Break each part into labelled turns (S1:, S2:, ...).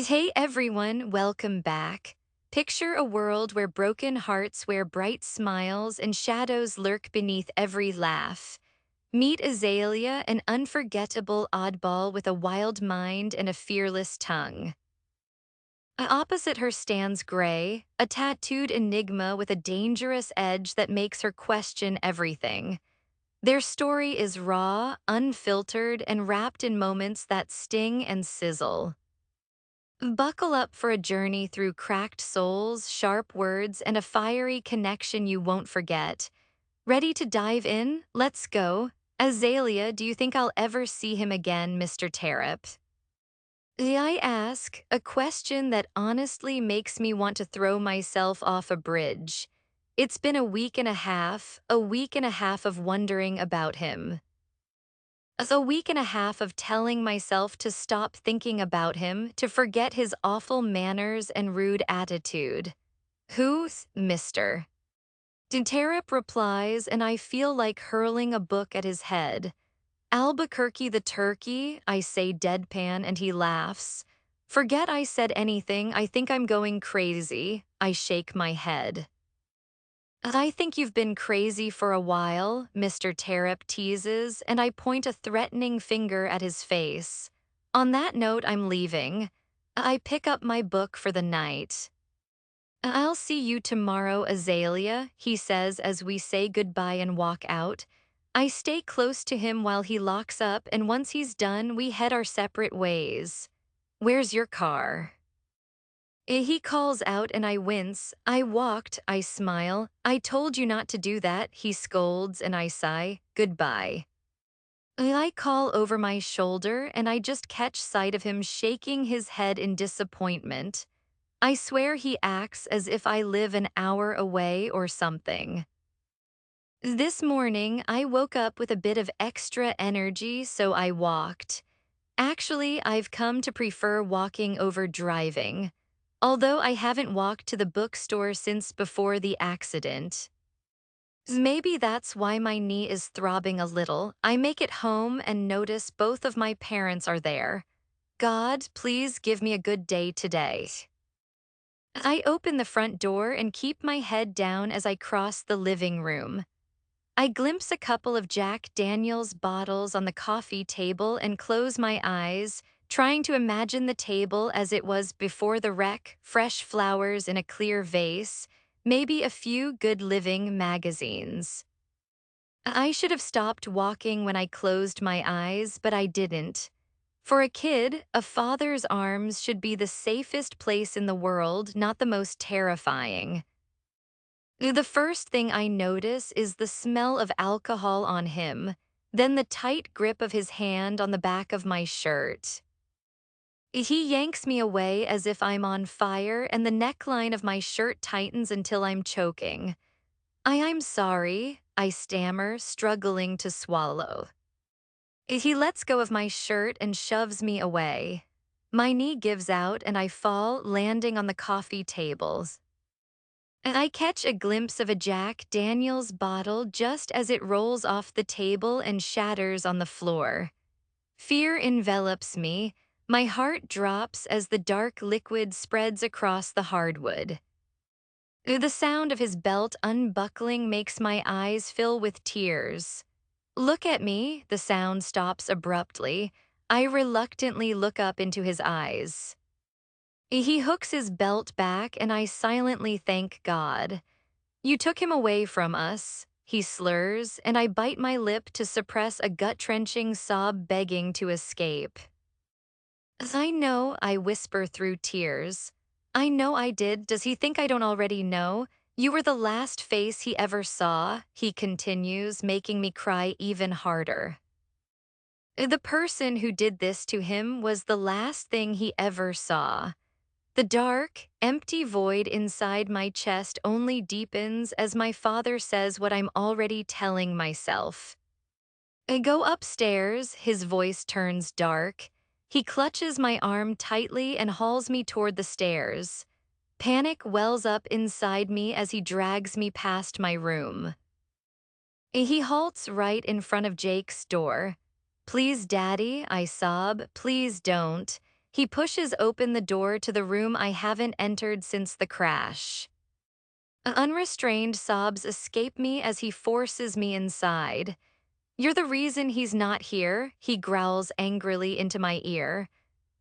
S1: Hey everyone, welcome back. Picture a world where broken hearts wear bright smiles and shadows lurk beneath every laugh. Meet Azalea, an unforgettable oddball with a wild mind and a fearless tongue. Opposite her stands Grey, a tattooed enigma with a dangerous edge that makes her question everything. Their story is raw, unfiltered, and wrapped in moments that sting and sizzle. Buckle up for a journey through cracked souls, sharp words, and a fiery connection you won't forget. Ready to dive in? Let's go. Azalea, do you think I'll ever see him again, Mr. Tarrip? I ask, a question that honestly makes me want to throw myself off a bridge. It's been a week and a half of wondering about him. A week and a half of telling myself to stop thinking about him, to forget his awful manners and rude attitude. Who's Mr. Dinterip replies, and I feel like hurling a book at his head. Albuquerque the turkey, I say deadpan, and he laughs. Forget I said anything, I think I'm going crazy. I shake my head. I think you've been crazy for a while, Mr. Tarrip teases, and I point a threatening finger at his face. On that note, I'm leaving. I pick up my book for the night. I'll see you tomorrow, Azalea, he says as we say goodbye and walk out. I stay close to him while he locks up, and once he's done, we head our separate ways. Where's your car? He calls out and I wince. I walked, I smile. I told you not to do that, he scolds and I sigh. Goodbye. I call over my shoulder and I just catch sight of him shaking his head in disappointment. I swear he acts as if I live an hour away or something. This morning, I woke up with a bit of extra energy, so I walked. Actually, I've come to prefer walking over driving. Although I haven't walked to the bookstore since before the accident. Maybe that's why my knee is throbbing a little. I make it home and notice both of my parents are there. God, please give me a good day today. I open the front door and keep my head down as I cross the living room. I glimpse a couple of Jack Daniels bottles on the coffee table and close my eyes, trying to imagine the table as it was before the wreck, fresh flowers in a clear vase, maybe a few Good Living magazines. I should have stopped walking when I closed my eyes, but I didn't. For a kid, a father's arms should be the safest place in the world, not the most terrifying. The first thing I notice is the smell of alcohol on him, then the tight grip of his hand on the back of my shirt. He yanks me away as if I'm on fire, and the neckline of my shirt tightens until I'm choking. I'm sorry, I stammer, struggling to swallow. He lets go of my shirt and shoves me away. My knee gives out and I fall, landing on the coffee tables. I catch a glimpse of a Jack Daniels bottle just as it rolls off the table and shatters on the floor. Fear envelops me. My heart drops as the dark liquid spreads across the hardwood. The sound of his belt unbuckling makes my eyes fill with tears. Look at me, the sound stops abruptly. I reluctantly look up into his eyes. He hooks his belt back and I silently thank God. You took him away from us, he slurs, and I bite my lip to suppress a gut-wrenching sob begging to escape. I know, I whisper through tears. I know I did. Does he think I don't already know? You were the last face he ever saw, he continues, making me cry even harder. The person who did this to him was the last thing he ever saw. The dark, empty void inside my chest only deepens as my father says what I'm already telling myself. I go upstairs, his voice turns dark. He clutches my arm tightly and hauls me toward the stairs. Panic wells up inside me as he drags me past my room. He halts right in front of Jake's door. Please, Daddy, I sob, please don't. He pushes open the door to the room I haven't entered since the crash. Unrestrained sobs escape me as he forces me inside. "You're the reason he's not here," he growls angrily into my ear.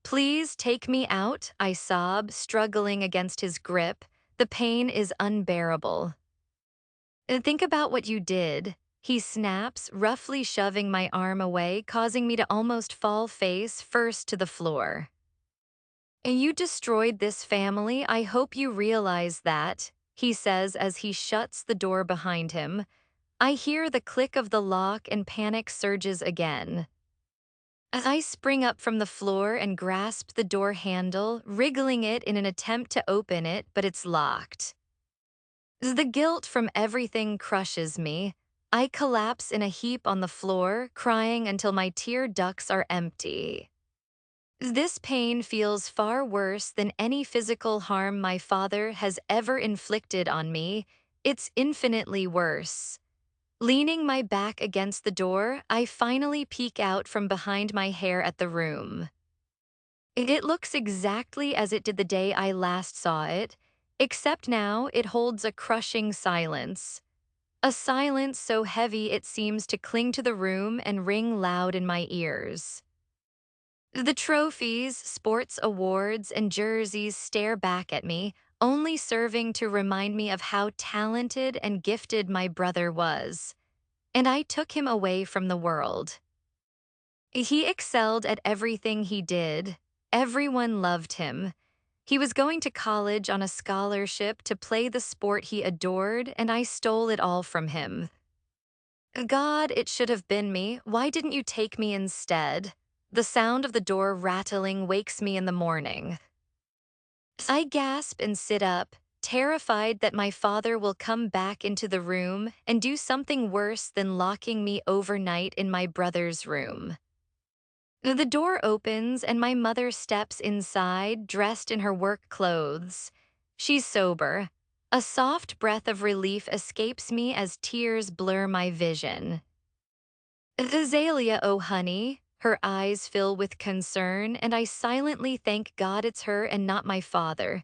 S1: "Please take me out," I sob, struggling against his grip. The pain is unbearable. "Think about what you did," he snaps, roughly shoving my arm away, causing me to almost fall face first to the floor. "You destroyed this family. I hope you realize that," he says as he shuts the door behind him. I hear the click of the lock and panic surges again. I spring up from the floor and grasp the door handle, wriggling it in an attempt to open it, but it's locked. The guilt from everything crushes me. I collapse in a heap on the floor, crying until my tear ducts are empty. This pain feels far worse than any physical harm my father has ever inflicted on me. It's infinitely worse. Leaning my back against the door, I finally peek out from behind my hair at the room. It looks exactly as it did the day I last saw it, except now it holds a crushing silence. A silence so heavy it seems to cling to the room and ring loud in my ears. The trophies, sports awards, and jerseys stare back at me, only serving to remind me of how talented and gifted my brother was. And I took him away from the world. He excelled at everything he did. Everyone loved him. He was going to college on a scholarship to play the sport he adored, and I stole it all from him. God, it should have been me. Why didn't you take me instead? The sound of the door rattling wakes me in the morning. I gasp and sit up, terrified that my father will come back into the room and do something worse than locking me overnight in my brother's room. The door opens and my mother steps inside, dressed in her work clothes. She's sober. A soft breath of relief escapes me as tears blur my vision. "Azalea, oh honey," her eyes fill with concern, and I silently thank God it's her and not my father.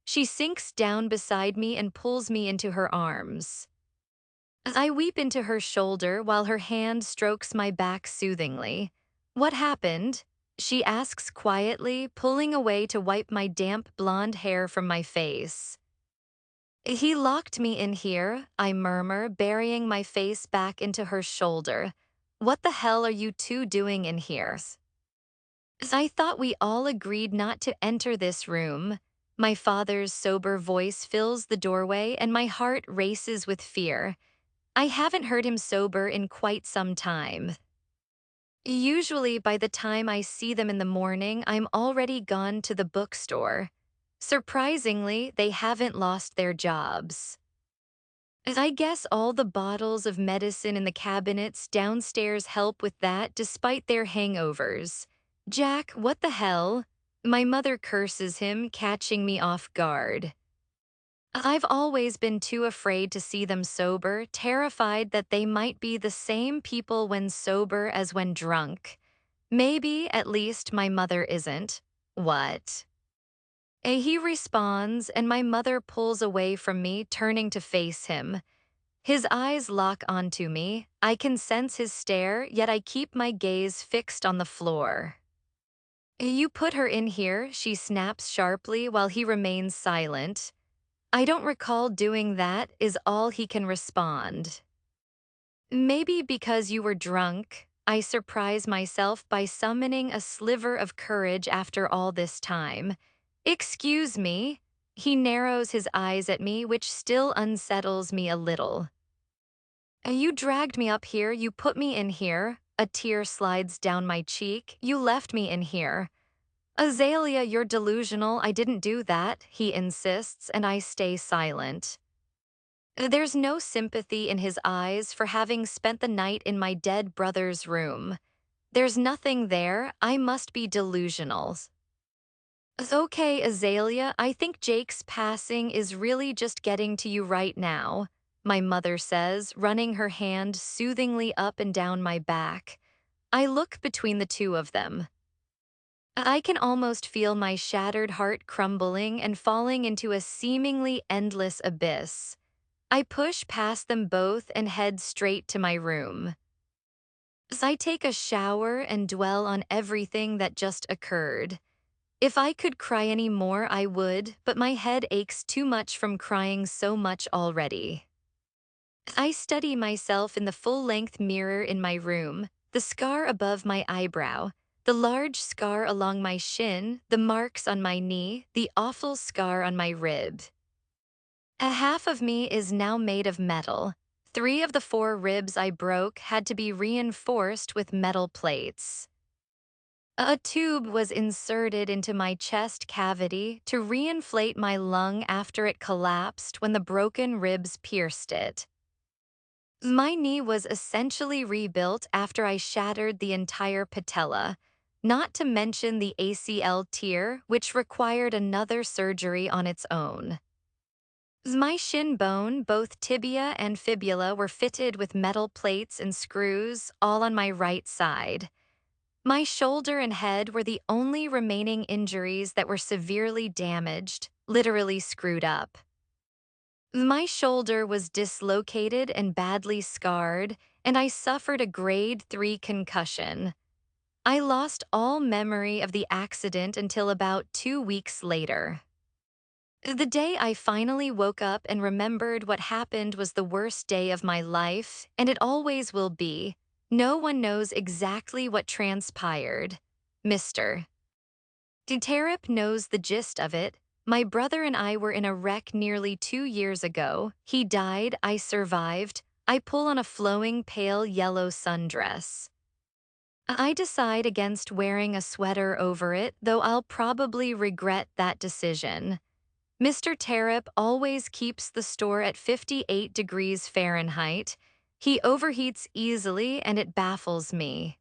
S1: She sinks down beside me and pulls me into her arms. I weep into her shoulder while her hand strokes my back soothingly. "What happened?" she asks quietly, pulling away to wipe my damp blonde hair from my face. "He locked me in here," I murmur, burying my face back into her shoulder. "What the hell are you two doing in here?" "I thought we all agreed not to enter this room." My father's sober voice fills the doorway and my heart races with fear. I haven't heard him sober in quite some time. Usually by the time I see them in the morning, I'm already gone to the bookstore. Surprisingly, they haven't lost their jobs. I guess all the bottles of medicine in the cabinets downstairs help with that despite their hangovers. "Jack, what the hell?" My mother curses him, catching me off guard. I've always been too afraid to see them sober, terrified that they might be the same people when sober as when drunk. Maybe, at least, my mother isn't. "What?" He responds, and my mother pulls away from me, turning to face him. His eyes lock onto me. I can sense his stare, yet I keep my gaze fixed on the floor. "You put her in here," she snaps sharply while he remains silent. "I don't recall doing that," is all he can respond. "Maybe because you were drunk," I surprise myself by summoning a sliver of courage after all this time. "Excuse me." He narrows his eyes at me, which still unsettles me a little. "You dragged me up here, you put me in here." A tear slides down my cheek. "You left me in here." "Azalea, you're delusional. I didn't do that," he insists, and I stay silent. There's no sympathy in his eyes for having spent the night in my dead brother's room. There's nothing there. I must be delusional. "Okay, Azalea, I think Jake's passing is really just getting to you right now," my mother says, running her hand soothingly up and down my back. I look between the two of them. I can almost feel my shattered heart crumbling and falling into a seemingly endless abyss. I push past them both and head straight to my room. As I take a shower and dwell on everything that just occurred. If I could cry any more, I would, but my head aches too much from crying so much already. I study myself in the full-length mirror in my room, the scar above my eyebrow, the large scar along my shin, the marks on my knee, the awful scar on my rib. A half of me is now made of metal. 3 of the 4 ribs I broke had to be reinforced with metal plates. A tube was inserted into my chest cavity to reinflate my lung after it collapsed when the broken ribs pierced it. My knee was essentially rebuilt after I shattered the entire patella, not to mention the ACL tear, which required another surgery on its own. My shin bone, both tibia and fibula, were fitted with metal plates and screws, all on my right side. My shoulder and head were the only remaining injuries that were severely damaged, literally screwed up. My shoulder was dislocated and badly scarred, and I suffered a grade 3 concussion. I lost all memory of the accident until about 2 weeks later. The day I finally woke up and remembered what happened was the worst day of my life, and it always will be. No one knows exactly what transpired. Mr. Terep knows the gist of it. My brother and I were in a wreck nearly 2 years ago. He died, I survived. I pull on a flowing pale yellow sundress. I decide against wearing a sweater over it, though I'll probably regret that decision. Mr. Terep always keeps the store at 58 degrees Fahrenheit. He overheats easily and it baffles me.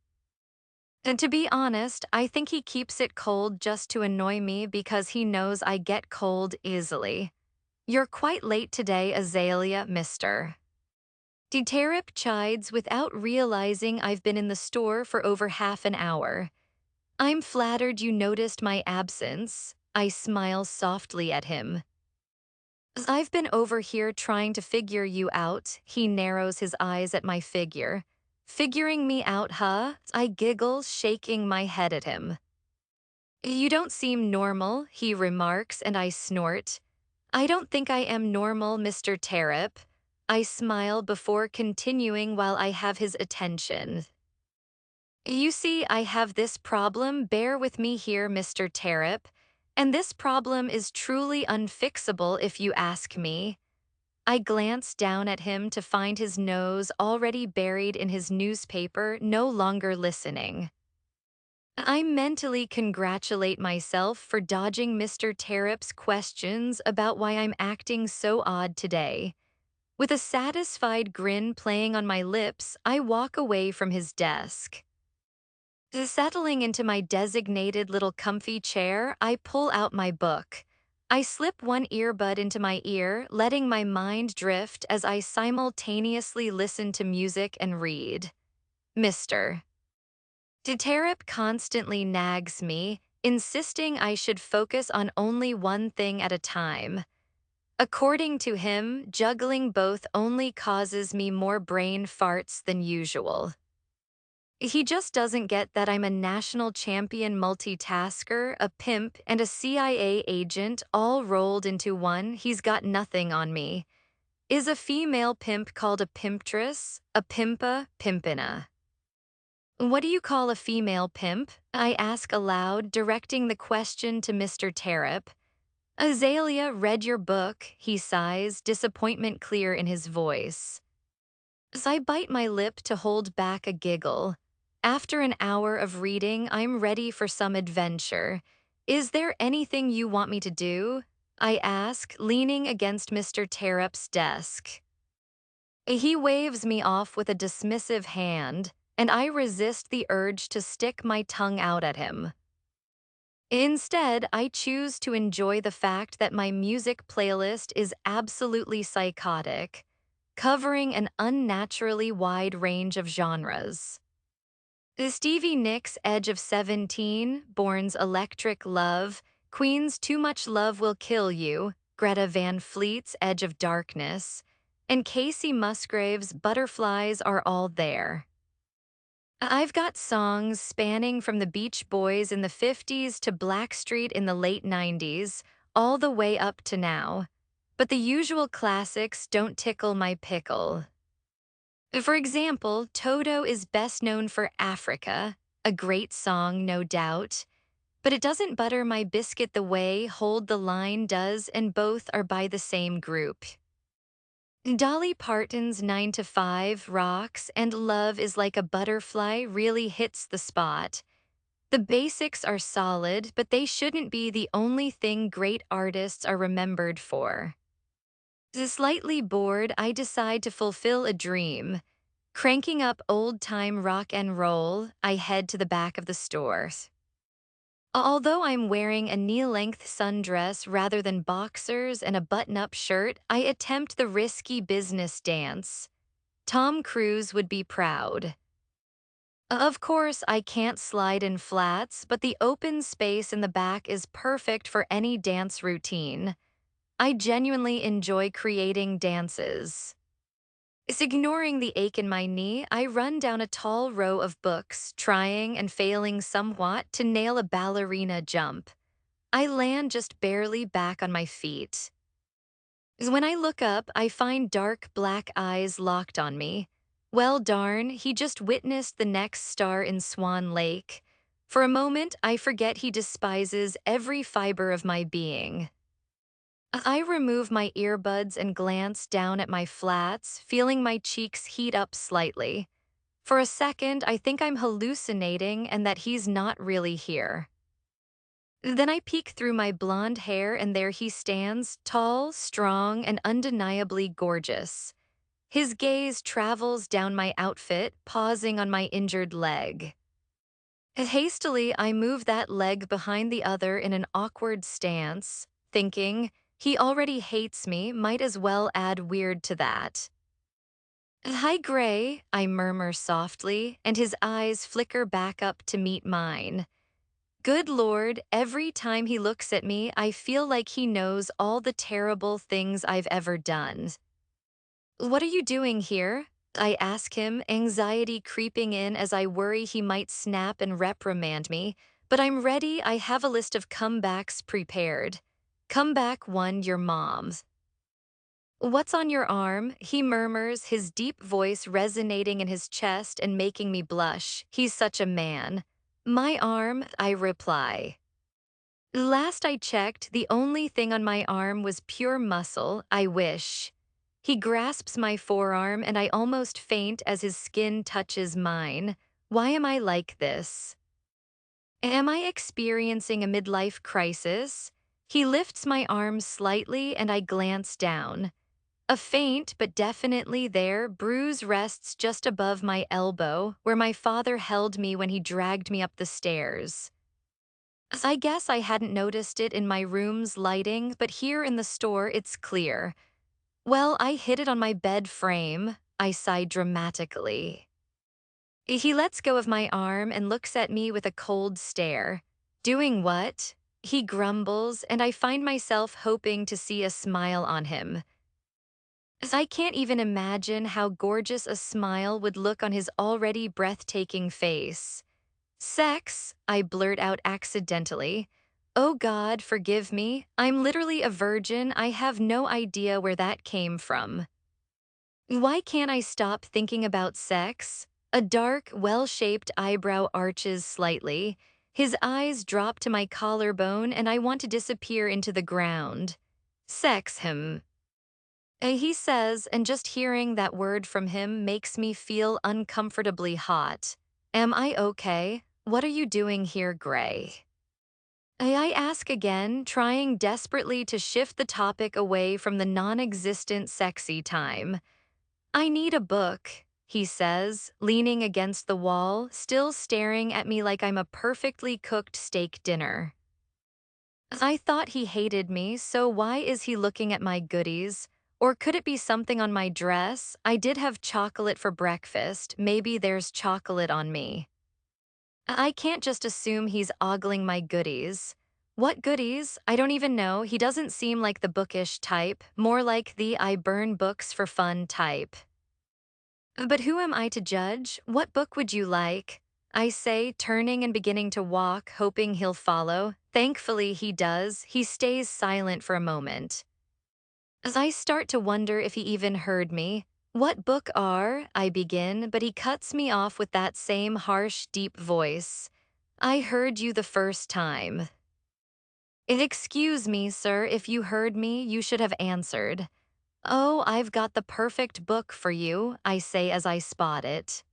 S1: And to be honest, I think he keeps it cold just to annoy me because he knows I get cold easily. You're quite late today, Azalea, Mr. Terep chides without realizing I've been in the store for over half an hour. I'm flattered you noticed my absence. I smile softly at him. I've been over here trying to figure you out. He narrows his eyes at my figure. Figuring me out, huh? I giggle, shaking my head at him. You don't seem normal, he remarks, and I snort. I don't think I am normal, Mr. Terep. I smile before continuing while I have his attention. You see, I have this problem. Bear with me here, Mr. Terep. And this problem is truly unfixable if you ask me. I glance down at him to find his nose already buried in his newspaper, no longer listening. I mentally congratulate myself for dodging Mr. Terep's questions about why I'm acting so odd today. With a satisfied grin playing on my lips, I walk away from his desk. Settling into my designated little comfy chair, I pull out my book. I slip one earbud into my ear, letting my mind drift as I simultaneously listen to music and read. Mr. Terep constantly nags me, insisting I should focus on only one thing at a time. According to him, juggling both only causes me more brain farts than usual. He just doesn't get that I'm a national champion multitasker, a pimp, and a CIA agent all rolled into one. He's got nothing on me. Is a female pimp called a pimptress? A pimpa, pimpina. What do you call a female pimp? I ask aloud, directing the question to Mr. Terep. Azalea read your book, he sighs, disappointment clear in his voice. As I bite my lip to hold back a giggle. After an hour of reading, I'm ready for some adventure. Is there anything you want me to do? I ask, leaning against Mr. Terep's desk. He waves me off with a dismissive hand, and I resist the urge to stick my tongue out at him. Instead, I choose to enjoy the fact that my music playlist is absolutely psychotic, covering an unnaturally wide range of genres. Stevie Nicks' Edge of 17, Bourne's Electric Love, Queen's Too Much Love Will Kill You, Greta Van Fleet's Edge of Darkness, and Casey Musgrave's Butterflies are all there. I've got songs spanning from the Beach Boys in the 50s to Blackstreet in the late 90s, all the way up to now. But the usual classics don't tickle my pickle. For example, Toto is best known for Africa, a great song, no doubt, but it doesn't butter my biscuit the way Hold the Line does, and both are by the same group. Dolly Parton's 9 to 5 rocks, and Love is Like a Butterfly really hits the spot. The basics are solid, but they shouldn't be the only thing great artists are remembered for. Slightly bored, I decide to fulfill a dream. Cranking up old-time rock and roll, I head to the back of the store. Although I'm wearing a knee-length sundress rather than boxers and a button-up shirt, I attempt the risky business dance. Tom Cruise would be proud. Of course, I can't slide in flats, but the open space in the back is perfect for any dance routine. I genuinely enjoy creating dances. Ignoring the ache in my knee, I run down a tall row of books, trying and failing somewhat to nail a ballerina jump. I land just barely back on my feet. When I look up, I find dark black eyes locked on me. Well darn, he just witnessed the next star in Swan Lake. For a moment, I forget he despises every fiber of my being. I remove my earbuds and glance down at my flats, feeling my cheeks heat up slightly. For a second, I think I'm hallucinating and that he's not really here. Then I peek through my blonde hair and there he stands, tall, strong, and undeniably gorgeous. His gaze travels down my outfit, pausing on my injured leg. Hastily, I move that leg behind the other in an awkward stance, thinking, he already hates me, might as well add weird to that. Hi, Gray, I murmur softly, and his eyes flicker back up to meet mine. Good Lord, every time he looks at me, I feel like he knows all the terrible things I've ever done. What are you doing here? I ask him, anxiety creeping in as I worry he might snap and reprimand me, but I'm ready. I have a list of comebacks prepared. Comeback 1, your mom's. What's on your arm? He murmurs, his deep voice resonating in his chest and making me blush. He's such a man. My arm, I reply. Last I checked, the only thing on my arm was pure muscle, I wish. He grasps my forearm and I almost faint as his skin touches mine. Why am I like this? Am I experiencing a midlife crisis? He lifts my arm slightly and I glance down. A faint but definitely there bruise rests just above my elbow, where my father held me when he dragged me up the stairs. I guess I hadn't noticed it in my room's lighting, but here in the store it's clear. Well, I hit it on my bed frame, I sigh dramatically. He lets go of my arm and looks at me with a cold stare. Doing what? He grumbles, and I find myself hoping to see a smile on him. I can't even imagine how gorgeous a smile would look on his already breathtaking face. Sex, I blurt out accidentally. Oh God, forgive me. I'm literally a virgin. I have no idea where that came from. Why can't I stop thinking about sex? A dark, well-shaped eyebrow arches slightly. His eyes drop to my collarbone and I want to disappear into the ground. Sex him. He says, and just hearing that word from him makes me feel uncomfortably hot. Am I okay? What are you doing here, Gray? I ask again, trying desperately to shift the topic away from the non-existent sexy time. I need a book, he says, leaning against the wall, still staring at me like I'm a perfectly cooked steak dinner. I thought he hated me, so why is he looking at my goodies? Or could it be something on my dress? I did have chocolate for breakfast. Maybe there's chocolate on me. I can't just assume he's ogling my goodies. What goodies? I don't even know. He doesn't seem like the bookish type, more like the I burn books for fun type. But who am I to judge? What book would you like? I say, turning and beginning to walk, hoping he'll follow. Thankfully, he does. He stays silent for a moment. As I start to wonder if he even heard me, what book are, I begin, but he cuts me off with that same harsh, deep voice. I heard you the first time. Excuse me, sir, if you heard me, you should have answered. Oh, I've got the perfect book for you, I say as I spot it.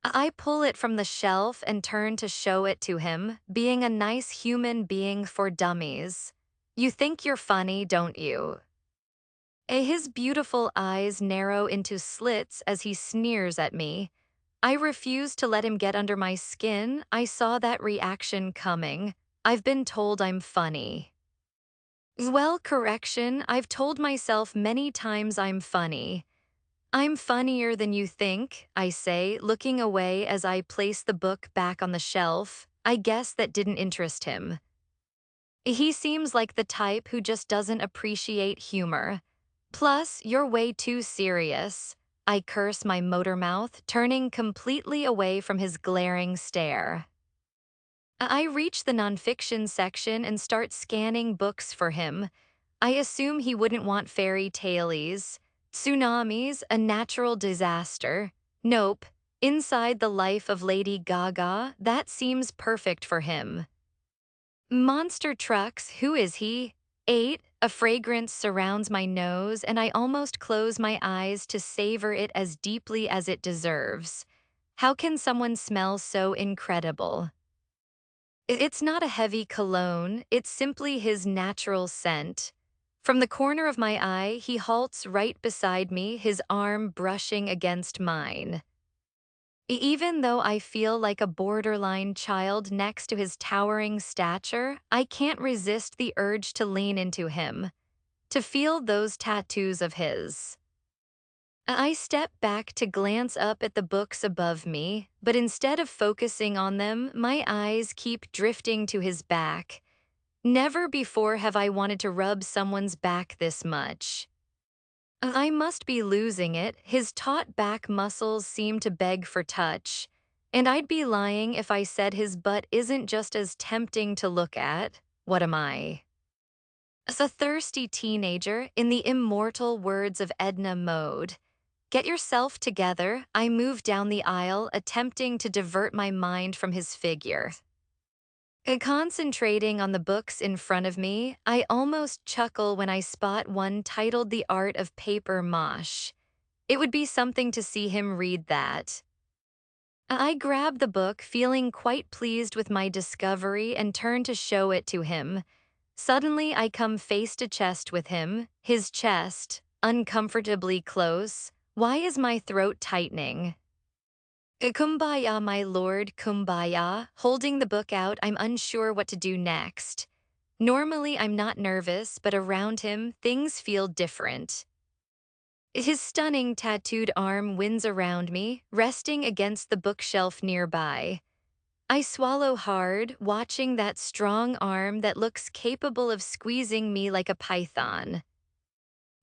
S1: I pull it from the shelf and turn to show it to him, being a nice human being for dummies. You think you're funny, don't you? His beautiful eyes narrow into slits as he sneers at me. I refuse to let him get under my skin. I saw that reaction coming. I've been told I'm funny. Well, correction, I've told myself many times I'm funny. I'm funnier than you think, I say, looking away as I place the book back on the shelf. I guess that didn't interest him. He seems like the type who just doesn't appreciate humor. Plus, you're way too serious. I curse my motor mouth, turning completely away from his glaring stare. I reach the nonfiction section and start scanning books for him. I assume he wouldn't want fairy tales. Tsunamis, a natural disaster. Nope. Inside the Life of Lady Gaga, that seems perfect for him. Monster trucks, who is he? 8. A fragrance surrounds my nose, and I almost close my eyes to savor it as deeply as it deserves. How can someone smell so incredible? It's not a heavy cologne, it's simply his natural scent. From the corner of my eye, he halts right beside me, his arm brushing against mine. Even though I feel like a borderline child next to his towering stature, I can't resist the urge to lean into him, to feel those tattoos of his. I step back to glance up at the books above me, but instead of focusing on them, my eyes keep drifting to his back. Never before have I wanted to rub someone's back this much. I must be losing it. His taut back muscles seem to beg for touch. And I'd be lying if I said his butt isn't just as tempting to look at. What am I? As a thirsty teenager, in the immortal words of Edna Mode. Get yourself together. I move down the aisle, attempting to divert my mind from his figure. Concentrating on the books in front of me, I almost chuckle when I spot one titled The Art of Paper Mosh. It would be something to see him read that. I grab the book, feeling quite pleased with my discovery, and turn to show it to him. Suddenly, I come face to chest with him, his chest, uncomfortably close. Why is my throat tightening? Kumbaya, my lord, kumbaya. Holding the book out, I'm unsure what to do next. Normally, I'm not nervous, but around him, things feel different. His stunning tattooed arm winds around me, resting against the bookshelf nearby. I swallow hard, watching that strong arm that looks capable of squeezing me like a python.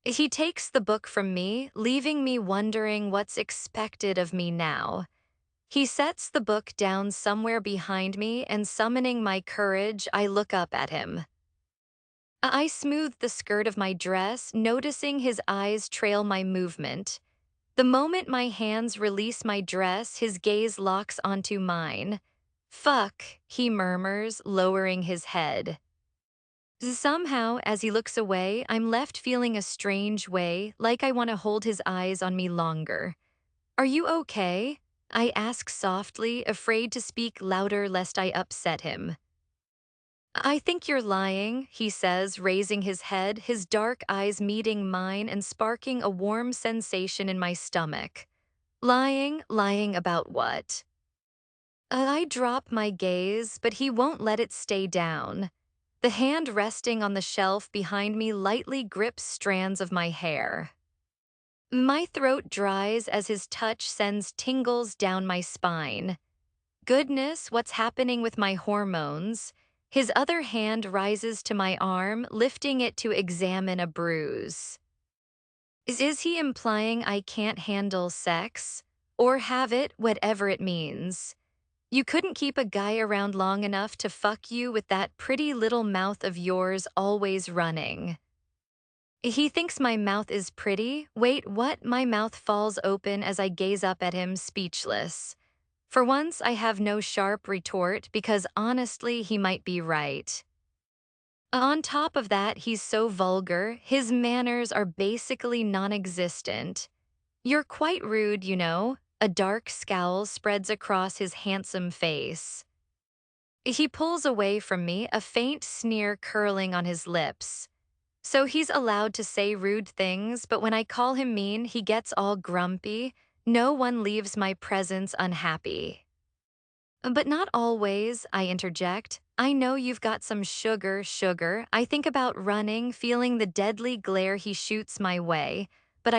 S1: He takes the book from me, leaving me wondering what's expected of me now. He sets the book down somewhere behind me, and summoning my courage, I look up at him. I smooth the skirt of my dress, noticing his eyes trail my movement. The moment my hands release my dress, his gaze locks onto mine. Fuck, he murmurs, lowering his head. Somehow, as he looks away, I'm left feeling a strange way, like I want to hold his eyes on me longer. Are you okay? I ask softly, afraid to speak louder lest I upset him. I think you're lying, he says, raising his head, his dark eyes meeting mine and sparking a warm sensation in my stomach. Lying about what? I drop my gaze, but he won't let it stay down. The hand resting on the shelf behind me lightly grips strands of my hair. My throat dries as his touch sends tingles down my spine. Goodness, what's happening with my hormones? His other hand rises to my arm, lifting it to examine a bruise. Is he implying I can't handle sex? Or have it, whatever it means? You couldn't keep a guy around long enough to fuck you with that pretty little mouth of yours always running. He thinks my mouth is pretty. Wait, what? My mouth falls open as I gaze up at him, speechless. For once, I have no sharp retort because honestly, he might be right. On top of that, he's so vulgar, his manners are basically non-existent. You're quite rude, you know. A dark scowl spreads across his handsome face. He pulls away from me, a faint sneer curling on his lips. So he's allowed to say rude things, but when I call him mean, he gets all grumpy. No one leaves my presence unhappy. But not always, I interject. I know you've got some sugar. I think about running, feeling the deadly glare he shoots my way. But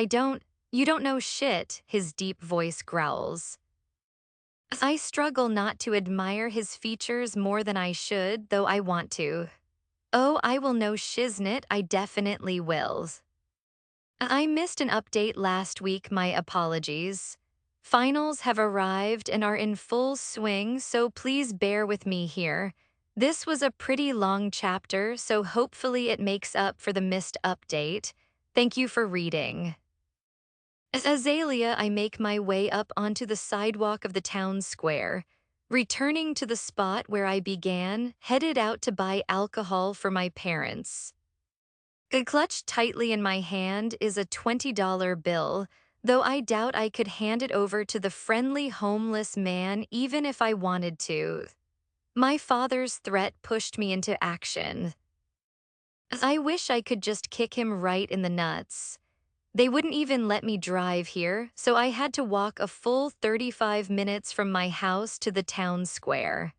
S1: you don't know shit, his deep voice growls. I struggle not to admire his features more than I should, though I want to. Oh, I will know shiznit, I definitely will. I missed an update last week, my apologies. Finals have arrived and are in full swing, so please bear with me here. This was a pretty long chapter, so hopefully it makes up for the missed update. Thank you for reading. As Azalea, I make my way up onto the sidewalk of the town square, returning to the spot where I began, headed out to buy alcohol for my parents. Clutched tightly in my hand is a $20 bill, though I doubt I could hand it over to the friendly homeless man even if I wanted to. My father's threat pushed me into action. I wish I could just kick him right in the nuts. They wouldn't even let me drive here, so I had to walk a full 35 minutes from my house to the town square.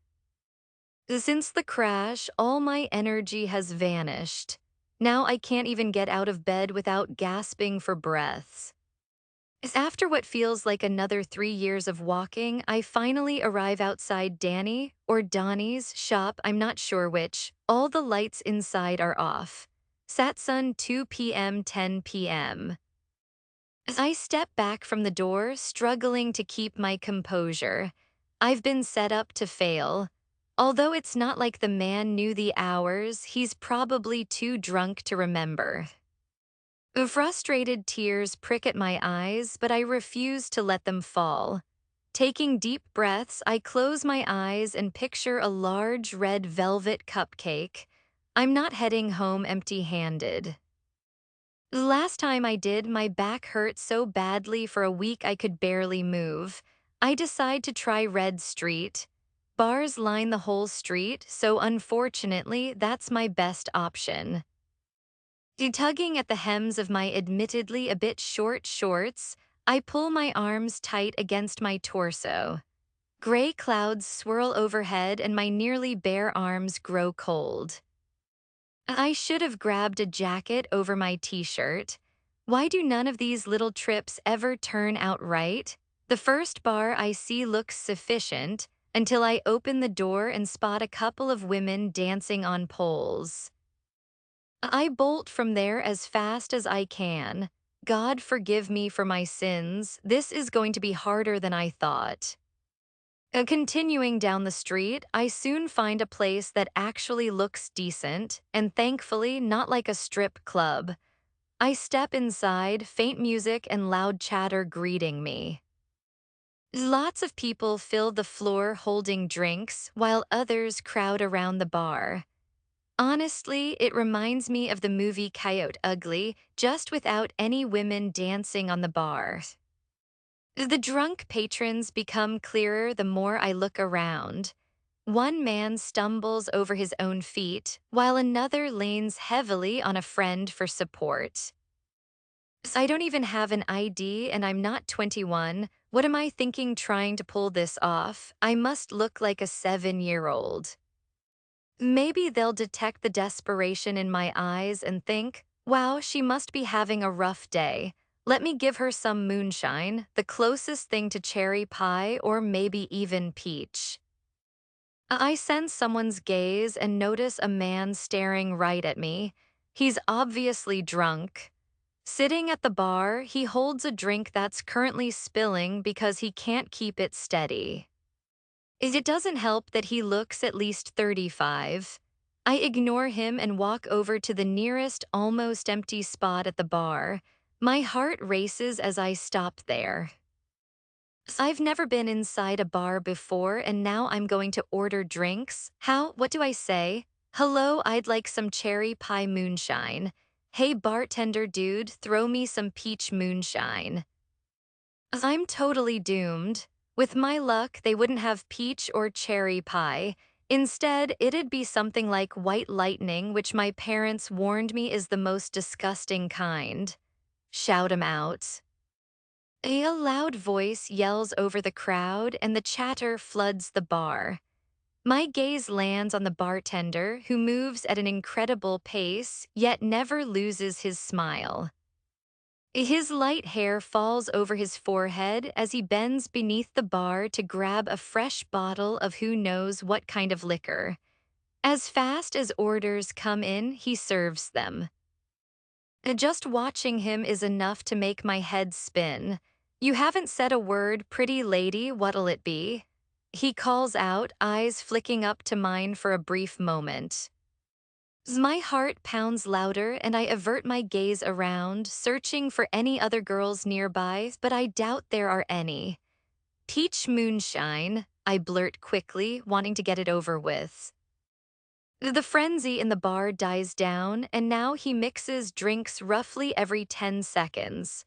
S1: Since the crash, all my energy has vanished. Now I can't even get out of bed without gasping for breaths. After what feels like another 3 years of walking, I finally arrive outside Danny, or Donnie's, shop, I'm not sure which. All the lights inside are off. Satsun 2 p.m. 10 p.m. As I step back from the door, struggling to keep my composure. I've been set up to fail. Although it's not like the man knew the hours, he's probably too drunk to remember. Frustrated tears prick at my eyes, but I refuse to let them fall. Taking deep breaths, I close my eyes and picture a large red velvet cupcake. I'm not heading home empty-handed. The last time I did, my back hurt so badly for a week I could barely move. I decide to try Red Street. Bars line the whole street, so unfortunately, that's my best option. Tugging at the hems of my admittedly a bit short shorts, I pull my arms tight against my torso. Gray clouds swirl overhead and my nearly bare arms grow cold. I should have grabbed a jacket over my t-shirt. Why do none of these little trips ever turn out right? The first bar I see looks sufficient until I open the door and spot a couple of women dancing on poles. I bolt from there as fast as I can. God forgive me for my sins, this is going to be harder than I thought. Continuing down the street, I soon find a place that actually looks decent, and thankfully not like a strip club. I step inside, faint music and loud chatter greeting me. Lots of people fill the floor holding drinks, while others crowd around the bar. Honestly, it reminds me of the movie Coyote Ugly, just without any women dancing on the bar. The drunk patrons become clearer the more I look around. One man stumbles over his own feet, while another leans heavily on a friend for support. I don't even have an ID and I'm not 21. What am I thinking trying to pull this off? I must look like a 7-year-old. Maybe they'll detect the desperation in my eyes and think, wow, she must be having a rough day. Let me give her some moonshine, the closest thing to cherry pie or maybe even peach. I sense someone's gaze and notice a man staring right at me. He's obviously drunk. Sitting at the bar, he holds a drink that's currently spilling because he can't keep it steady. It doesn't help that he looks at least 35. I ignore him and walk over to the nearest almost empty spot at the bar. My heart races as I stop there. I've never been inside a bar before and now I'm going to order drinks. What do I say? Hello, I'd like some cherry pie moonshine. Hey bartender dude, throw me some peach moonshine. I'm totally doomed. With my luck, they wouldn't have peach or cherry pie. Instead, it'd be something like white lightning, which my parents warned me is the most disgusting kind. Shout 'em out. A loud voice yells over the crowd and the chatter floods the bar. My gaze lands on the bartender, who moves at an incredible pace, yet never loses his smile. His light hair falls over his forehead as he bends beneath the bar to grab a fresh bottle of who knows what kind of liquor. As fast as orders come in, he serves them. Just watching him is enough to make my head spin. You haven't said a word, pretty lady, what'll it be? He calls out, eyes flicking up to mine for a brief moment. My heart pounds louder and I avert my gaze around, searching for any other girls nearby, but I doubt there are any. Peach moonshine, I blurt quickly, wanting to get it over with. The frenzy in the bar dies down, and now he mixes drinks roughly every 10 seconds.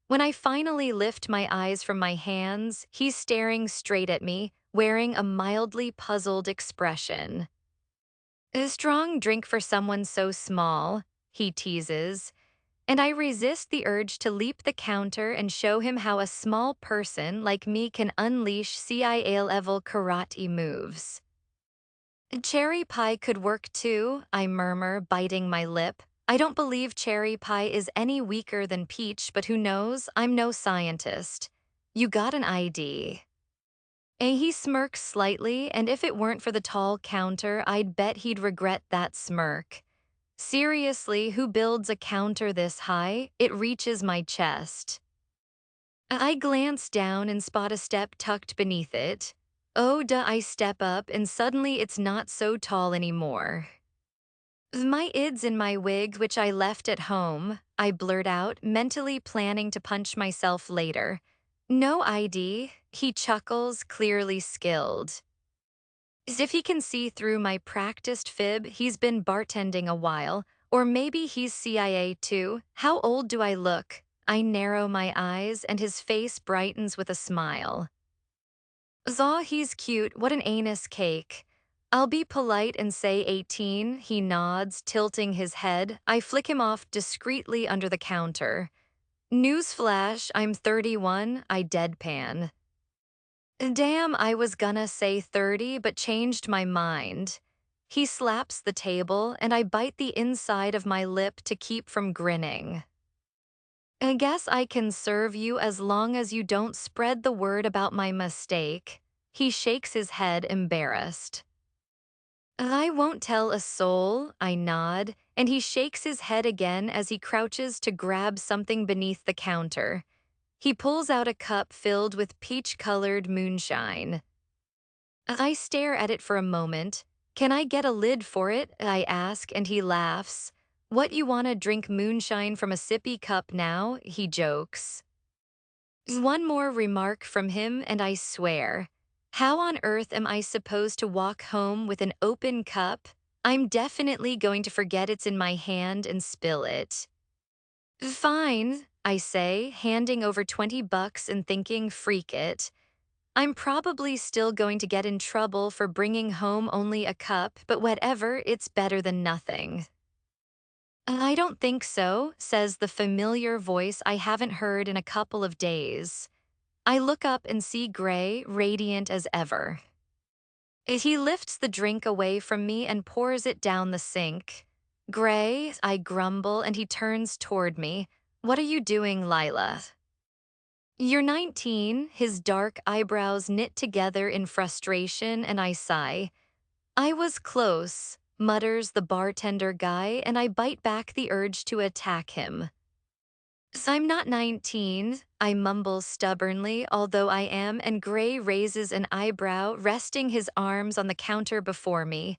S1: When I finally lift my eyes from my hands, he's staring straight at me, wearing a mildly puzzled expression. A strong drink for someone so small, he teases, and I resist the urge to leap the counter and show him how a small person like me can unleash CIA-level karate moves. Cherry pie could work too, I murmur, biting my lip. I don't believe cherry pie is any weaker than peach, but who knows? I'm no scientist. You got an ID. He smirks slightly, and if it weren't for the tall counter, I'd bet he'd regret that smirk. Seriously, who builds a counter this high? It reaches my chest. I glance down and spot a step tucked beneath it. Oh, duh, I step up, and suddenly it's not so tall anymore. My id's in my wig, which I left at home, I blurt out, mentally planning to punch myself later. No ID, he chuckles, clearly skilled. As if he can see through my practiced fib, he's been bartending a while, or maybe he's CIA too. How old do I look? I narrow my eyes and his face brightens with a smile. Zaw, he's cute, what an anus cake. I'll be polite and say 18, he nods, tilting his head. I flick him off discreetly under the counter. Newsflash, I'm 31, I deadpan. Damn, I was gonna say 30, but changed my mind. He slaps the table, and I bite the inside of my lip to keep from grinning. I guess I can serve you as long as you don't spread the word about my mistake. He shakes his head, embarrassed. I won't tell a soul, I nod, and he shakes his head again as he crouches to grab something beneath the counter. He pulls out a cup filled with peach-colored moonshine. I stare at it for a moment. Can I get a lid for it? I ask, and he laughs. What, you wanna drink moonshine from a sippy cup now? He jokes. One more remark from him, and I swear. How on earth am I supposed to walk home with an open cup? I'm definitely going to forget it's in my hand and spill it. Fine, I say, handing over $20 and thinking, freak it. I'm probably still going to get in trouble for bringing home only a cup, but whatever, it's better than nothing. I don't think so, says the familiar voice I haven't heard in a couple of days. I look up and see Grey, radiant as ever. He lifts the drink away from me and pours it down the sink. Grey, I grumble, and he turns toward me. What are you doing, Lila? You're 19, his dark eyebrows knit together in frustration, and I sigh. I was close, mutters the bartender guy, and I bite back the urge to attack him. I'm not 19, I mumble stubbornly, although I am, and Gray raises an eyebrow, resting his arms on the counter before me.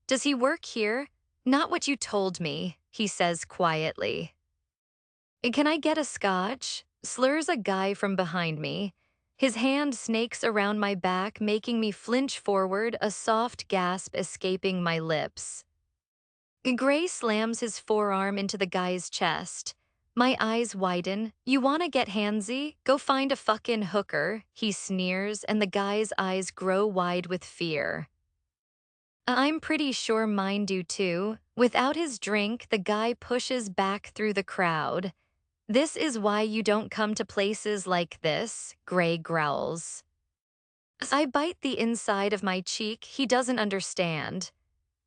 S1: Does he work here? Not what you told me, he says quietly. Can I get a scotch? Slurs a guy from behind me. His hand snakes around my back, making me flinch forward, a soft gasp escaping my lips. Gray slams his forearm into the guy's chest. My eyes widen. You wanna get handsy? Go find a fucking hooker, he sneers, and the guy's eyes grow wide with fear. I'm pretty sure mine do too. Without his drink, the guy pushes back through the crowd. This is why you don't come to places like this, Gray growls. I bite the inside of my cheek. He doesn't understand.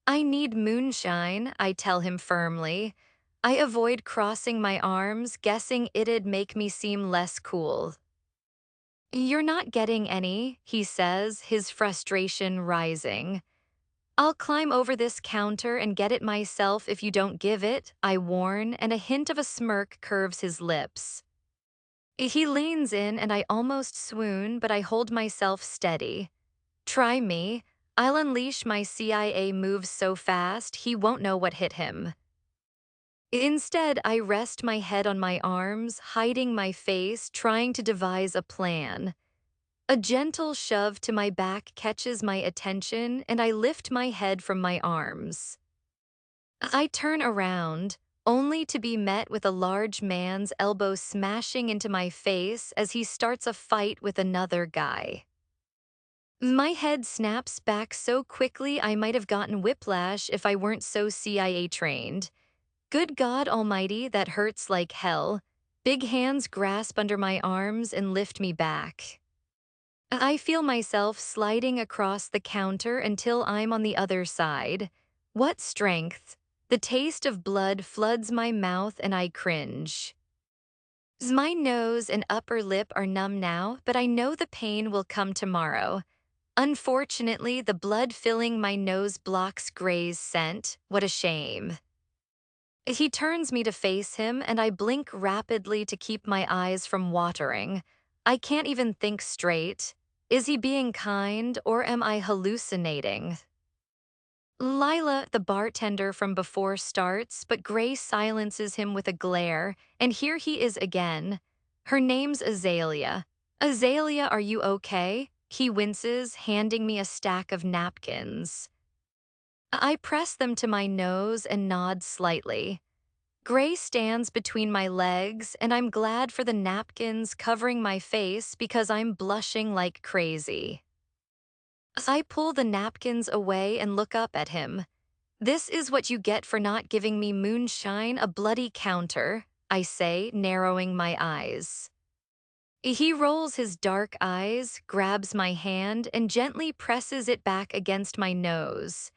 S1: I need moonshine, I tell him firmly. I avoid crossing my arms, guessing it'd make me seem less cool. You're not getting any, he says, his frustration rising. I'll climb over this counter and get it myself if you don't give it, I warn, and a hint of a smirk curves his lips. He leans in and I almost swoon, but I hold myself steady. Try me. I'll unleash my CIA moves so fast he won't know what hit him. Instead, I rest my head on my arms, hiding my face, trying to devise a plan. A gentle shove to my back catches my attention, and I lift my head from my arms. I turn around, only to be met with a large man's elbow smashing into my face as he starts a fight with another guy. My head snaps back so quickly I might have gotten whiplash if I weren't so CIA trained. Good God Almighty, that hurts like hell. Big hands grasp under my arms and lift me back. I feel myself sliding across the counter until I'm on the other side. What strength! The taste of blood floods my mouth and I cringe. My nose and upper lip are numb now, but I know the pain will come tomorrow. Unfortunately, the blood filling my nose blocks Gray's scent. What a shame. He turns me to face him, and I blink rapidly to keep my eyes from watering. I can't even think straight. Is he being kind, or am I hallucinating? Lila, the bartender from before, starts, but Gray silences him with a glare, and here he is again. Her name's Azalea. Azalea, are you okay? He winces, handing me a stack of napkins. I press them to my nose and nod slightly. Gray stands between my legs, and I'm glad for the napkins covering my face because I'm blushing like crazy. I pull the napkins away and look up at him. This is what you get for not giving me moonshine, a bloody counter, I say, narrowing my eyes. He rolls his dark eyes, grabs my hand, and gently presses it back against my nose.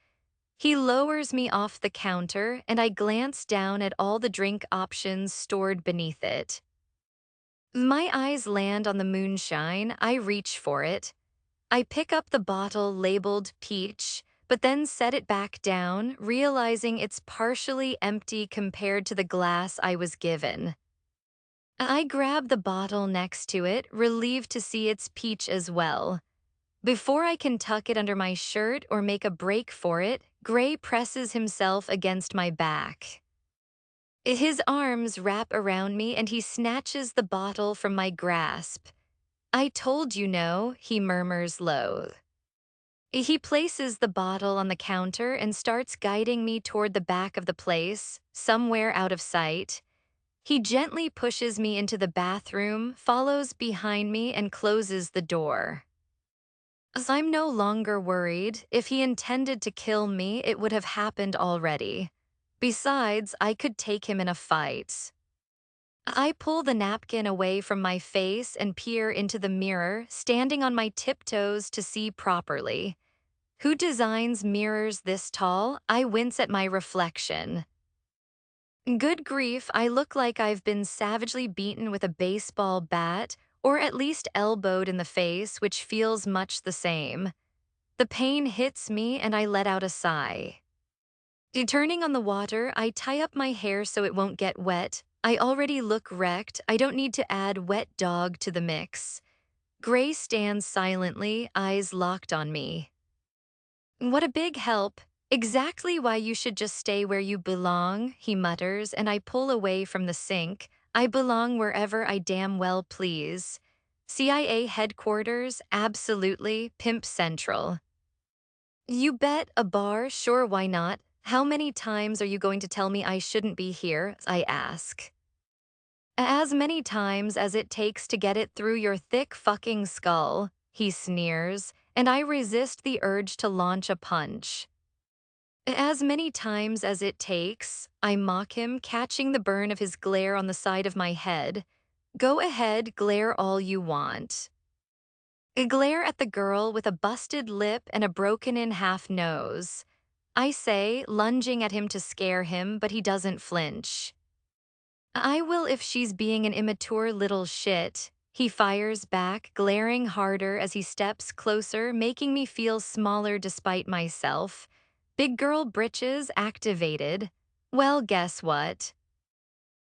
S1: He lowers me off the counter, and I glance down at all the drink options stored beneath it. My eyes land on the moonshine. I reach for it. I pick up the bottle labeled peach, but then set it back down, realizing it's partially empty compared to the glass I was given. I grab the bottle next to it, relieved to see it's peach as well. Before I can tuck it under my shirt or make a break for it, Gray presses himself against my back. His arms wrap around me and he snatches the bottle from my grasp. I told you no, he murmurs low. He places the bottle on the counter and starts guiding me toward the back of the place, somewhere out of sight. He gently pushes me into the bathroom, follows behind me, and closes the door. I'm no longer worried. If he intended to kill me, it would have happened already. Besides, I could take him in a fight. I pull the napkin away from my face and peer into the mirror, standing on my tiptoes to see properly. Who designs mirrors this tall? I wince at my reflection. Good grief, I look like I've been savagely beaten with a baseball bat, or at least elbowed in the face, which feels much the same. The pain hits me and I let out a sigh. Turning on the water, I tie up my hair so it won't get wet. I already look wrecked. I don't need to add wet dog to the mix. Gray stands silently, eyes locked on me. What a big help. Exactly why you should just stay where you belong, he mutters, and I pull away from the sink. I belong wherever I damn well please. CIA headquarters, absolutely, Pimp Central. You bet, a bar, sure, why not? How many times are you going to tell me I shouldn't be here? I ask. As many times as it takes to get it through your thick fucking skull, he sneers, and I resist the urge to launch a punch. As many times as it takes, I mock him, catching the burn of his glare on the side of my head. Go ahead, glare all you want. I glare at the girl with a busted lip and a broken-in-half nose. I say, lunging at him to scare him, but he doesn't flinch. I will if she's being an immature little shit. He fires back, glaring harder as he steps closer, making me feel smaller despite myself. Big girl britches activated. Well, guess what?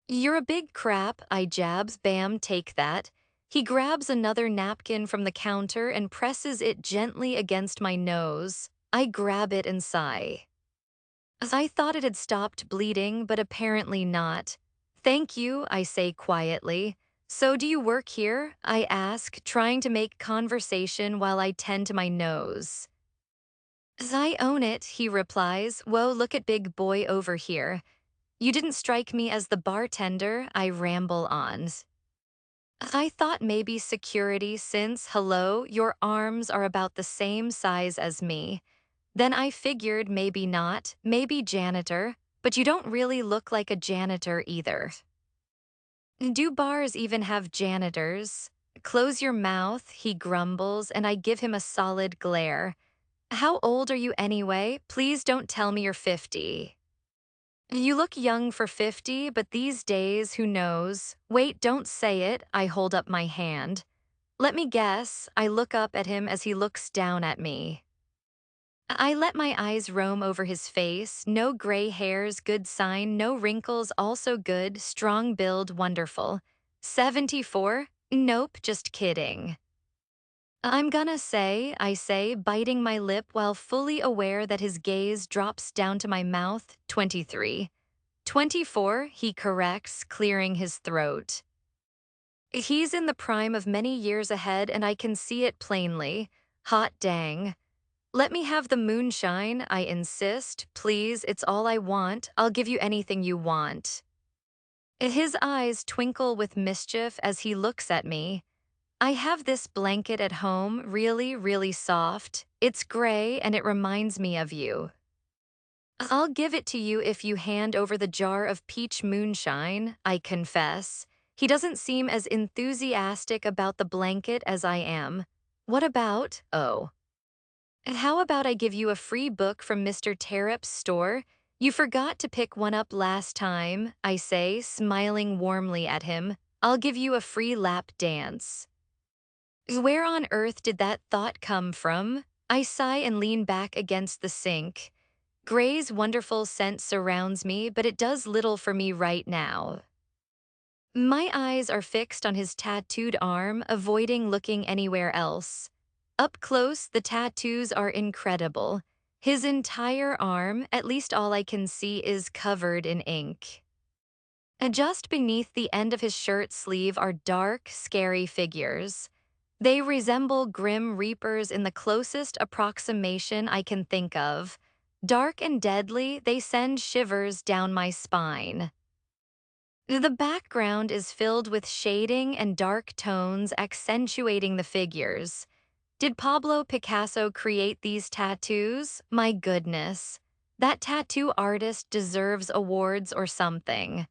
S1: You're a big crap, I jabs, bam, take that. He grabs another napkin from the counter and presses it gently against my nose. I grab it and sigh. I thought it had stopped bleeding, but apparently not. Thank you, I say quietly. So do you work here? I ask, trying to make conversation while I tend to my nose. I own it, he replies. Whoa, look at big boy over here. You didn't strike me as the bartender, I ramble on. I thought maybe security since, hello, your arms are about the same size as me. Then I figured maybe not, maybe janitor, but you don't really look like a janitor either. Do bars even have janitors? Close your mouth, he grumbles, and I give him a solid glare. How old are you anyway? Please don't tell me you're 50. You look young for 50, but these days, who knows? Wait, don't say it, I hold up my hand. Let me guess, I look up at him as he looks down at me. I let my eyes roam over his face, no gray hairs, good sign, no wrinkles, also good, strong build, wonderful. 74? Nope, just kidding. I'm gonna say, I say, biting my lip while fully aware that his gaze drops down to my mouth, 23. 24, he corrects, clearing his throat. He's in the prime of many years ahead and I can see it plainly. Hot dang. Let me have the moonshine, I insist. Please, it's all I want. I'll give you anything you want. His eyes twinkle with mischief as he looks at me. I have this blanket at home, really, really soft. It's gray and it reminds me of you. I'll give it to you if you hand over the jar of peach moonshine, I confess. He doesn't seem as enthusiastic about the blanket as I am. What about, oh. How about I give you a free book from Mr. Tarrap's store? You forgot to pick one up last time, I say, smiling warmly at him. I'll give you a free lap dance. Where on earth did that thought come from? I sigh and lean back against the sink. Gray's wonderful scent surrounds me, but it does little for me right now. My eyes are fixed on his tattooed arm, avoiding looking anywhere else. Up close, the tattoos are incredible. His entire arm, at least all I can see, is covered in ink. Just beneath the end of his shirt sleeve are dark, scary figures. They resemble grim reapers in the closest approximation I can think of. Dark and deadly, they send shivers down my spine. The background is filled with shading and dark tones accentuating the figures. Did Pablo Picasso create these tattoos? My goodness. That tattoo artist deserves awards or something.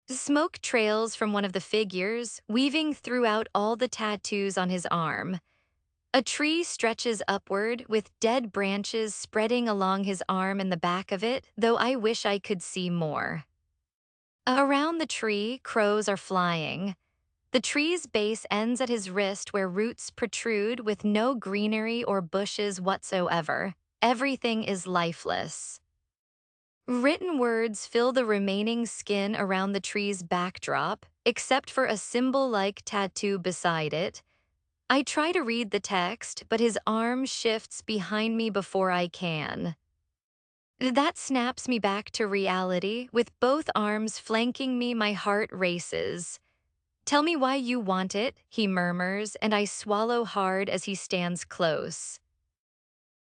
S1: Smoke trails from one of the figures, weaving throughout all the tattoos on his arm. A tree stretches upward, with dead branches spreading along his arm and the back of it, though I wish I could see more. Around the tree, crows are flying. The tree's base ends at his wrist where roots protrude with no greenery or bushes whatsoever. Everything is lifeless. Written words fill the remaining skin around the tree's backdrop, except for a symbol-like tattoo beside it. I try to read the text, but his arm shifts behind me before I can. That snaps me back to reality. With both arms flanking me, my heart races. Tell me why you want it, he murmurs, and I swallow hard as he stands close.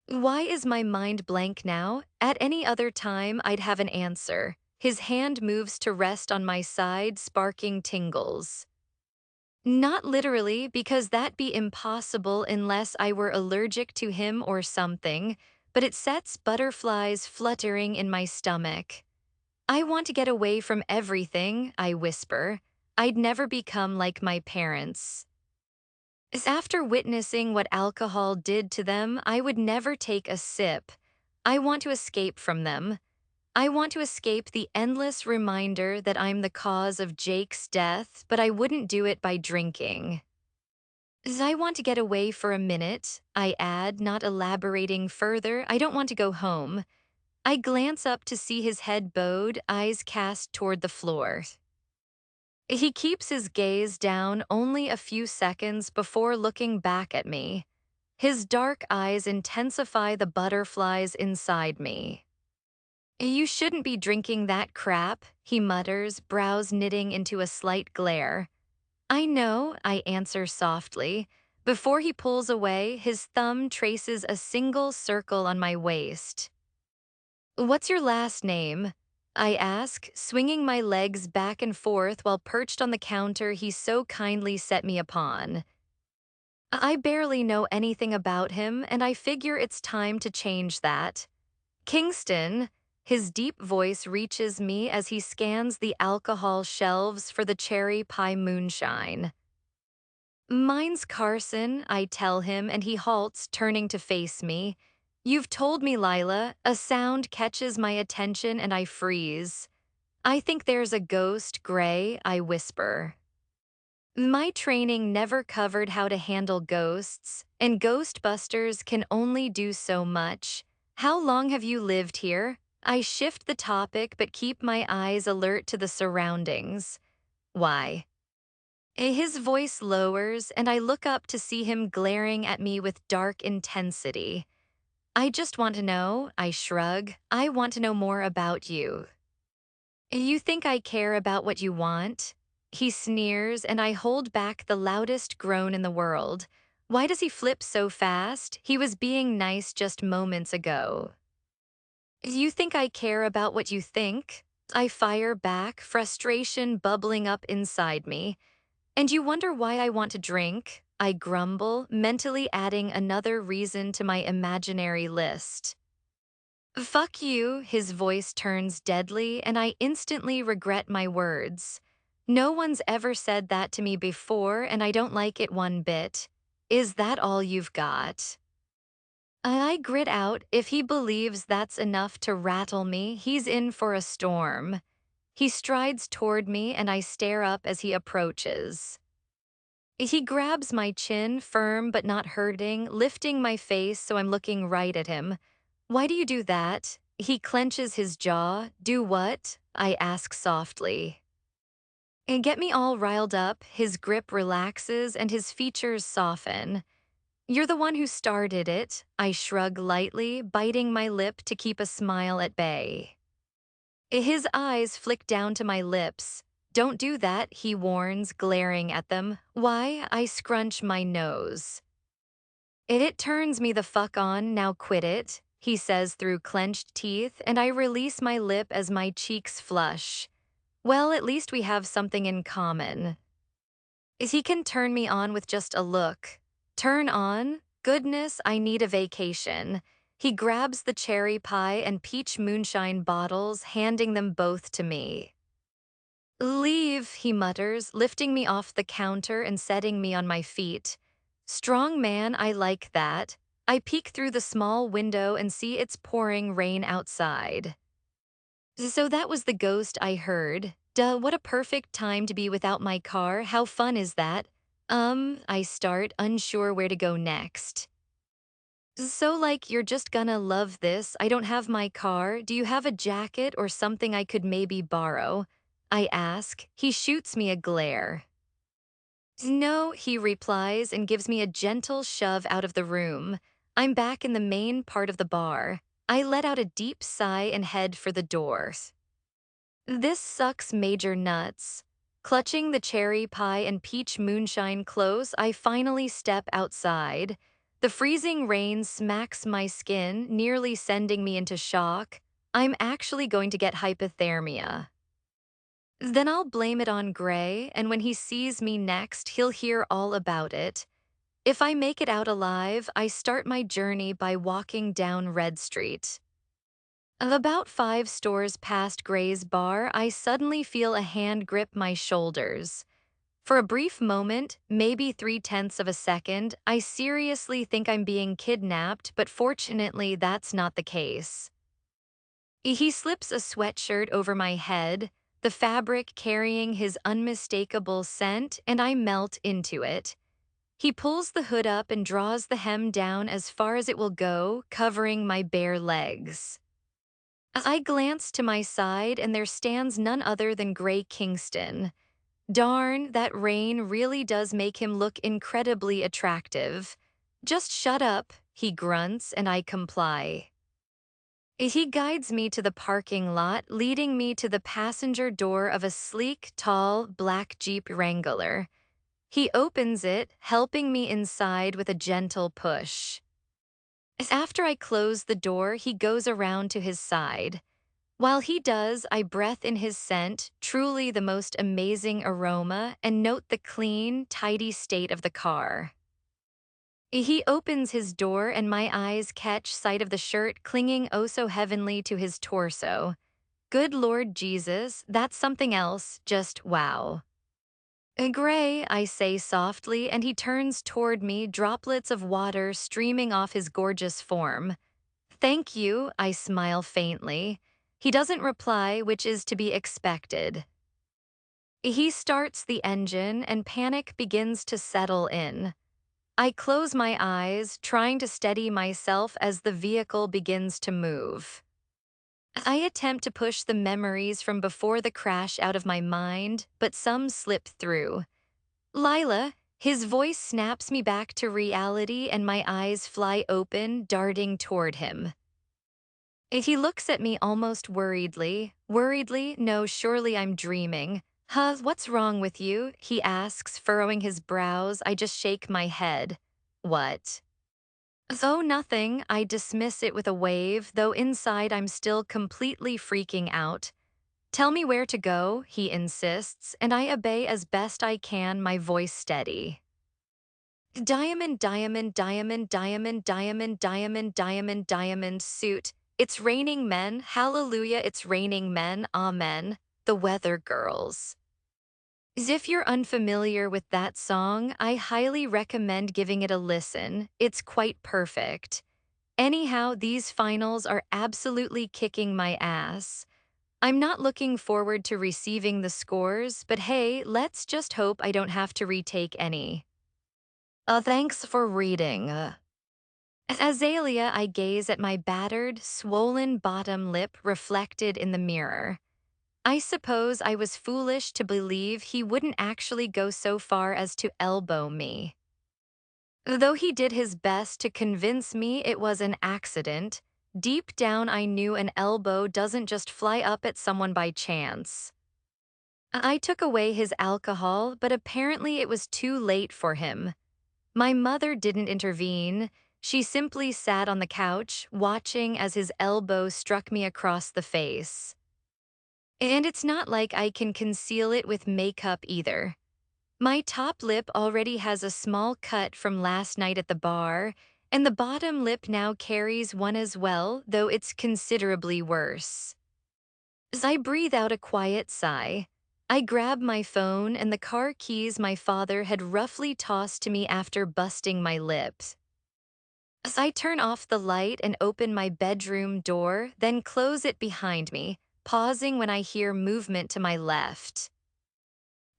S1: Why is my mind blank now? At any other time, I'd have an answer. His hand moves to rest on my side, sparking tingles. Not literally, because that'd be impossible unless I were allergic to him or something, but it sets butterflies fluttering in my stomach. I want to get away from everything, I whisper. I'd never become like my parents. As after witnessing what alcohol did to them, I would never take a sip. I want to escape from them. I want to escape the endless reminder that I'm the cause of Jake's death, but I wouldn't do it by drinking. As I want to get away for a minute, I add, not elaborating further. I don't want to go home. I glance up to see his head bowed, eyes cast toward the floor. He keeps his gaze down only a few seconds before looking back at me. His dark eyes intensify the butterflies inside me. You shouldn't be drinking that crap, he mutters, brows knitting into a slight glare. I know, I answer softly. Before he pulls away, his thumb traces a single circle on my waist. What's your last name? I ask, swinging my legs back and forth while perched on the counter he so kindly set me upon. I barely know anything about him, and I figure it's time to change that. Kingston, his deep voice reaches me as he scans the alcohol shelves for the cherry pie moonshine. Mine's Carson, I tell him, and he halts, turning to face me. You've told me, Lila. A sound catches my attention and I freeze. I think there's a ghost, Grey, I whisper. My training never covered how to handle ghosts, and Ghostbusters can only do so much. How long have you lived here? I shift the topic but keep my eyes alert to the surroundings. Why? His voice lowers, and I look up to see him glaring at me with dark intensity. I just want to know, I shrug. I want to know more about you. You think I care about what you want? He sneers, and I hold back the loudest groan in the world. Why does he flip so fast? He was being nice just moments ago. You think I care about what you think? I fire back, frustration bubbling up inside me. And you wonder why I want to drink? I grumble, mentally adding another reason to my imaginary list. Fuck you, his voice turns deadly, and I instantly regret my words. No one's ever said that to me before, and I don't like it one bit. Is that all you've got? I grit out. If he believes that's enough to rattle me, he's in for a storm. He strides toward me, and I stare up as he approaches. He grabs my chin, firm but not hurting, lifting my face so I'm looking right at him. Why do you do that? He clenches his jaw. Do what? I ask softly. And get me all riled up, his grip relaxes and his features soften. You're the one who started it, I shrug lightly, biting my lip to keep a smile at bay. His eyes flick down to my lips. Don't do that, he warns, glaring at them. Why? I scrunch my nose. It turns me the fuck on, now quit it, he says through clenched teeth, and I release my lip as my cheeks flush. Well, at least we have something in common. He can turn me on with just a look. Turn on? Goodness, I need a vacation. He grabs the cherry pie and peach moonshine bottles, handing them both to me. Leave, he mutters, lifting me off the counter and setting me on my feet. Strong man, I like that. I peek through the small window and see it's pouring rain outside. So that was the ghost I heard. Duh, what a perfect time to be without my car. How fun is that? I start, unsure where to go next. So, like, you're just gonna love this. I don't have my car. Do you have a jacket or something I could maybe borrow? I ask. He shoots me a glare. No, he replies and gives me a gentle shove out of the room. I'm back in the main part of the bar. I let out a deep sigh and head for the doors. This sucks major nuts. Clutching the cherry pie and peach moonshine close, I finally step outside. The freezing rain smacks my skin, nearly sending me into shock. I'm actually going to get hypothermia. Then I'll blame it on Gray, and when he sees me next, he'll hear all about it. If I make it out alive, I start my journey by walking down Red Street. About 5 stores past Gray's bar, I suddenly feel a hand grip my shoulders. For a brief moment, maybe 3/10 of a second, I seriously think I'm being kidnapped, but fortunately that's not the case. He slips a sweatshirt over my head, the fabric carrying his unmistakable scent, and I melt into it. He pulls the hood up and draws the hem down as far as it will go, covering my bare legs. I glance to my side and there stands none other than Grey Kingston. Darn, that rain really does make him look incredibly attractive. Just shut up, he grunts, and I comply. He guides me to the parking lot, leading me to the passenger door of a sleek, tall, black Jeep Wrangler. He opens it, helping me inside with a gentle push. After I close the door, he goes around to his side. While he does, I breath in his scent, truly the most amazing aroma, and note the clean, tidy state of the car. He opens his door and my eyes catch sight of the shirt clinging oh so heavenly to his torso. Good Lord Jesus, that's something else, just wow. Gray, I say softly, and he turns toward me, droplets of water streaming off his gorgeous form. Thank you, I smile faintly. He doesn't reply, which is to be expected. He starts the engine, and panic begins to settle in. I close my eyes, trying to steady myself as the vehicle begins to move. I attempt to push the memories from before the crash out of my mind, but some slip through. Lila, his voice snaps me back to reality and my eyes fly open, darting toward him. He looks at me almost worriedly. Worriedly? No, surely I'm dreaming. Huh, what's wrong with you? He asks, furrowing his brows. I just shake my head. What? Oh, nothing. I dismiss it with a wave, though inside I'm still completely freaking out. Tell me where to go, he insists, and I obey as best I can, my voice steady. Diamond, diamond, diamond, diamond, diamond, diamond, diamond, diamond suit. It's raining men. Hallelujah, it's raining men. Amen. The Weather Girls. As if you're unfamiliar with that song, I highly recommend giving it a listen. It's quite perfect. Anyhow, these finals are absolutely kicking my ass. I'm not looking forward to receiving the scores, but hey, let's just hope I don't have to retake any. Thanks for reading. Azalea, I gaze at my battered, swollen bottom lip reflected in the mirror. I suppose I was foolish to believe he wouldn't actually go so far as to elbow me. Though he did his best to convince me it was an accident, deep down I knew an elbow doesn't just fly up at someone by chance. I took away his alcohol, but apparently it was too late for him. My mother didn't intervene. She simply sat on the couch, watching as his elbow struck me across the face. And it's not like I can conceal it with makeup either. My top lip already has a small cut from last night at the bar, and the bottom lip now carries one as well, though it's considerably worse. As I breathe out a quiet sigh, I grab my phone and the car keys my father had roughly tossed to me after busting my lips. As I turn off the light and open my bedroom door, then close it behind me, pausing when I hear movement to my left.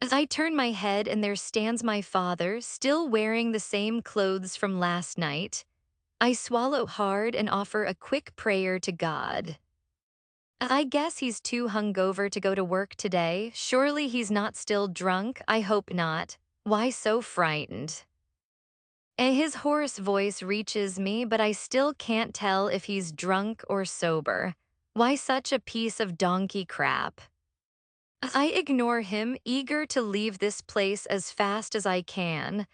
S1: As I turn my head and there stands my father, still wearing the same clothes from last night. I swallow hard and offer a quick prayer to God. I guess he's too hungover to go to work today. Surely he's not still drunk. I hope not. Why so frightened? And his hoarse voice reaches me, but I still can't tell if he's drunk or sober. Why such a piece of donkey crap? I ignore him, eager to leave this place as fast as I can.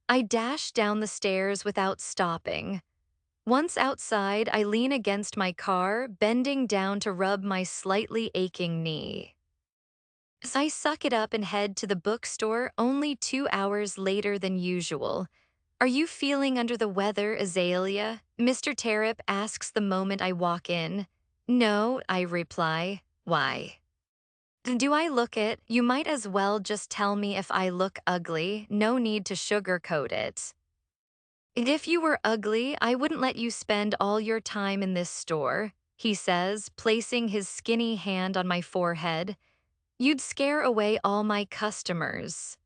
S1: I dash down the stairs without stopping. Once outside, I lean against my car, bending down to rub my slightly aching knee. As I suck it up and head to the bookstore only 2 hours later than usual. Are you feeling under the weather, Azalea? Mr. Tarrip asks the moment I walk in. No, I reply. Why? Do I look it? You might as well just tell me if I look ugly. No need to sugarcoat it. If you were ugly, I wouldn't let you spend all your time in this store, he says, placing his skinny hand on my forehead. You'd scare away all my customers.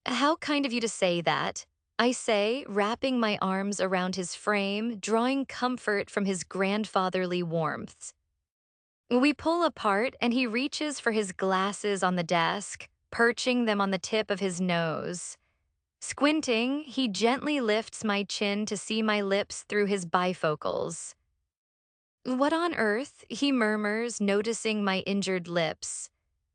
S1: How kind of you to say that, I say, wrapping my arms around his frame, drawing comfort from his grandfatherly warmth. We pull apart and he reaches for his glasses on the desk, perching them on the tip of his nose. Squinting, he gently lifts my chin to see my lips through his bifocals. What on earth, he murmurs, noticing my injured lips.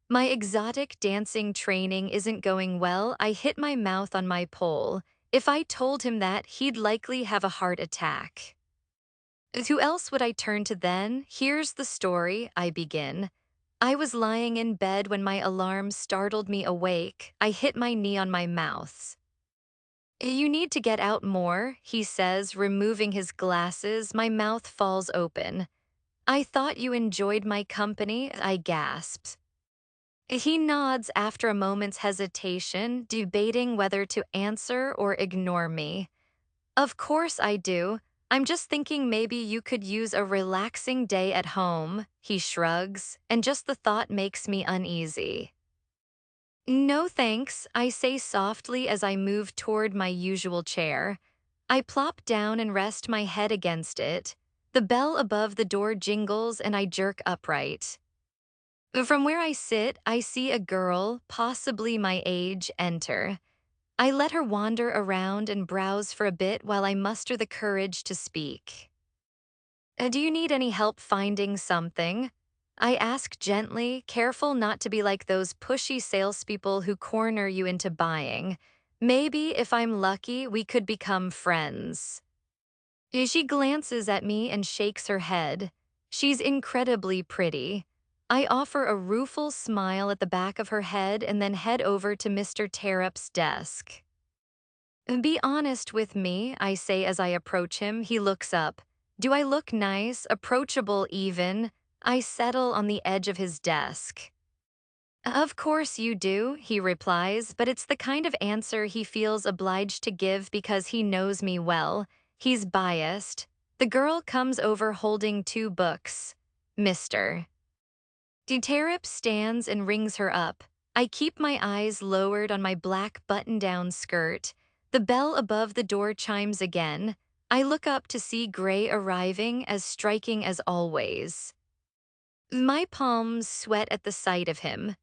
S1: My exotic dancing training isn't going well. I hit my mouth on my pole. If I told him that, he'd likely have a heart attack. Who else would I turn to then? Here's the story, I begin. I was lying in bed when my alarm startled me awake. I hit my knee on my mouth. You need to get out more, he says, removing his glasses. My mouth falls open. I thought you enjoyed my company, I gasped. He nods after a moment's hesitation, debating whether to answer or ignore me. Of course I do. I'm just thinking maybe you could use a relaxing day at home, he shrugs, and just the thought makes me uneasy. No thanks, I say softly as I move toward my usual chair. I plop down and rest my head against it. The bell above the door jingles and I jerk upright. From where I sit, I see a girl, possibly my age, enter. I let her wander around and browse for a bit while I muster the courage to speak. Do you need any help finding something? I ask gently, careful not to be like those pushy salespeople who corner you into buying. Maybe, if I'm lucky, we could become friends. She glances at me and shakes her head. She's incredibly pretty. I offer a rueful smile at the back of her head and then head over to Mr. Tarrip's desk. Be honest with me, I say as I approach him. He looks up. Do I look nice, approachable even? I settle on the edge of his desk. Of course you do, he replies, but it's the kind of answer he feels obliged to give because he knows me well. He's biased. The girl comes over holding 2 books. Mr. Tarrip stands and rings her up. I keep my eyes lowered on my black button-down skirt. The bell above the door chimes again. I look up to see Grey arriving, as striking as always. My palms sweat at the sight of him.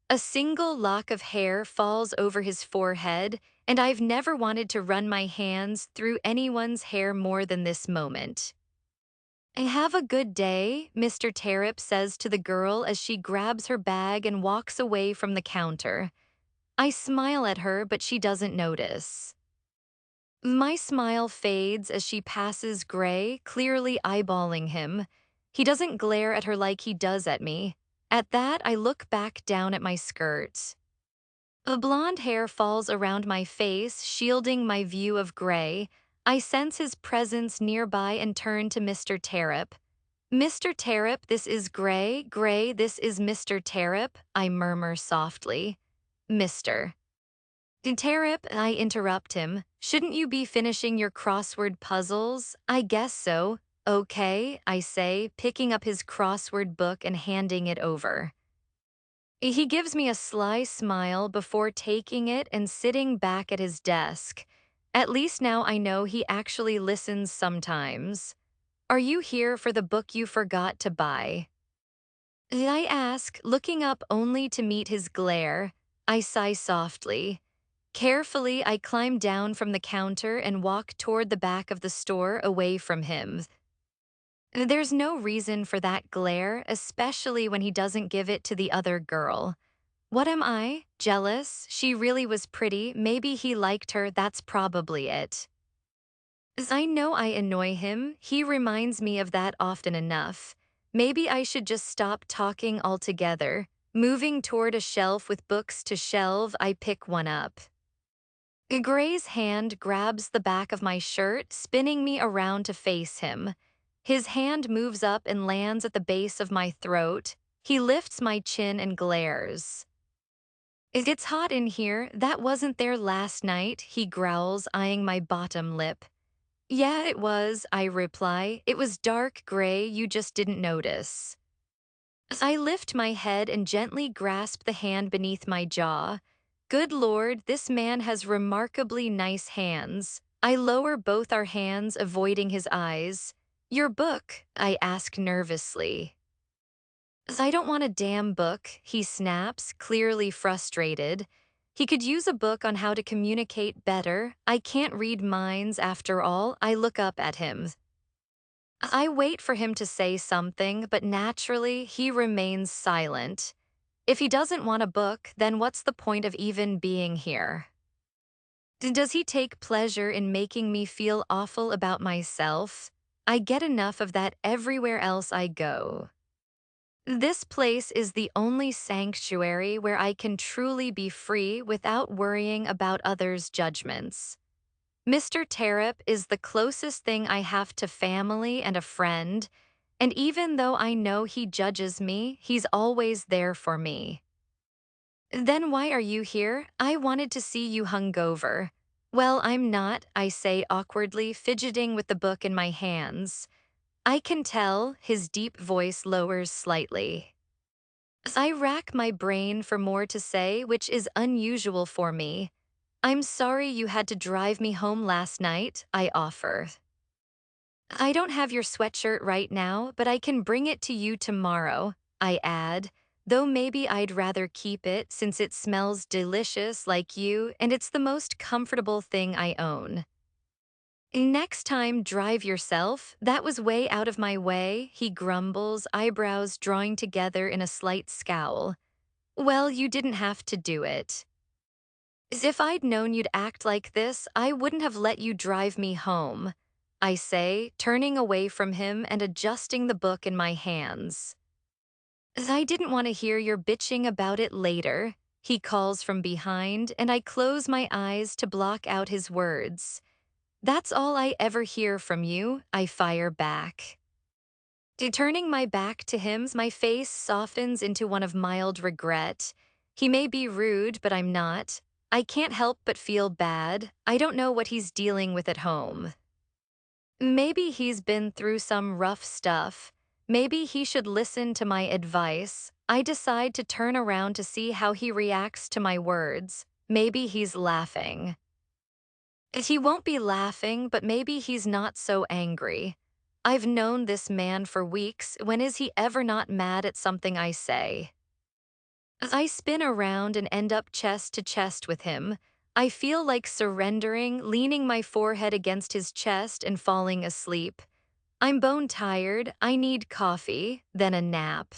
S1: A single lock of hair falls over his forehead, and I've never wanted to run my hands through anyone's hair more than this moment. Have a good day, Mr. Tarrip says to the girl as she grabs her bag and walks away from the counter. I smile at her, but she doesn't notice. My smile fades as she passes Grey, clearly eyeballing him. He doesn't glare at her like he does at me. At that, I look back down at my skirt. A blonde hair falls around my face, shielding my view of Grey. I sense his presence nearby and turn to Mr. Tarrip. Mr. Tarrip, this is Grey. Grey, this is Mr. Tarrip, I murmur softly. Mr. Tarrip, I interrupt him. Shouldn't you be finishing your crossword puzzles? I guess so. Okay, I say, picking up his crossword book and handing it over. He gives me a sly smile before taking it and sitting back at his desk. At least now I know he actually listens sometimes. Are you here for the book you forgot to buy? I ask, looking up only to meet his glare. I sigh softly. Carefully, I climb down from the counter and walk toward the back of the store away from him. There's no reason for that glare, especially when he doesn't give it to the other girl. What am I? Jealous? She really was pretty. Maybe he liked her. That's probably it. As I know I annoy him. He reminds me of that often enough. Maybe I should just stop talking altogether. Moving toward a shelf with books to shelve, I pick one up. Gray's hand grabs the back of my shirt, spinning me around to face him. His hand moves up and lands at the base of my throat. He lifts my chin and glares. It's hot in here. That wasn't there last night, he growls, eyeing my bottom lip. Yeah, it was, I reply. It was dark gray, you just didn't notice. I lift my head and gently grasp the hand beneath my jaw. Good Lord, this man has remarkably nice hands. I lower both our hands, avoiding his eyes. Your book, I ask nervously. I don't want a damn book, he snaps, clearly frustrated. He could use a book on how to communicate better. I can't read minds after all. I look up at him. I wait for him to say something, but naturally, he remains silent. If he doesn't want a book, then what's the point of even being here? Does he take pleasure in making me feel awful about myself? I get enough of that everywhere else I go. This place is the only sanctuary where I can truly be free without worrying about others' judgments. Mr. Tarrip is the closest thing I have to family and a friend, and even though I know he judges me, he's always there for me. Then why are you here? I wanted to see you hungover. Well, I'm not, I say awkwardly, fidgeting with the book in my hands. I can tell, his deep voice lowers slightly. I rack my brain for more to say, which is unusual for me. I'm sorry you had to drive me home last night, I offer. I don't have your sweatshirt right now, but I can bring it to you tomorrow, I add, though maybe I'd rather keep it since it smells delicious like you and it's the most comfortable thing I own. Next time, drive yourself. That was way out of my way, he grumbles, eyebrows drawing together in a slight scowl. Well, you didn't have to do it. As if I'd known you'd act like this, I wouldn't have let you drive me home, I say, turning away from him and adjusting the book in my hands. I didn't want to hear your bitching about it later, he calls from behind, and I close my eyes to block out his words. That's all I ever hear from you, I fire back. Turning my back to him, my face softens into one of mild regret. He may be rude, but I'm not. I can't help but feel bad. I don't know what he's dealing with at home. Maybe he's been through some rough stuff. Maybe he should listen to my advice. I decide to turn around to see how he reacts to my words. Maybe he's laughing. He won't be laughing, but maybe he's not so angry. I've known this man for weeks. When is he ever not mad at something I say? I spin around and end up chest to chest with him. I feel like surrendering, leaning my forehead against his chest and falling asleep. I'm bone tired. I need coffee, then a nap.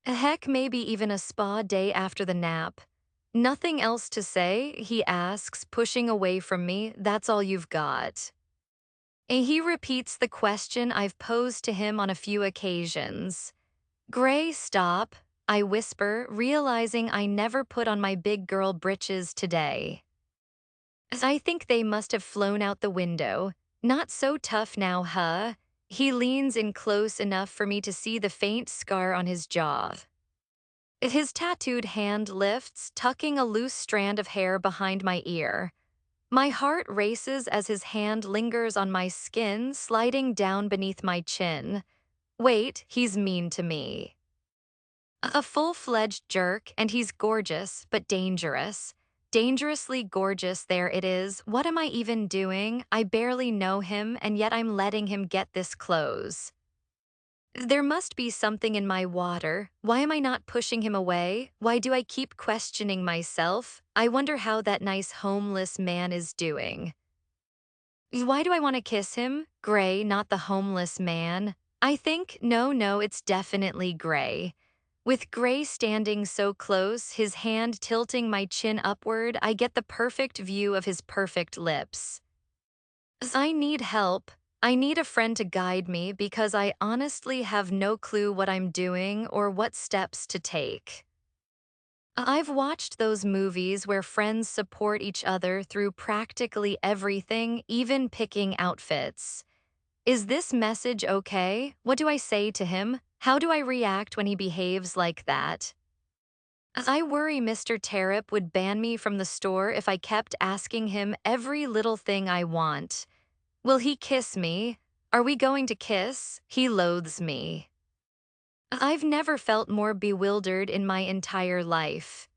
S1: Heck, maybe even a spa day after the nap. Nothing else to say, he asks, pushing away from me. That's all you've got. He repeats the question I've posed to him on a few occasions. Gray, stop, I whisper, realizing I never put on my big girl britches today. I think they must have flown out the window. Not so tough now, huh? He leans in close enough for me to see the faint scar on his jaw. His tattooed hand lifts, tucking a loose strand of hair behind my ear. My heart races as his hand lingers on my skin, sliding down beneath my chin. Wait, he's mean to me. A full-fledged jerk, and he's gorgeous, but dangerous. Dangerously gorgeous, there it is. What am I even doing? I barely know him, and yet I'm letting him get this close. There must be something in my water. Why am I not pushing him away? Why do I keep questioning myself? I wonder how that nice homeless man is doing. Why do I want to kiss him? Gray, not the homeless man. I think, no, it's definitely Gray. With Gray standing so close, his hand tilting my chin upward, I get the perfect view of his perfect lips. I need help. I need a friend to guide me because I honestly have no clue what I'm doing or what steps to take. I've watched those movies where friends support each other through practically everything, even picking outfits. Is this message okay? What do I say to him? How do I react when he behaves like that? I worry Mr. Tarrip would ban me from the store if I kept asking him every little thing I want. Will he kiss me? Are we going to kiss? He loathes me. I've never felt more bewildered in my entire life.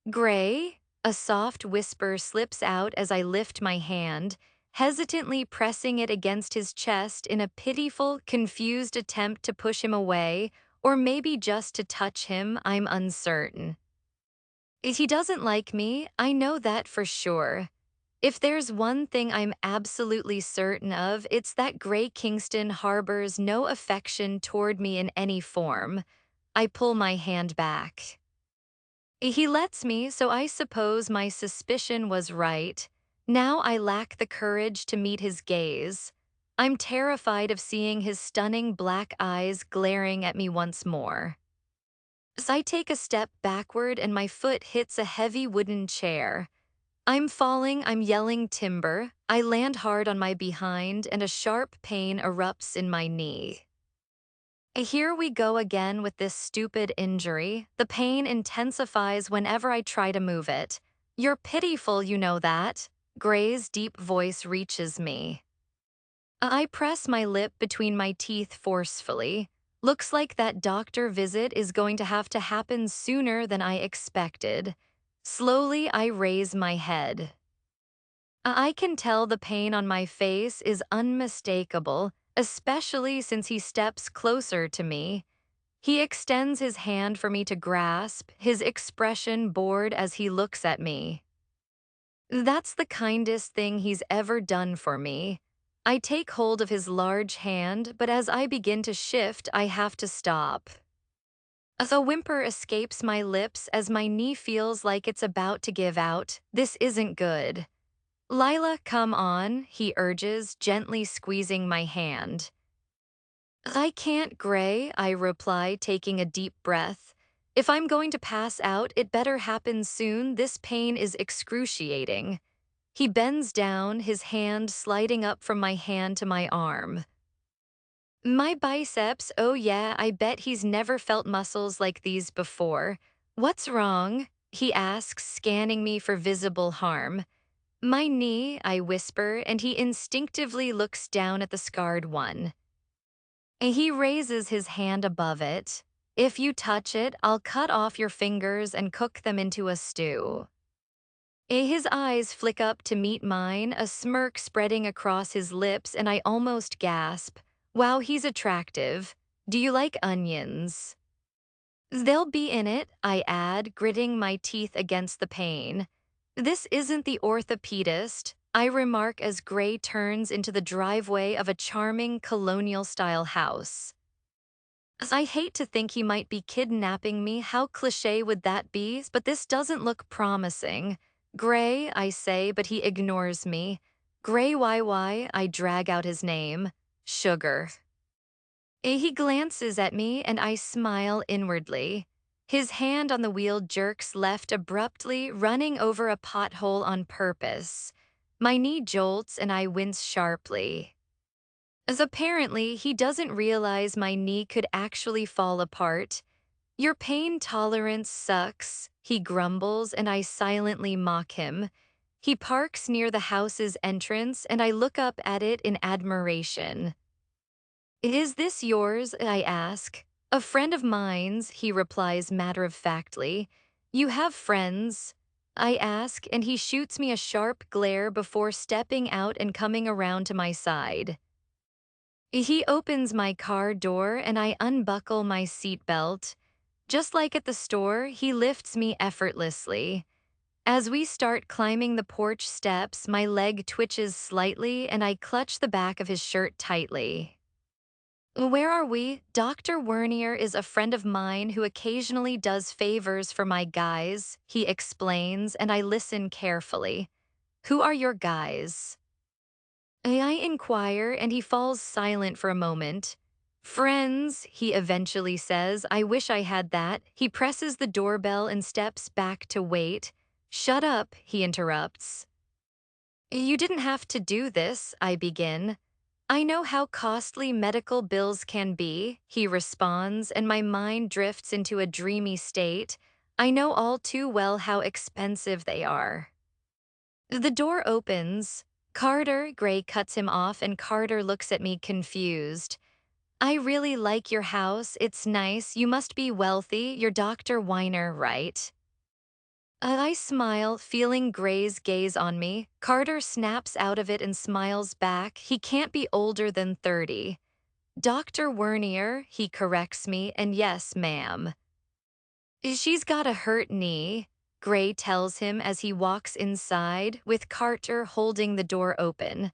S1: Gray? A soft whisper slips out as I lift my hand, hesitantly pressing it against his chest in a pitiful, confused attempt to push him away, or maybe just to touch him, I'm uncertain. He doesn't like me, I know that for sure. If there's one thing I'm absolutely certain of, it's that Grey Kingston harbors no affection toward me in any form. I pull my hand back. He lets me, so I suppose my suspicion was right. Now I lack the courage to meet his gaze. I'm terrified of seeing his stunning black eyes glaring at me once more. As I take a step backward and my foot hits a heavy wooden chair. I'm falling, I'm yelling timber. I land hard on my behind and a sharp pain erupts in my knee. Here we go again with this stupid injury. The pain intensifies whenever I try to move it. You're pitiful, you know that. Gray's deep voice reaches me. I press my lip between my teeth forcefully. Looks like that doctor visit is going to have to happen sooner than I expected. Slowly, I raise my head. I can tell the pain on my face is unmistakable, especially since he steps closer to me. He extends his hand for me to grasp, his expression bored as he looks at me. That's the kindest thing he's ever done for me. I take hold of his large hand, but as I begin to shift, I have to stop. A whimper escapes my lips as my knee feels like it's about to give out. This isn't good. Lila, come on, he urges, gently squeezing my hand. I can't, Gray, I reply, taking a deep breath. If I'm going to pass out, it better happen soon. This pain is excruciating. He bends down, his hand sliding up from my hand to my arm. My biceps, oh yeah, I bet he's never felt muscles like these before. What's wrong? He asks, scanning me for visible harm. My knee, I whisper, and he instinctively looks down at the scarred one. He raises his hand above it. If you touch it, I'll cut off your fingers and cook them into a stew. His eyes flick up to meet mine, a smirk spreading across his lips, and I almost gasp. Wow, he's attractive. Do you like onions? They'll be in it, I add, gritting my teeth against the pain. This isn't the orthopedist, I remark as Gray turns into the driveway of a charming colonial-style house. I hate to think he might be kidnapping me. How cliché would that be? But this doesn't look promising. Gray, I say, but he ignores me. Gray YY, I drag out his name. Sugar. He glances at me and I smile inwardly. His hand on the wheel jerks left abruptly, running over a pothole on purpose. My knee jolts and I wince sharply. As apparently, he doesn't realize my knee could actually fall apart. Your pain tolerance sucks, he grumbles, and I silently mock him. He parks near the house's entrance, and I look up at it in admiration. Is this yours? I ask. A friend of mine's, he replies matter-of-factly. You have friends? I ask, and he shoots me a sharp glare before stepping out and coming around to my side. He opens my car door and I unbuckle my seatbelt. Just like at the store, he lifts me effortlessly. As we start climbing the porch steps, my leg twitches slightly and I clutch the back of his shirt tightly. Where are we? Dr. Wernier is a friend of mine who occasionally does favors for my guys, he explains, and I listen carefully. Who are your guys? I inquire, and he falls silent for a moment. Friends, he eventually says. I wish I had that. He presses the doorbell and steps back to wait. Shut up, he interrupts. You didn't have to do this, I begin. I know how costly medical bills can be, he responds, and my mind drifts into a dreamy state. I know all too well how expensive they are. The door opens. Carter, Gray cuts him off, and Carter looks at me confused. I really like your house. It's nice. You must be wealthy. You're Dr. Weiner, right? I smile, feeling Gray's gaze on me. Carter snaps out of it and smiles back. He can't be older than 30. Dr. Wernier, he corrects me, and yes, ma'am. She's got a hurt knee, Gray tells him as he walks inside, with Carter holding the door open.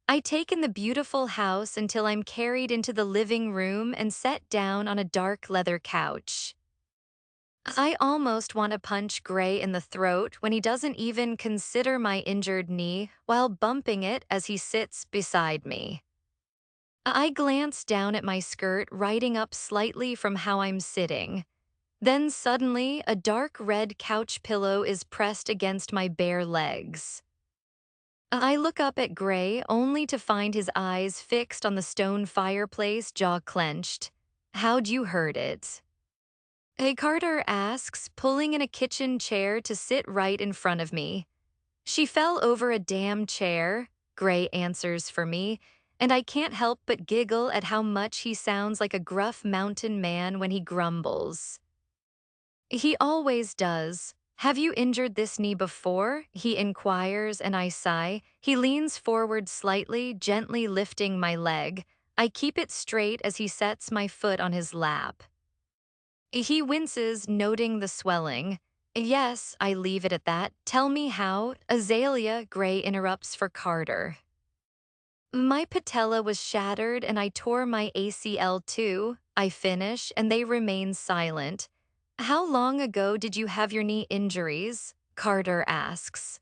S1: I take in the beautiful house until I'm carried into the living room and set down on a dark leather couch. I almost want to punch Gray in the throat when he doesn't even consider my injured knee while bumping it as he sits beside me. I glance down at my skirt, riding up slightly from how I'm sitting. Then suddenly, a dark red couch pillow is pressed against my bare legs. I look up at Gray, only to find his eyes fixed on the stone fireplace, jaw clenched. How'd you hurt it? Carter asks, pulling in a kitchen chair to sit right in front of me. She fell over a damn chair, Gray answers for me, and I can't help but giggle at how much he sounds like a gruff mountain man when he grumbles. He always does. Have you injured this knee before? He inquires, and I sigh. He leans forward slightly, gently lifting my leg. I keep it straight as he sets my foot on his lap. He winces, noting the swelling. Yes, I leave it at that. Tell me how. Azalea, Gray interrupts for Carter. My patella was shattered and I tore my ACL too, I finish, and they remain silent. How long ago did you have your knee injuries? Carter asks.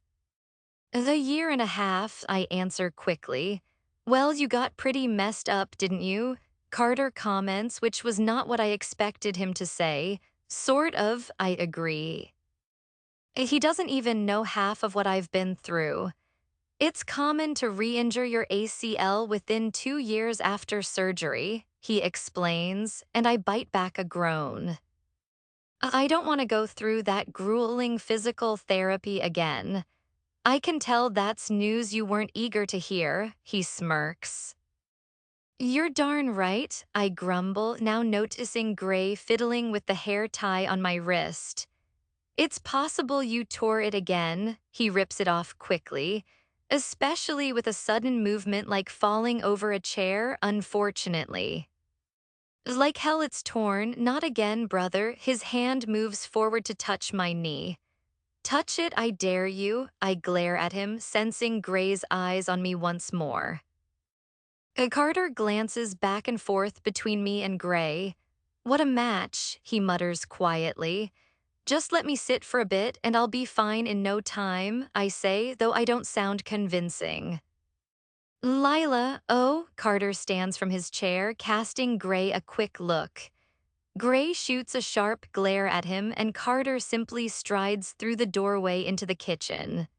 S1: A year and a half, I answer quickly. Well, you got pretty messed up, didn't you? Carter comments, which was not what I expected him to say. Sort of, I agree. He doesn't even know half of what I've been through. It's common to re-injure your ACL within 2 years after surgery, he explains, and I bite back a groan. I don't want to go through that grueling physical therapy again. I can tell that's news you weren't eager to hear, he smirks. You're darn right, I grumble, now noticing Gray fiddling with the hair tie on my wrist. It's possible you tore it again, he rips it off quickly, especially with a sudden movement like falling over a chair, unfortunately. Like hell it's torn, not again, brother. His hand moves forward to touch my knee. Touch it, I dare you, I glare at him, sensing Gray's eyes on me once more. Carter glances back and forth between me and Gray. What a match, he mutters quietly. Just let me sit for a bit and I'll be fine in no time, I say, though I don't sound convincing. Lila, oh, Carter stands from his chair, casting Gray a quick look. Gray shoots a sharp glare at him and Carter simply strides through the doorway into the kitchen.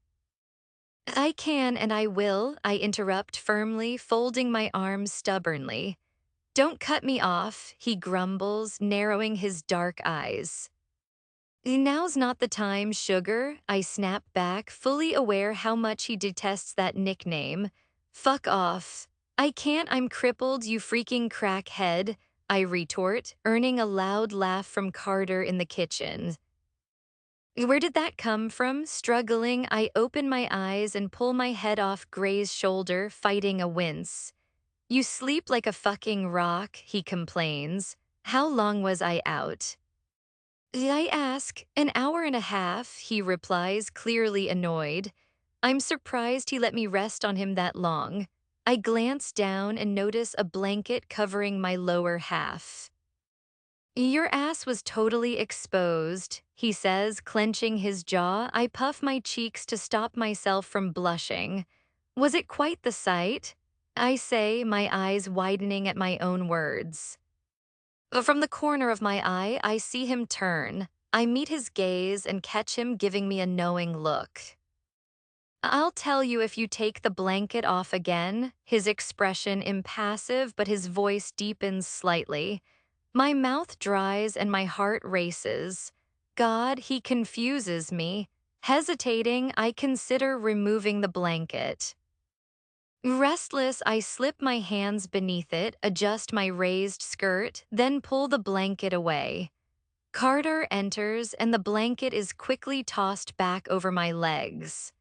S1: I can and I will, I interrupt firmly, folding my arms stubbornly. Don't cut me off, he grumbles, narrowing his dark eyes. Now's not the time, sugar, I snap back, fully aware how much he detests that nickname. Fuck off. I can't, I'm crippled, you freaking crackhead, I retort, earning a loud laugh from Carter in the kitchen. Where did that come from? Struggling, I open my eyes and pull my head off Gray's shoulder, fighting a wince. You sleep like a fucking rock, he complains. How long was I out? I ask, an hour and a half, he replies, clearly annoyed. I'm surprised he let me rest on him that long. I glance down and notice a blanket covering my lower half. Your ass was totally exposed, he says, clenching his jaw. I puff my cheeks to stop myself from blushing. Was it quite the sight? I say, my eyes widening at my own words. From the corner of my eye, I see him turn. I meet his gaze and catch him giving me a knowing look. I'll tell you if you take the blanket off again, his expression impassive but his voice deepens slightly. My mouth dries and my heart races. God, he confuses me. Hesitating, I consider removing the blanket. Restless, I slip my hands beneath it, adjust my raised skirt, then pull the blanket away. Carter enters, and the blanket is quickly tossed back over my legs.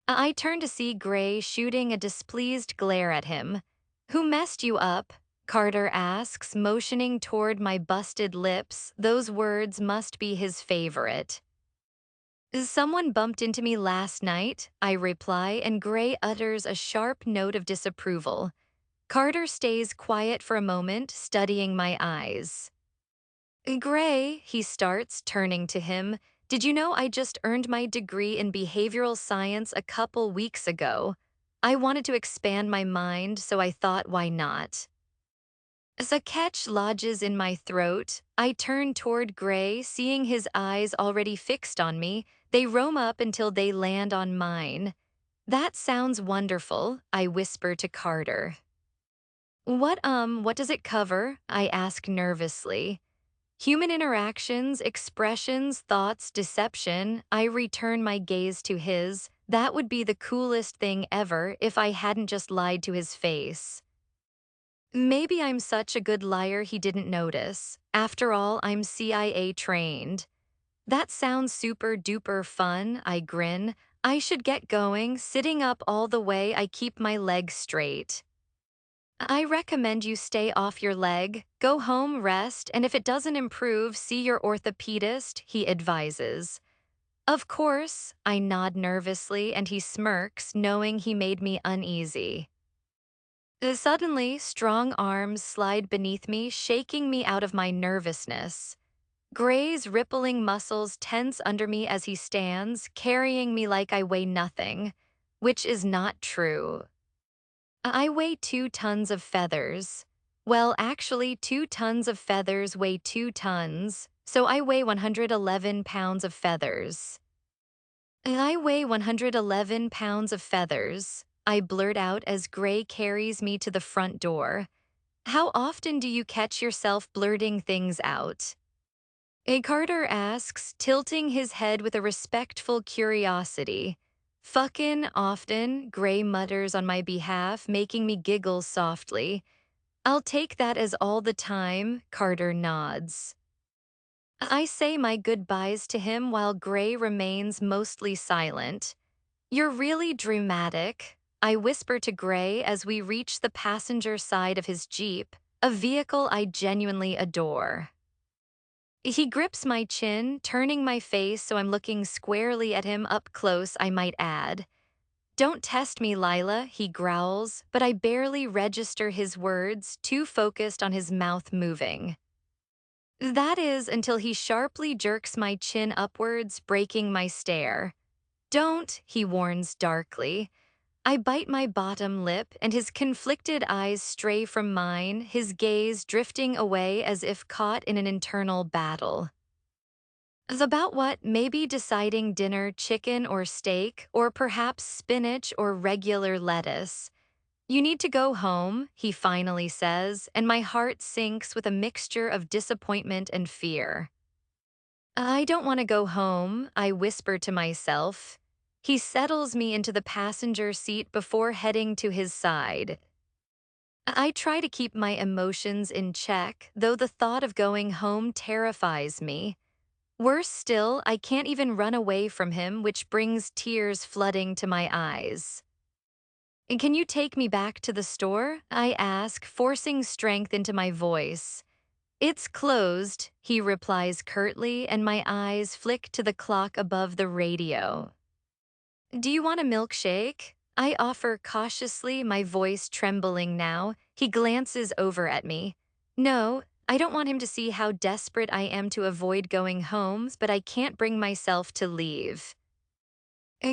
S1: I turn to see Gray shooting a displeased glare at him. Who messed you up? Carter asks, motioning toward my busted lips. Those words must be his favorite. Someone bumped into me last night, I reply, and Gray utters a sharp note of disapproval. Carter stays quiet for a moment, studying my eyes. Gray, he starts, turning to him, did you know I just earned my degree in behavioral science a couple weeks ago? I wanted to expand my mind, so I thought, why not? As a catch lodges in my throat, I turn toward Gray, seeing his eyes already fixed on me. They roam up until they land on mine. That sounds wonderful, I whisper to Carter. What does it cover? I ask nervously. Human interactions, expressions, thoughts, deception. I return my gaze to his. That would be the coolest thing ever if I hadn't just lied to his face. Maybe I'm such a good liar he didn't notice. After all, I'm CIA trained. That sounds super duper fun, I grin. I should get going. Sitting up all the way, I keep my legs straight. I recommend you stay off your leg, go home, rest, and if it doesn't improve, see your orthopedist, he advises. Of course, I nod nervously and he smirks, knowing he made me uneasy. Suddenly, strong arms slide beneath me, shaking me out of my nervousness. Gray's rippling muscles tense under me as he stands, carrying me like I weigh nothing, which is not true. I weigh 2 tons of feathers. Well, actually, 2 tons of feathers weigh 2 tons, so I weigh 111 pounds of feathers. I weigh 111 pounds of feathers, I blurt out as Gray carries me to the front door. How often do you catch yourself blurting things out? Carter asks, tilting his head with a respectful curiosity. Fuckin' often, Gray mutters on my behalf, making me giggle softly. I'll take that as all the time, Carter nods. I say my goodbyes to him while Gray remains mostly silent. You're really dramatic, I whisper to Gray as we reach the passenger side of his Jeep, a vehicle I genuinely adore. He grips my chin, turning my face so I'm looking squarely at him up close, I might add. Don't test me, Lila, he growls, but I barely register his words, too focused on his mouth moving. That is until he sharply jerks my chin upwards, breaking my stare. Don't, he warns darkly. I bite my bottom lip, and his conflicted eyes stray from mine, his gaze drifting away as if caught in an internal battle. About what? Maybe deciding dinner, chicken or steak, or perhaps spinach or regular lettuce. You need to go home, he finally says, and my heart sinks with a mixture of disappointment and fear. I don't want to go home, I whisper to myself. He settles me into the passenger seat before heading to his side. I try to keep my emotions in check, though the thought of going home terrifies me. Worse still, I can't even run away from him, which brings tears flooding to my eyes. Can you take me back to the store? I ask, forcing strength into my voice. It's closed, he replies curtly, and my eyes flick to the clock above the radio. Do you want a milkshake? I offer cautiously, my voice trembling now. He glances over at me. No, I don't want him to see how desperate I am to avoid going home, but I can't bring myself to leave.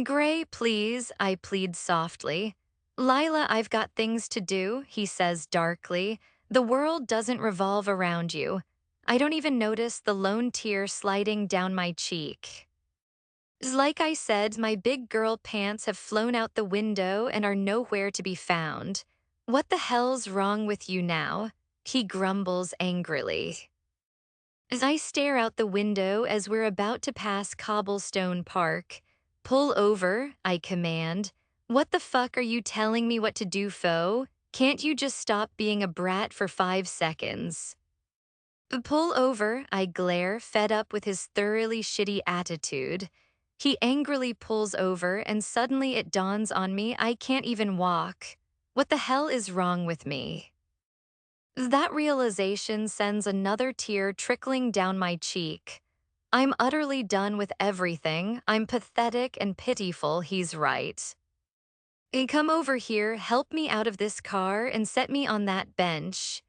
S1: Gray, please, I plead softly. Lila, I've got things to do, he says darkly. The world doesn't revolve around you. I don't even notice the lone tear sliding down my cheek. Like I said, my big girl pants have flown out the window and are nowhere to be found. What the hell's wrong with you now? He grumbles angrily. As I stare out the window as we're about to pass Cobblestone Park, pull over, I command. What the fuck are you telling me what to do, foe? Can't you just stop being a brat for 5 seconds? Pull over, I glare, fed up with his thoroughly shitty attitude. He angrily pulls over, and suddenly it dawns on me I can't even walk. What the hell is wrong with me? That realization sends another tear trickling down my cheek. I'm utterly done with everything. I'm pathetic and pitiful, he's right. Come over here, help me out of this car, and set me on that bench.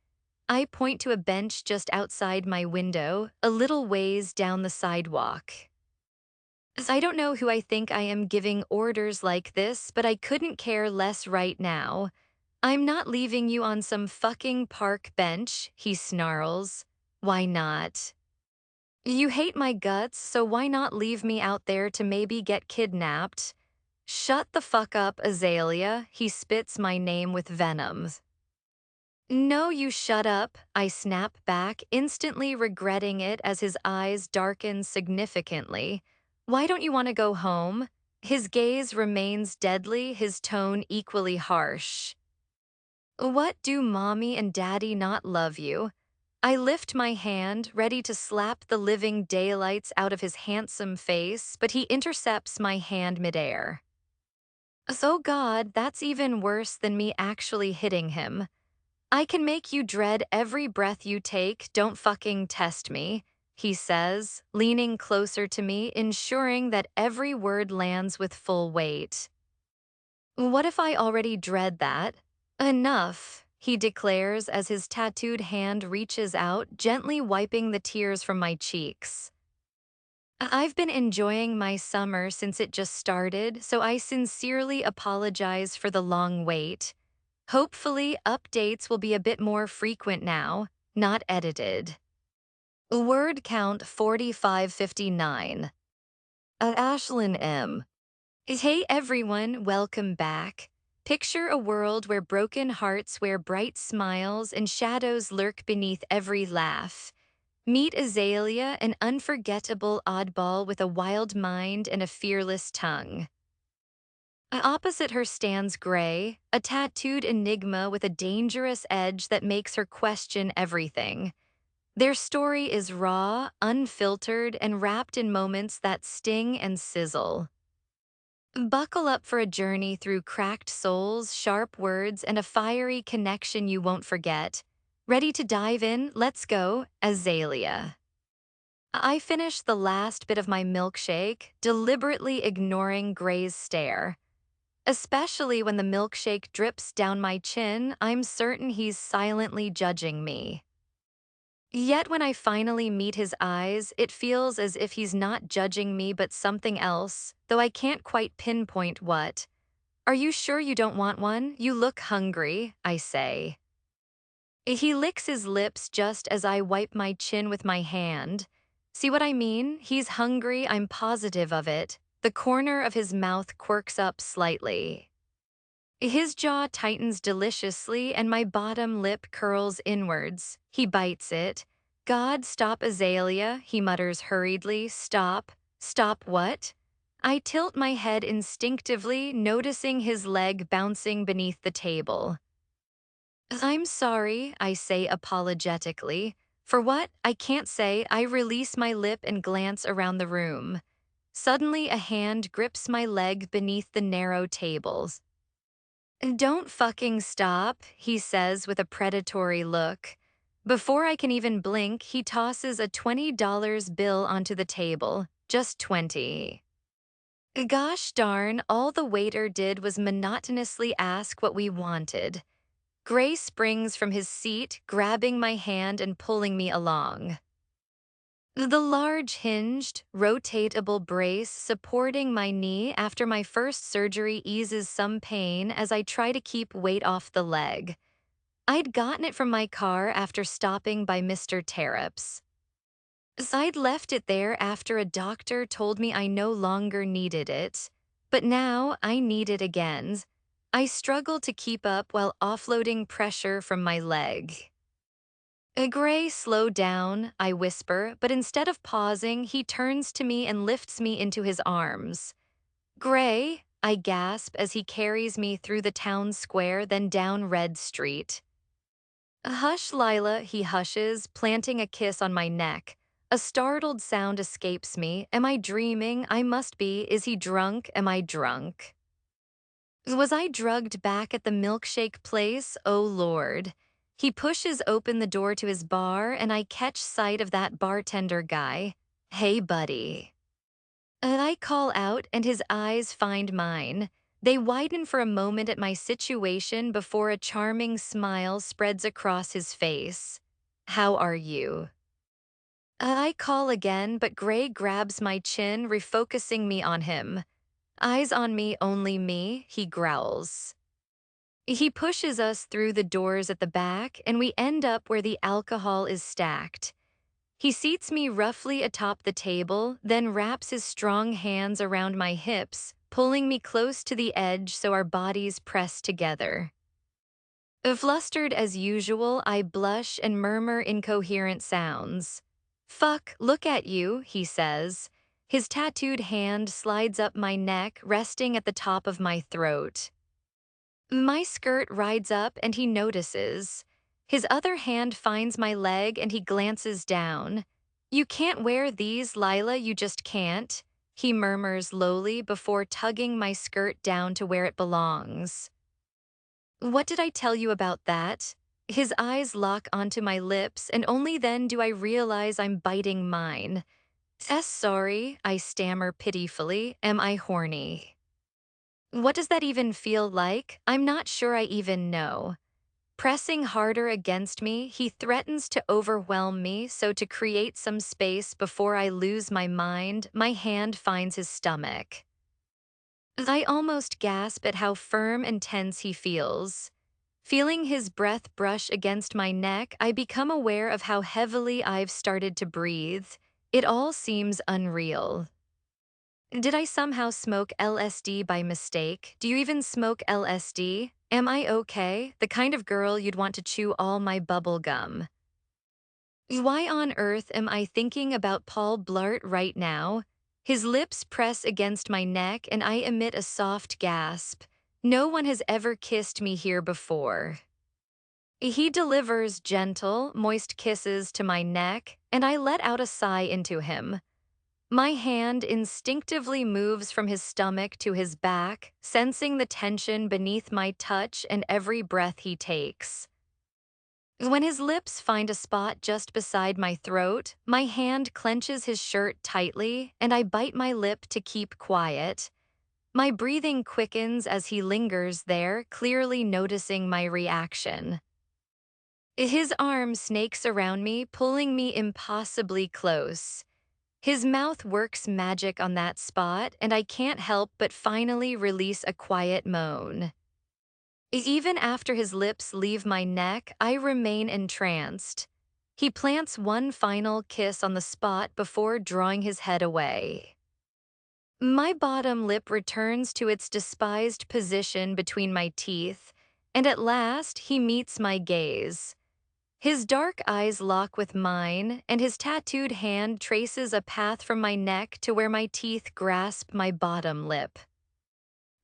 S1: I point to a bench just outside my window, a little ways down the sidewalk. I don't know who I think I am giving orders like this, but I couldn't care less right now. I'm not leaving you on some fucking park bench, he snarls. Why not? You hate my guts, so why not leave me out there to maybe get kidnapped? Shut the fuck up, Azalea, he spits my name with venom. No, you shut up, I snap back, instantly regretting it as his eyes darken significantly. Why don't you want to go home? His gaze remains deadly, his tone equally harsh. What, do mommy and daddy not love you? I lift my hand, ready to slap the living daylights out of his handsome face, but he intercepts my hand midair. Oh God, that's even worse than me actually hitting him. I can make you dread every breath you take, don't fucking test me, he says, leaning closer to me, ensuring that every word lands with full weight. What if I already dread that? Enough, he declares as his tattooed hand reaches out, gently wiping the tears from my cheeks. I've been enjoying my summer since it just started, so I sincerely apologize for the long wait. Hopefully, updates will be a bit more frequent now, not edited. Word count 4559. Ashlyn M. Hey everyone, welcome back. Picture a world where broken hearts wear bright smiles and shadows lurk beneath every laugh. Meet Azalea, an unforgettable oddball with a wild mind and a fearless tongue. Opposite her stands Gray, a tattooed enigma with a dangerous edge that makes her question everything. Their story is raw, unfiltered, and wrapped in moments that sting and sizzle. Buckle up for a journey through cracked souls, sharp words, and a fiery connection you won't forget. Ready to dive in? Let's go, Azalea. I finish the last bit of my milkshake, deliberately ignoring Gray's stare. Especially when the milkshake drips down my chin, I'm certain he's silently judging me. Yet when I finally meet his eyes, it feels as if he's not judging me but something else, though I can't quite pinpoint what. Are you sure you don't want one? You look hungry, I say. He licks his lips just as I wipe my chin with my hand. See what I mean? He's hungry, I'm positive of it. The corner of his mouth quirks up slightly. His jaw tightens deliciously and my bottom lip curls inwards. He bites it. God, stop, Azalea, he mutters hurriedly. Stop. Stop what? I tilt my head instinctively, noticing his leg bouncing beneath the table. I'm sorry, I say apologetically. For what? I can't say. I release my lip and glance around the room. Suddenly, a hand grips my leg beneath the narrow tables. Don't fucking stop, he says with a predatory look. Before I can even blink, he tosses a $20 bill onto the table. Just 20. Gosh darn, all the waiter did was monotonously ask what we wanted. Gray springs from his seat, grabbing my hand and pulling me along. The large hinged, rotatable brace supporting my knee after my first surgery eases some pain as I try to keep weight off the leg. I'd gotten it from my car after stopping by Mr. Tarrap's. I'd left it there after a doctor told me I no longer needed it. But now I need it again. I struggle to keep up while offloading pressure from my leg. Gray, slow down, I whisper, but instead of pausing, he turns to me and lifts me into his arms. Gray, I gasp as he carries me through the town square, then down Red Street. Hush, Lila, he hushes, planting a kiss on my neck. A startled sound escapes me. Am I dreaming? I must be. Is he drunk? Am I drunk? Was I drugged back at the milkshake place? Oh, Lord. He pushes open the door to his bar, and I catch sight of that bartender guy. Hey, buddy. I call out, and his eyes find mine. They widen for a moment at my situation before a charming smile spreads across his face. How are you? I call again, but Gray grabs my chin, refocusing me on him. Eyes on me, only me, he growls. He pushes us through the doors at the back, and we end up where the alcohol is stacked. He seats me roughly atop the table, then wraps his strong hands around my hips, pulling me close to the edge so our bodies press together. Flustered as usual, I blush and murmur incoherent sounds. Fuck, look at you, he says. His tattooed hand slides up my neck, resting at the top of my throat. My skirt rides up and he notices. His other hand finds my leg and he glances down. You can't wear these, Lila, you just can't, he murmurs lowly before tugging my skirt down to where it belongs. What did I tell you about that? His eyes lock onto my lips, and only then do I realize I'm biting mine. Sorry, I stammer pitifully. Am I horny? What does that even feel like? I'm not sure I even know. Pressing harder against me, he threatens to overwhelm me, so to create some space before I lose my mind, my hand finds his stomach. I almost gasp at how firm and tense he feels. Feeling his breath brush against my neck, I become aware of how heavily I've started to breathe. It all seems unreal. Did I somehow smoke LSD by mistake? Do you even smoke LSD? Am I okay? The kind of girl you'd want to chew all my bubble gum. Why on earth am I thinking about Paul Blart right now? His lips press against my neck and I emit a soft gasp. No one has ever kissed me here before. He delivers gentle, moist kisses to my neck, and I let out a sigh into him. My hand instinctively moves from his stomach to his back, sensing the tension beneath my touch and every breath he takes. When his lips find a spot just beside my throat, my hand clenches his shirt tightly, and I bite my lip to keep quiet. My breathing quickens as he lingers there, clearly noticing my reaction. His arm snakes around me, pulling me impossibly close. His mouth works magic on that spot, and I can't help but finally release a quiet moan. Even after his lips leave my neck, I remain entranced. He plants one final kiss on the spot before drawing his head away. My bottom lip returns to its despised position between my teeth, and at last he meets my gaze. His dark eyes lock with mine, and his tattooed hand traces a path from my neck to where my teeth grasp my bottom lip.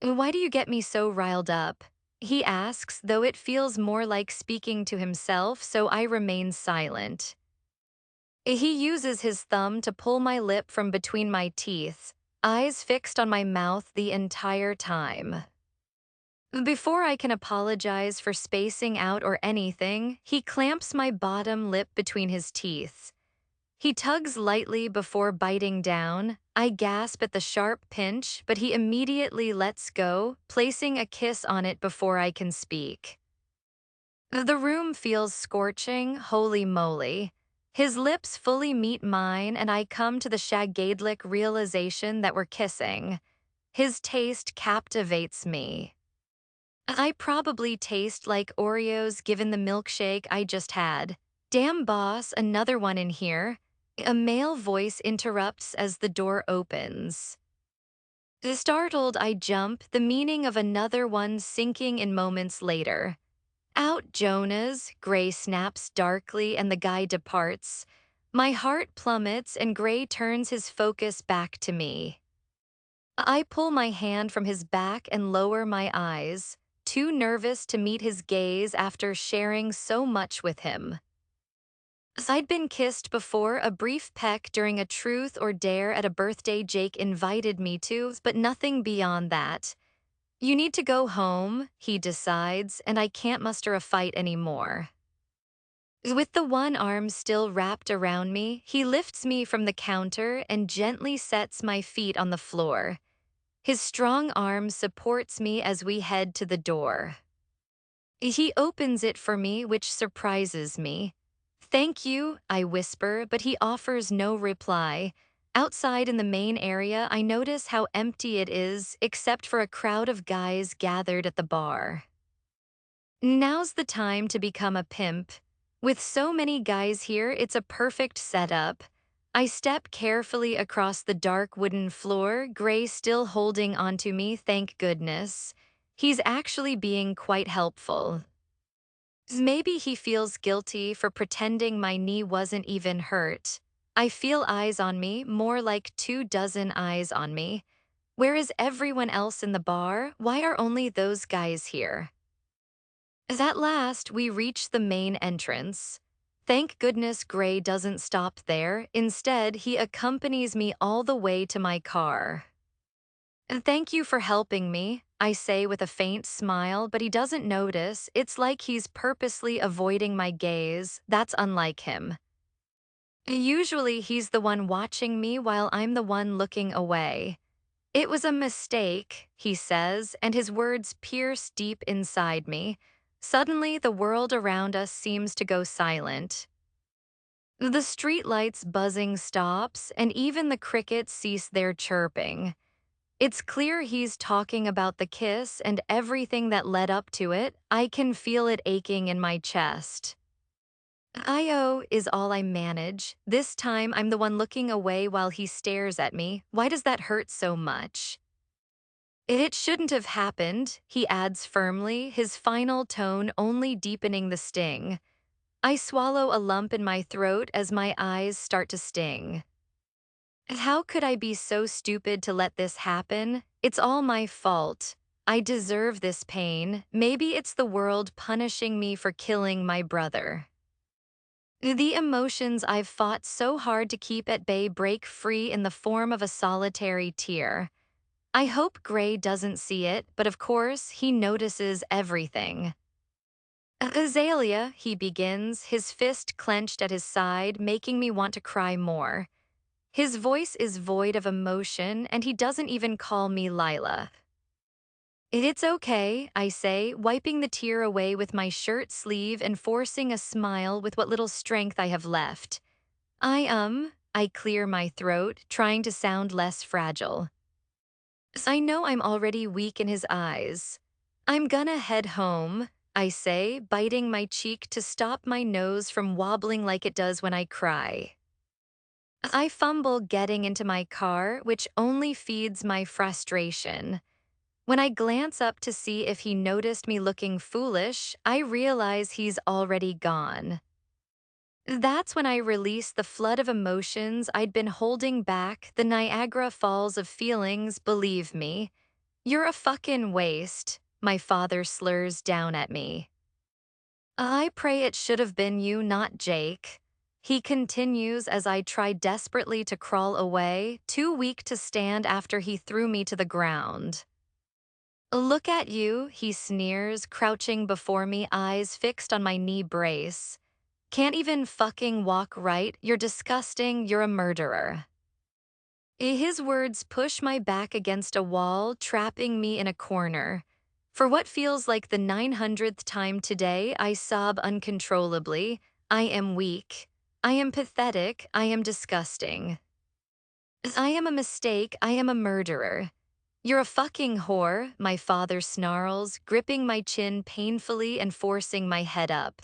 S1: Why do you get me so riled up? He asks, though it feels more like speaking to himself, so I remain silent. He uses his thumb to pull my lip from between my teeth, eyes fixed on my mouth the entire time. Before I can apologize for spacing out or anything, he clamps my bottom lip between his teeth. He tugs lightly before biting down. I gasp at the sharp pinch, but he immediately lets go, placing a kiss on it before I can speak. The room feels scorching, holy moly. His lips fully meet mine, and I come to the shagadelic realization that we're kissing. His taste captivates me. I probably taste like Oreos given the milkshake I just had. Damn boss, another one in here. A male voice interrupts as the door opens. Startled, I jump, the meaning of another one sinking in moments later. Out, Jonas, Gray snaps darkly and the guy departs. My heart plummets and Gray turns his focus back to me. I pull my hand from his back and lower my eyes, too nervous to meet his gaze after sharing so much with him. I'd been kissed before, a brief peck during a truth or dare at a birthday Jake invited me to, but nothing beyond that. You need to go home, he decides, and I can't muster a fight anymore. With the one arm still wrapped around me, he lifts me from the counter and gently sets my feet on the floor. His strong arm supports me as we head to the door. He opens it for me, which surprises me. Thank you, I whisper, but he offers no reply. Outside in the main area, I notice how empty it is, except for a crowd of guys gathered at the bar. Now's the time to become a pimp. With so many guys here, it's a perfect setup. I step carefully across the dark wooden floor, Gray still holding onto me, thank goodness. He's actually being quite helpful. Maybe he feels guilty for pretending my knee wasn't even hurt. I feel eyes on me, more like 24 eyes on me. Where is everyone else in the bar? Why are only those guys here? At last, we reach the main entrance. Thank goodness Gray doesn't stop there. Instead, he accompanies me all the way to my car. Thank you for helping me, I say with a faint smile, but he doesn't notice. It's like he's purposely avoiding my gaze. That's unlike him. Usually, he's the one watching me while I'm the one looking away. It was a mistake, he says, and his words pierce deep inside me. Suddenly, the world around us seems to go silent. The streetlights buzzing stops, and even the crickets cease their chirping. It's clear he's talking about the kiss and everything that led up to it. I can feel it aching in my chest. "I-O is all I manage. This time I'm the one looking away while he stares at me. Why does that hurt so much?" "It shouldn't have happened," he adds firmly, his final tone only deepening the sting. I swallow a lump in my throat as my eyes start to sting. How could I be so stupid to let this happen? It's all my fault. I deserve this pain. Maybe it's the world punishing me for killing my brother. The emotions I've fought so hard to keep at bay break free in the form of a solitary tear. I hope Gray doesn't see it, but of course, he notices everything. "Azalea," he begins, his fist clenched at his side, making me want to cry more. His voice is void of emotion, and he doesn't even call me Lila. "It's okay," I say, wiping the tear away with my shirt sleeve and forcing a smile with what little strength I have left. I clear my throat, trying to sound less fragile. I know I'm already weak in his eyes. "I'm gonna head home," I say, biting my cheek to stop my nose from wobbling like it does when I cry. I fumble getting into my car, which only feeds my frustration. When I glance up to see if he noticed me looking foolish, I realize he's already gone. That's when I release the flood of emotions I'd been holding back, the Niagara Falls of feelings, believe me. You're a fucking waste, my father slurs down at me. I pray it should have been you, not Jake. He continues as I try desperately to crawl away, too weak to stand after he threw me to the ground. Look at you, he sneers, crouching before me, eyes fixed on my knee brace. Can't even fucking walk right, you're disgusting, you're a murderer. His words push my back against a wall, trapping me in a corner. For what feels like the 900th time today, I sob uncontrollably. I am weak. I am pathetic. I am disgusting. I am a mistake. I am a murderer. You're a fucking whore, my father snarls, gripping my chin painfully and forcing my head up.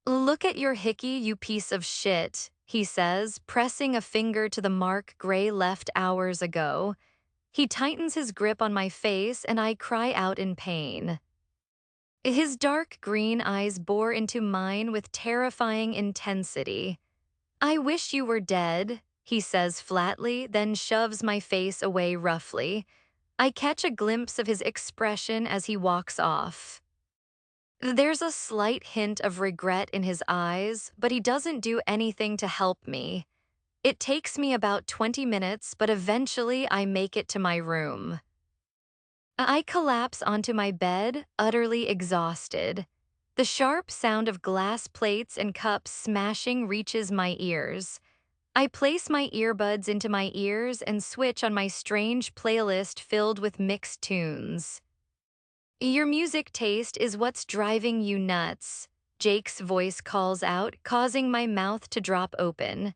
S1: Look at your hickey, you piece of shit, he says, pressing a finger to the mark Gray left hours ago. He tightens his grip on my face and I cry out in pain. His dark green eyes bore into mine with terrifying intensity. I wish you were dead, he says flatly, then shoves my face away roughly. I catch a glimpse of his expression as he walks off. There's a slight hint of regret in his eyes, but he doesn't do anything to help me. It takes me about 20 minutes, but eventually I make it to my room. I collapse onto my bed, utterly exhausted. The sharp sound of glass plates and cups smashing reaches my ears. I place my earbuds into my ears and switch on my strange playlist filled with mixed tunes. Your music taste is what's driving you nuts, Jake's voice calls out, causing my mouth to drop open.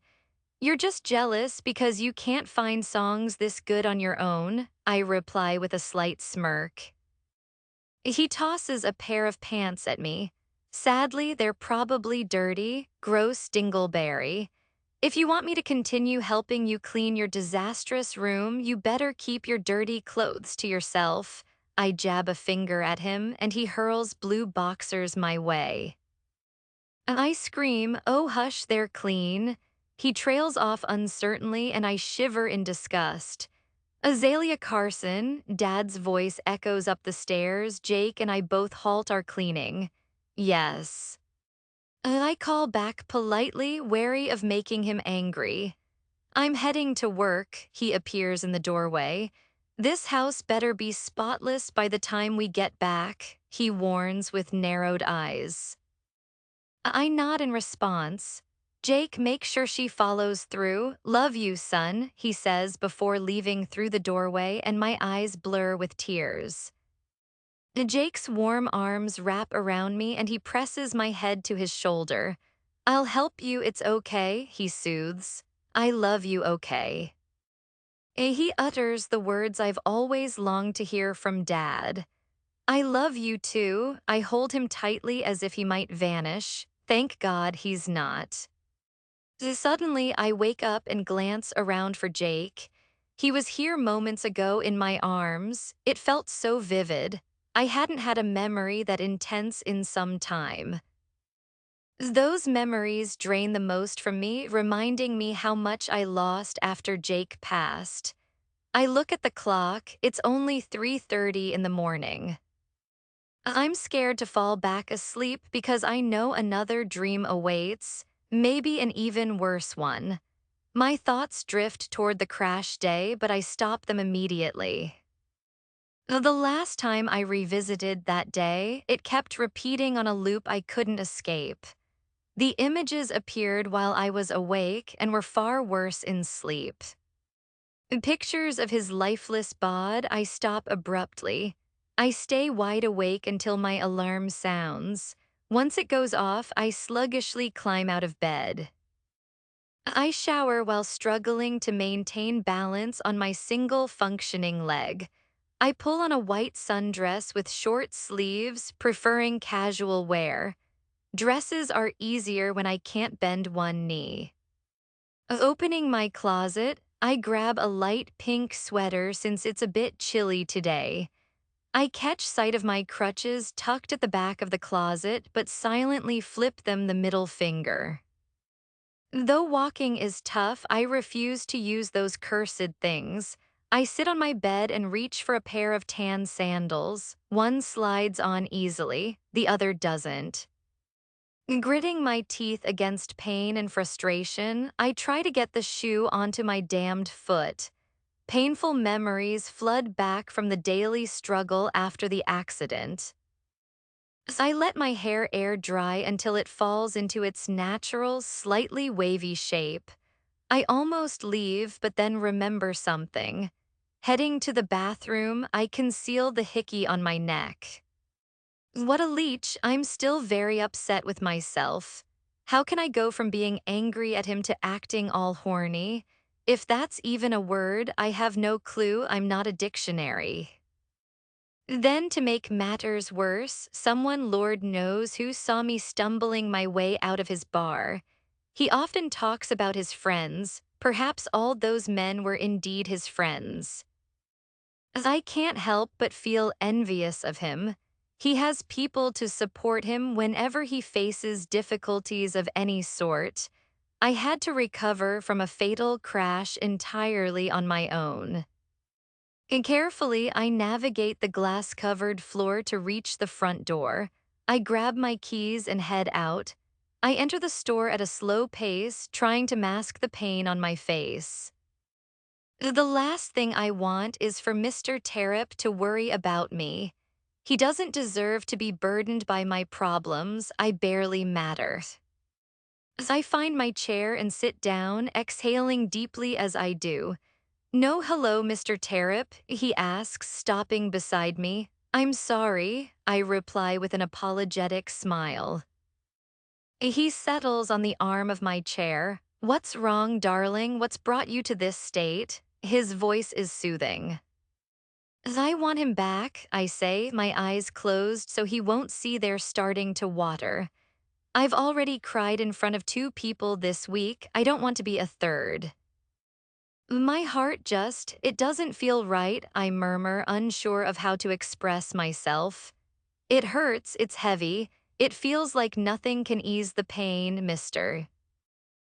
S1: You're just jealous because you can't find songs this good on your own, I reply with a slight smirk. He tosses a pair of pants at me. Sadly, they're probably dirty, gross dingleberry. If you want me to continue helping you clean your disastrous room, you better keep your dirty clothes to yourself. I jab a finger at him, and he hurls blue boxers my way. I scream, oh hush, they're clean. He trails off uncertainly, and I shiver in disgust. Azalea Carson, Dad's voice echoes up the stairs. Jake and I both halt our cleaning. Yes. I call back politely, wary of making him angry. I'm heading to work, he appears in the doorway. This house better be spotless by the time we get back, he warns with narrowed eyes. I nod in response. Jake, make sure she follows through. Love you, son, he says before leaving through the doorway, and my eyes blur with tears. Jake's warm arms wrap around me and he presses my head to his shoulder. I'll help you, it's okay, he soothes. I love you, okay. He utters the words I've always longed to hear from Dad. I love you too. I hold him tightly as if he might vanish. Thank God he's not. Suddenly, I wake up and glance around for Jake. He was here moments ago in my arms. It felt so vivid. I hadn't had a memory that intense in some time. Those memories drain the most from me, reminding me how much I lost after Jake passed. I look at the clock. It's only 3:30 in the morning. I'm scared to fall back asleep because I know another dream awaits, maybe an even worse one. My thoughts drift toward the crash day, but I stop them immediately. The last time I revisited that day, it kept repeating on a loop I couldn't escape. The images appeared while I was awake and were far worse in sleep. Pictures of his lifeless bod. I stop abruptly. I stay wide awake until my alarm sounds. Once it goes off, I sluggishly climb out of bed. I shower while struggling to maintain balance on my single functioning leg. I pull on a white sundress with short sleeves, preferring casual wear. Dresses are easier when I can't bend one knee. Opening my closet, I grab a light pink sweater since it's a bit chilly today. I catch sight of my crutches tucked at the back of the closet, but silently flip them the middle finger. Though walking is tough, I refuse to use those cursed things. I sit on my bed and reach for a pair of tan sandals. One slides on easily, the other doesn't. Gritting my teeth against pain and frustration, I try to get the shoe onto my damned foot. Painful memories flood back from the daily struggle after the accident. I let my hair air dry until it falls into its natural, slightly wavy shape. I almost leave, but then remember something. Heading to the bathroom, I conceal the hickey on my neck. What a leech, I'm still very upset with myself. How can I go from being angry at him to acting all horny? If that's even a word, I have no clue, I'm not a dictionary. Then, to make matters worse, someone Lord knows who saw me stumbling my way out of his bar. He often talks about his friends. Perhaps all those men were indeed his friends. I can't help but feel envious of him. He has people to support him whenever he faces difficulties of any sort. I had to recover from a fatal crash entirely on my own. And carefully, I navigate the glass-covered floor to reach the front door. I grab my keys and head out. I enter the store at a slow pace, trying to mask the pain on my face. The last thing I want is for Mr. Tarrip to worry about me. He doesn't deserve to be burdened by my problems. I barely matter. As I find my chair and sit down, exhaling deeply as I do. "No, hello, Mr. Tarrip," he asks, stopping beside me. "I'm sorry," I reply with an apologetic smile. He settles on the arm of my chair. "What's wrong, darling? What's brought you to this state?" His voice is soothing. "I want him back," I say, my eyes closed so he won't see they're starting to water. "I've already cried in front of 2 people this week. I don't want to be a third." My heart it doesn't feel right, I murmur, unsure of how to express myself. "It hurts, it's heavy. It feels like nothing can ease the pain, mister."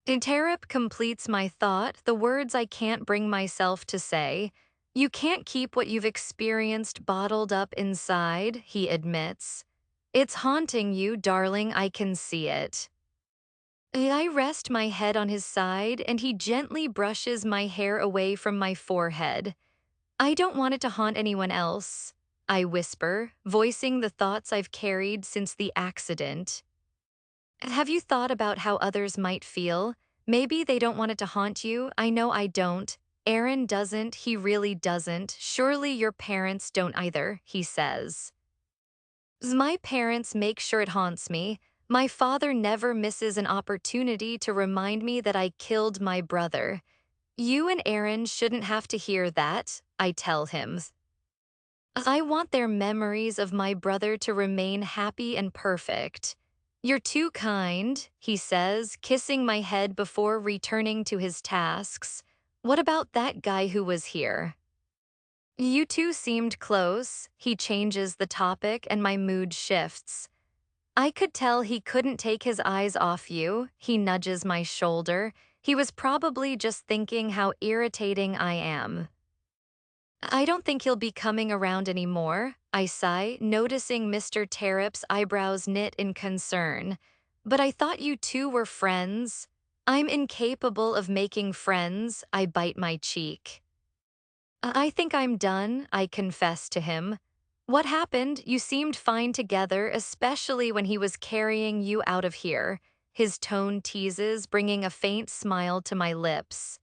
S1: Tarrip completes my thought, the words I can't bring myself to say. "You can't keep what you've experienced bottled up inside," he admits. "It's haunting you, darling, I can see it." I rest my head on his side, and he gently brushes my hair away from my forehead. "I don't want it to haunt anyone else," I whisper, voicing the thoughts I've carried since the accident. "Have you thought about how others might feel? Maybe they don't want it to haunt you. I know I don't. Aaron doesn't, he really doesn't. Surely your parents don't either," he says. "My parents make sure it haunts me. My father never misses an opportunity to remind me that I killed my brother. You and Aaron shouldn't have to hear that," I tell him. "I want their memories of my brother to remain happy and perfect." "You're too kind," he says, kissing my head before returning to his tasks. "What about that guy who was here?" "You two seemed close." He changes the topic and my mood shifts. "I could tell he couldn't take his eyes off you." He nudges my shoulder. "He was probably just thinking how irritating I am." "I don't think he'll be coming around anymore," I sigh, noticing Mr. Tarrip's eyebrows knit in concern. "But I thought you two were friends." "I'm incapable of making friends," I bite my cheek. "I think I'm done," I confess to him. "What happened? You seemed fine together, especially when he was carrying you out of here." His tone teases, bringing a faint smile to my lips.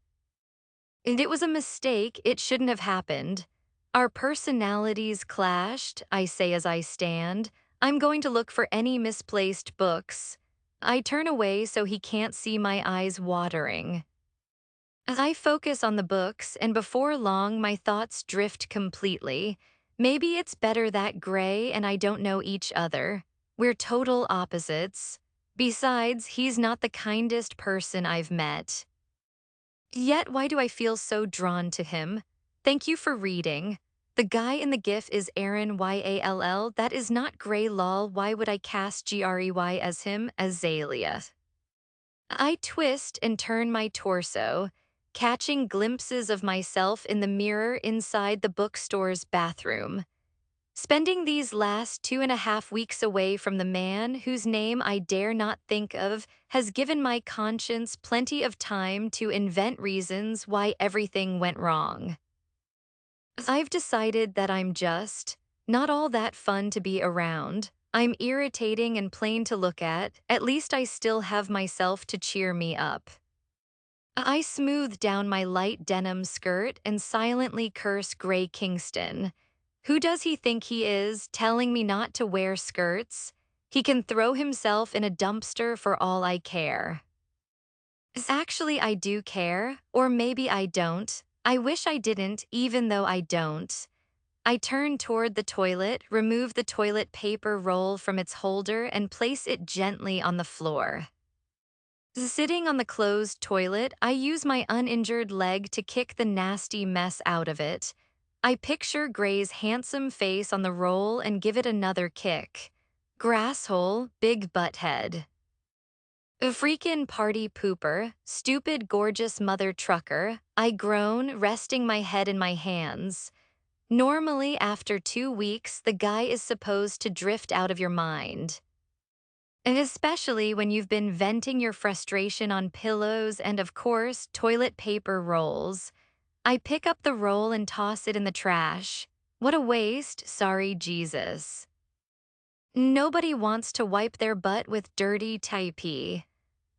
S1: "And it was a mistake, it shouldn't have happened. Our personalities clashed," I say as I stand. "I'm going to look for any misplaced books." I turn away so he can't see my eyes watering. I focus on the books, and before long my thoughts drift completely. Maybe it's better that Gray and I don't know each other. We're total opposites. Besides, he's not the kindest person I've met. Yet why do I feel so drawn to him? Thank you for reading. The guy in the gif is Aaron Yall. That is not Grey lol. Why would I cast Grey as him? Azalea. I twist and turn my torso, catching glimpses of myself in the mirror inside the bookstore's bathroom. Spending these last 2.5 weeks away from the man whose name I dare not think of has given my conscience plenty of time to invent reasons why everything went wrong. I've decided that I'm just not all that fun to be around. I'm irritating and plain to look at least I still have myself to cheer me up. I smooth down my light denim skirt and silently curse Grey Kingston. Who does he think he is, telling me not to wear skirts? He can throw himself in a dumpster for all I care. Actually, I do care, or maybe I don't. I wish I didn't, even though I don't. I turn toward the toilet, remove the toilet paper roll from its holder, and place it gently on the floor. Sitting on the closed toilet, I use my uninjured leg to kick the nasty mess out of it. I picture Gray's handsome face on the roll and give it another kick. Grasshole, big butthead. A freakin' party pooper, stupid gorgeous mother trucker, I groan, resting my head in my hands. Normally, after 2 weeks, the guy is supposed to drift out of your mind. And especially when you've been venting your frustration on pillows and, of course, toilet paper rolls. I pick up the roll and toss it in the trash. What a waste, sorry Jesus. Nobody wants to wipe their butt with dirty typee.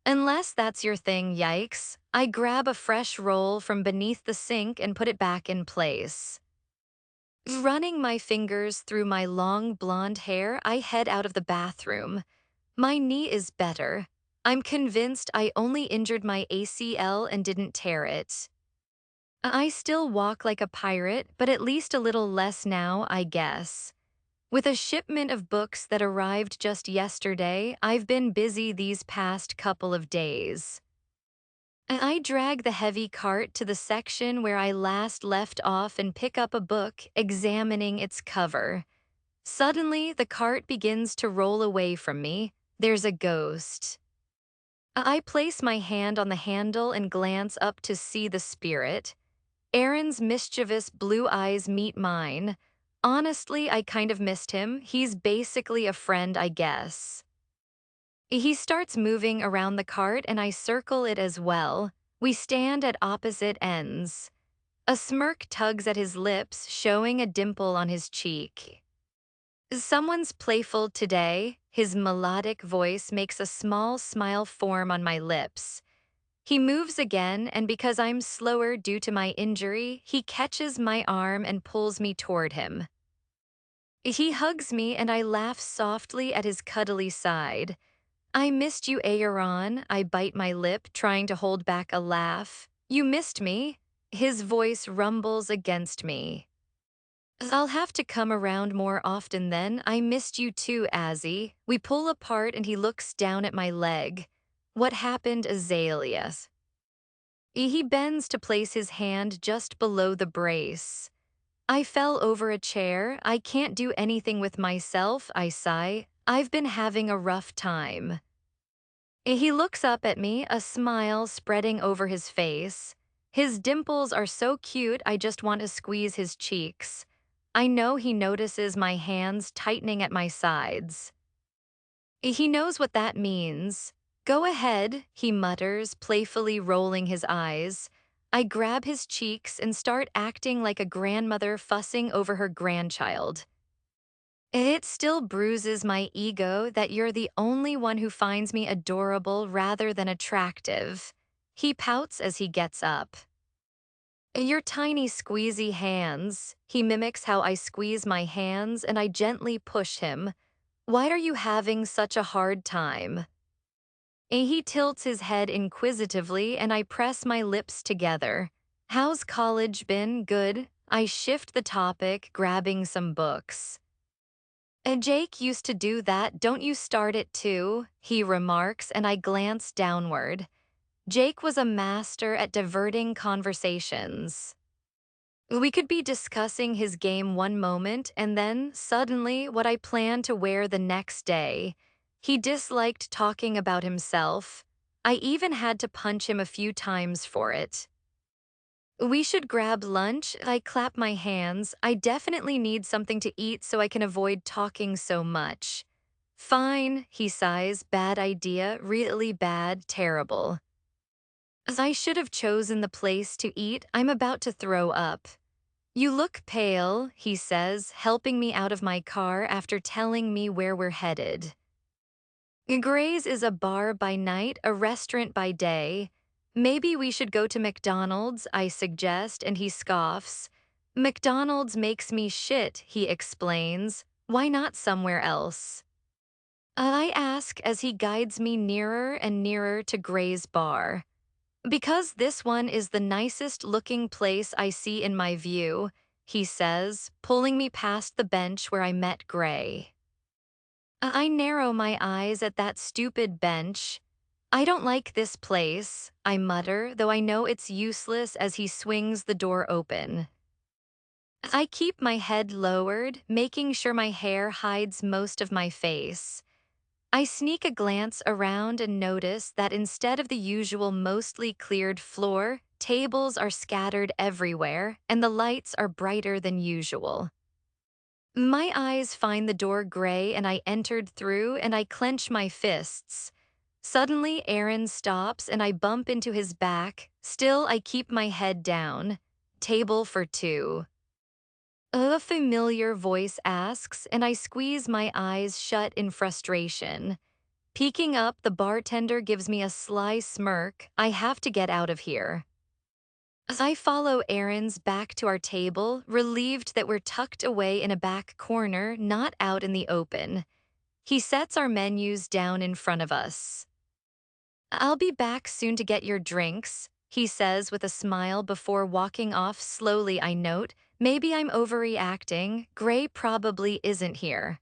S1: Unless that's your thing, yikes. I grab a fresh roll from beneath the sink and put it back in place. Running my fingers through my long blonde hair, I head out of the bathroom. My knee is better. I'm convinced I only injured my ACL and didn't tear it. I still walk like a pirate, but at least a little less now, I guess. With a shipment of books that arrived just yesterday, I've been busy these past couple of days. I drag the heavy cart to the section where I last left off and pick up a book, examining its cover. Suddenly, the cart begins to roll away from me. There's a ghost. I place my hand on the handle and glance up to see the spirit. Aaron's mischievous blue eyes meet mine. Honestly, I kind of missed him. He's basically a friend, I guess. He starts moving around the cart and I circle it as well. We stand at opposite ends. A smirk tugs at his lips, showing a dimple on his cheek. Someone's playful today. His melodic voice makes a small smile form on my lips. He moves again, and because I'm slower due to my injury, he catches my arm and pulls me toward him. He hugs me and I laugh softly at his cuddly side. I missed you, Aaron. I bite my lip, trying to hold back a laugh. You missed me? His voice rumbles against me. I'll have to come around more often then. I missed you too, Azzy. We pull apart and he looks down at my leg. What happened, Azalea? He bends to place his hand just below the brace. I fell over a chair. I can't do anything with myself, I sigh. I've been having a rough time. He looks up at me, a smile spreading over his face. His dimples are so cute, I just want to squeeze his cheeks. I know he notices my hands tightening at my sides. He knows what that means. Go ahead, he mutters, playfully rolling his eyes. I grab his cheeks and start acting like a grandmother fussing over her grandchild. It still bruises my ego that you're the only one who finds me adorable rather than attractive. He pouts as he gets up. Your tiny squeezy hands. He mimics how I squeeze my hands and I gently push him. Why are you having such a hard time? He tilts his head inquisitively and I press my lips together. How's college been? Good. I shift the topic, grabbing some books. Jake used to do that, don't you start it too? He remarks and I glance downward. Jake was a master at diverting conversations. We could be discussing his game one moment and then, suddenly, what I plan to wear the next day. He disliked talking about himself. I even had to punch him a few times for it. We should grab lunch. I clap my hands. I definitely need something to eat so I can avoid talking so much. Fine, he sighs. Bad idea. Really bad. Terrible. I should have chosen the place to eat. I'm about to throw up. You look pale, he says, helping me out of my car after telling me where we're headed. Gray's is a bar by night, a restaurant by day. Maybe we should go to McDonald's, I suggest, and he scoffs. McDonald's makes me shit, he explains. Why not somewhere else? I ask as he guides me nearer and nearer to Gray's bar. Because this one is the nicest looking place I see in my view, he says, pulling me past the bench where I met Gray. I narrow my eyes at that stupid bench. I don't like this place, I mutter, though I know it's useless as he swings the door open. I keep my head lowered, making sure my hair hides most of my face. I sneak a glance around and notice that instead of the usual mostly cleared floor, tables are scattered everywhere and the lights are brighter than usual. My eyes find the door gray and I entered through and I clench my fists. Suddenly, Aaron stops and I bump into his back. Still, I keep my head down. Table for two. A familiar voice asks, and I squeeze my eyes shut in frustration. Peeking up, the bartender gives me a sly smirk. I have to get out of here. I follow Aaron's back to our table, relieved that we're tucked away in a back corner, not out in the open. He sets our menus down in front of us. I'll be back soon to get your drinks, he says with a smile before walking off slowly. I note, maybe I'm overreacting. Gray probably isn't here.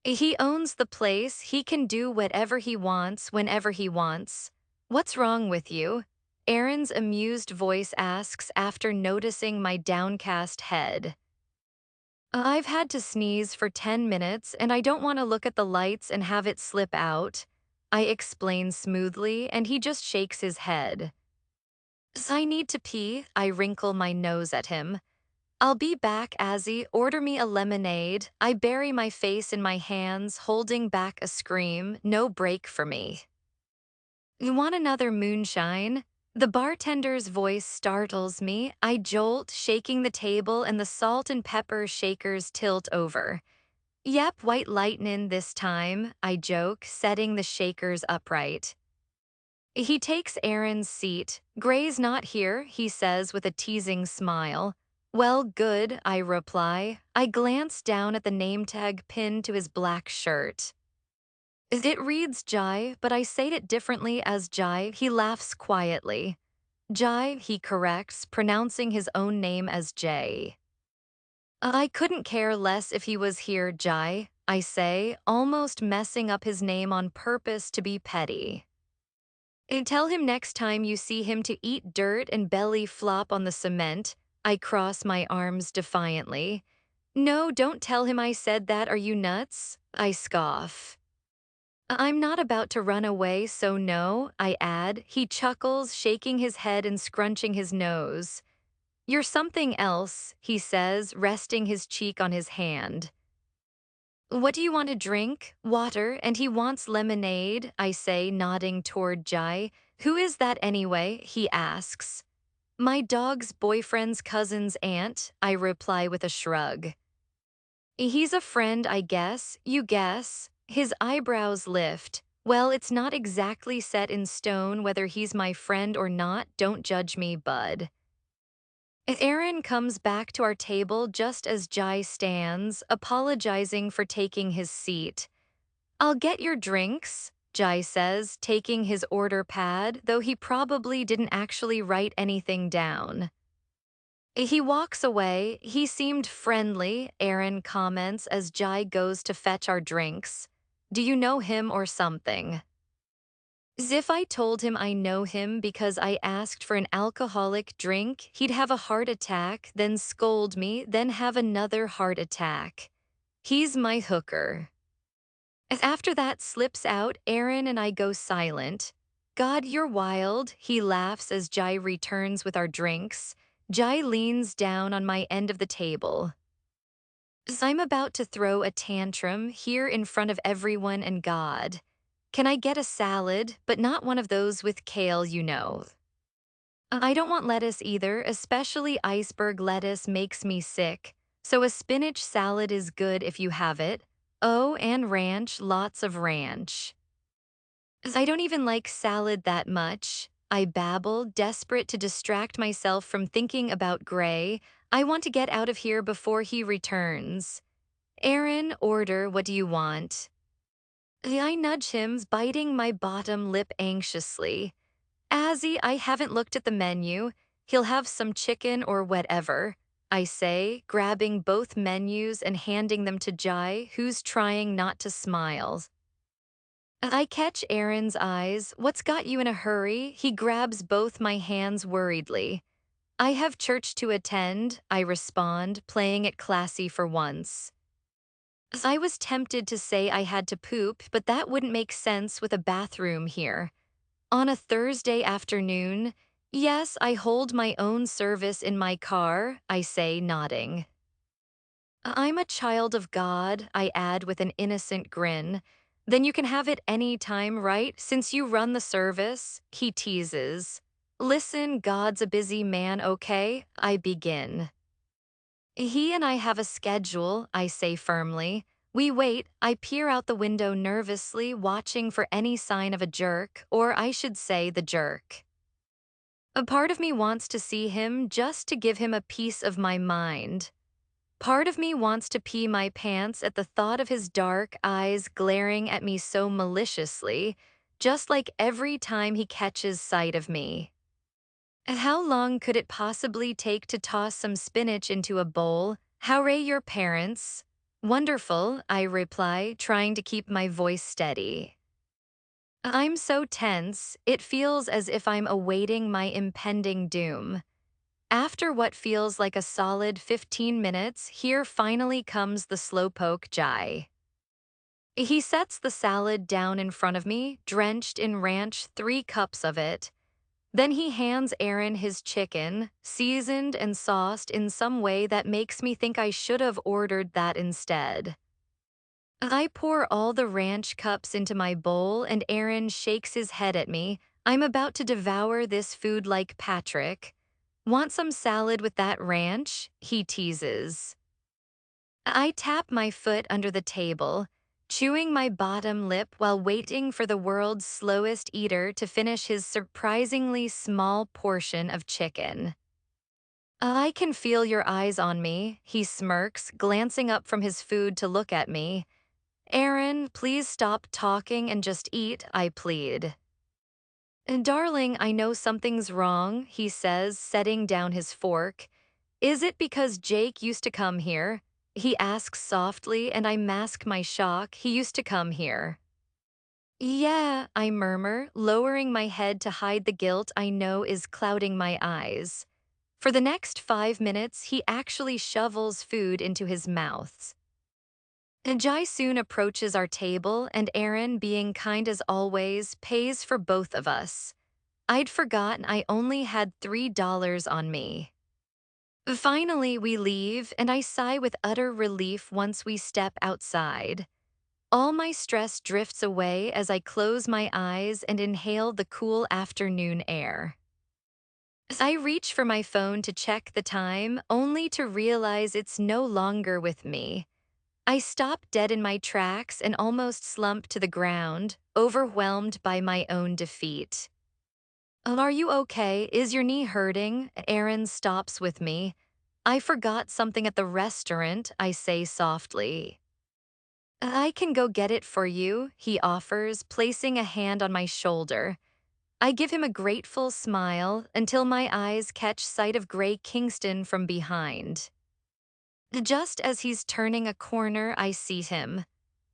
S1: He owns the place. He can do whatever he wants whenever he wants. What's wrong with you? Aaron's amused voice asks after noticing my downcast head. I've had to sneeze for 10 minutes and I don't want to look at the lights and have it slip out. I explain smoothly and he just shakes his head. I need to pee. I wrinkle my nose at him. I'll be back, Azzy. Order me a lemonade. I bury my face in my hands, holding back a scream. No break for me. You want another moonshine? The bartender's voice startles me. I jolt, shaking the table, and the salt and pepper shakers tilt over. Yep, white lightnin' this time, I joke, setting the shakers upright. He takes Aaron's seat. Gray's not here, he says with a teasing smile. Well, good, I reply. I glance down at the name tag pinned to his black shirt. It reads Jai, but I say it differently as Jai. He laughs quietly. Jai, he corrects, pronouncing his own name as Jay. I couldn't care less if he was here, Jai, I say, almost messing up his name on purpose to be petty. Tell him next time you see him to eat dirt and belly flop on the cement. I cross my arms defiantly. No, don't tell him I said that. Are you nuts? I scoff. I'm not about to run away, so no, I add. He chuckles, shaking his head and scrunching his nose. You're something else, he says, resting his cheek on his hand. What do you want to drink? Water, and he wants lemonade, I say, nodding toward Jai. Who is that anyway? He asks. My dog's boyfriend's cousin's aunt, I reply with a shrug. He's a friend, I guess. You guess. His eyebrows lift. Well, it's not exactly set in stone whether he's my friend or not. Don't judge me, bud. Aaron comes back to our table just as Jai stands, apologizing for taking his seat. I'll get your drinks, Jai says, taking his order pad, though he probably didn't actually write anything down. He walks away. He seemed friendly, Aaron comments as Jai goes to fetch our drinks. Do you know him or something? As if I told him I know him because I asked for an alcoholic drink, he'd have a heart attack, then scold me, then have another heart attack. He's my hooker. As after that slips out, Aaron and I go silent. God, you're wild, he laughs as Jai returns with our drinks. Jai leans down on my end of the table. As I'm about to throw a tantrum here in front of everyone and God. Can I get a salad, but not one of those with kale, you know? I don't want lettuce either, especially iceberg lettuce makes me sick. So a spinach salad is good if you have it. Oh, and ranch, lots of ranch. I don't even like salad that much. I babble, desperate to distract myself from thinking about Gray. I want to get out of here before he returns. Aaron, order, what do you want? I nudge him, biting my bottom lip anxiously. Azzy, I haven't looked at the menu. He'll have some chicken or whatever, I say, grabbing both menus and handing them to Jai, who's trying not to smile. I catch Aaron's eyes. What's got you in a hurry? He grabs both my hands worriedly. I have church to attend, I respond, playing it classy for once. I was tempted to say I had to poop, but that wouldn't make sense with a bathroom here. On a Thursday afternoon, yes, I hold my own service in my car, I say, nodding. I'm a child of God, I add with an innocent grin. Then you can have it any time, right? Since you run the service, he teases. Listen, God's a busy man, okay? I begin. He and I have a schedule, I say firmly. We wait, I peer out the window nervously, watching for any sign of a jerk, or I should say the jerk. A part of me wants to see him just to give him a piece of my mind. Part of me wants to pee my pants at the thought of his dark eyes glaring at me so maliciously, just like every time he catches sight of me. And how long could it possibly take to toss some spinach into a bowl? How are your parents? Wonderful, I reply, trying to keep my voice steady. I'm so tense, it feels as if I'm awaiting my impending doom. After what feels like a solid 15 minutes, here finally comes the slowpoke Jai. He sets the salad down in front of me, drenched in ranch, 3 cups of it. Then he hands Aaron his chicken, seasoned and sauced in some way that makes me think I should have ordered that instead. I pour all the ranch cups into my bowl and Aaron shakes his head at me. I'm about to devour this food like Patrick. Want some salad with that ranch? He teases. I tap my foot under the table, chewing my bottom lip while waiting for the world's slowest eater to finish his surprisingly small portion of chicken. I can feel your eyes on me, he smirks, glancing up from his food to look at me. Aaron, please stop talking and just eat, I plead. Darling, I know something's wrong, he says, setting down his fork. Is it because Jake used to come here? He asks softly, and I mask my shock. He used to come here. Yeah, I murmur, lowering my head to hide the guilt I know is clouding my eyes. For the next 5 minutes, he actually shovels food into his mouth. Jai soon approaches our table, and Aaron, being kind as always, pays for both of us. I'd forgotten I only had $3 on me. Finally, we leave, and I sigh with utter relief once we step outside. All my stress drifts away as I close my eyes and inhale the cool afternoon air. As I reach for my phone to check the time, only to realize it's no longer with me. I stop dead in my tracks and almost slump to the ground, overwhelmed by my own defeat. Are you okay? Is your knee hurting? Aaron stops with me. I forgot something at the restaurant, I say softly. I can go get it for you, he offers, placing a hand on my shoulder. I give him a grateful smile until my eyes catch sight of Grey Kingston from behind. Just as he's turning a corner, I see him.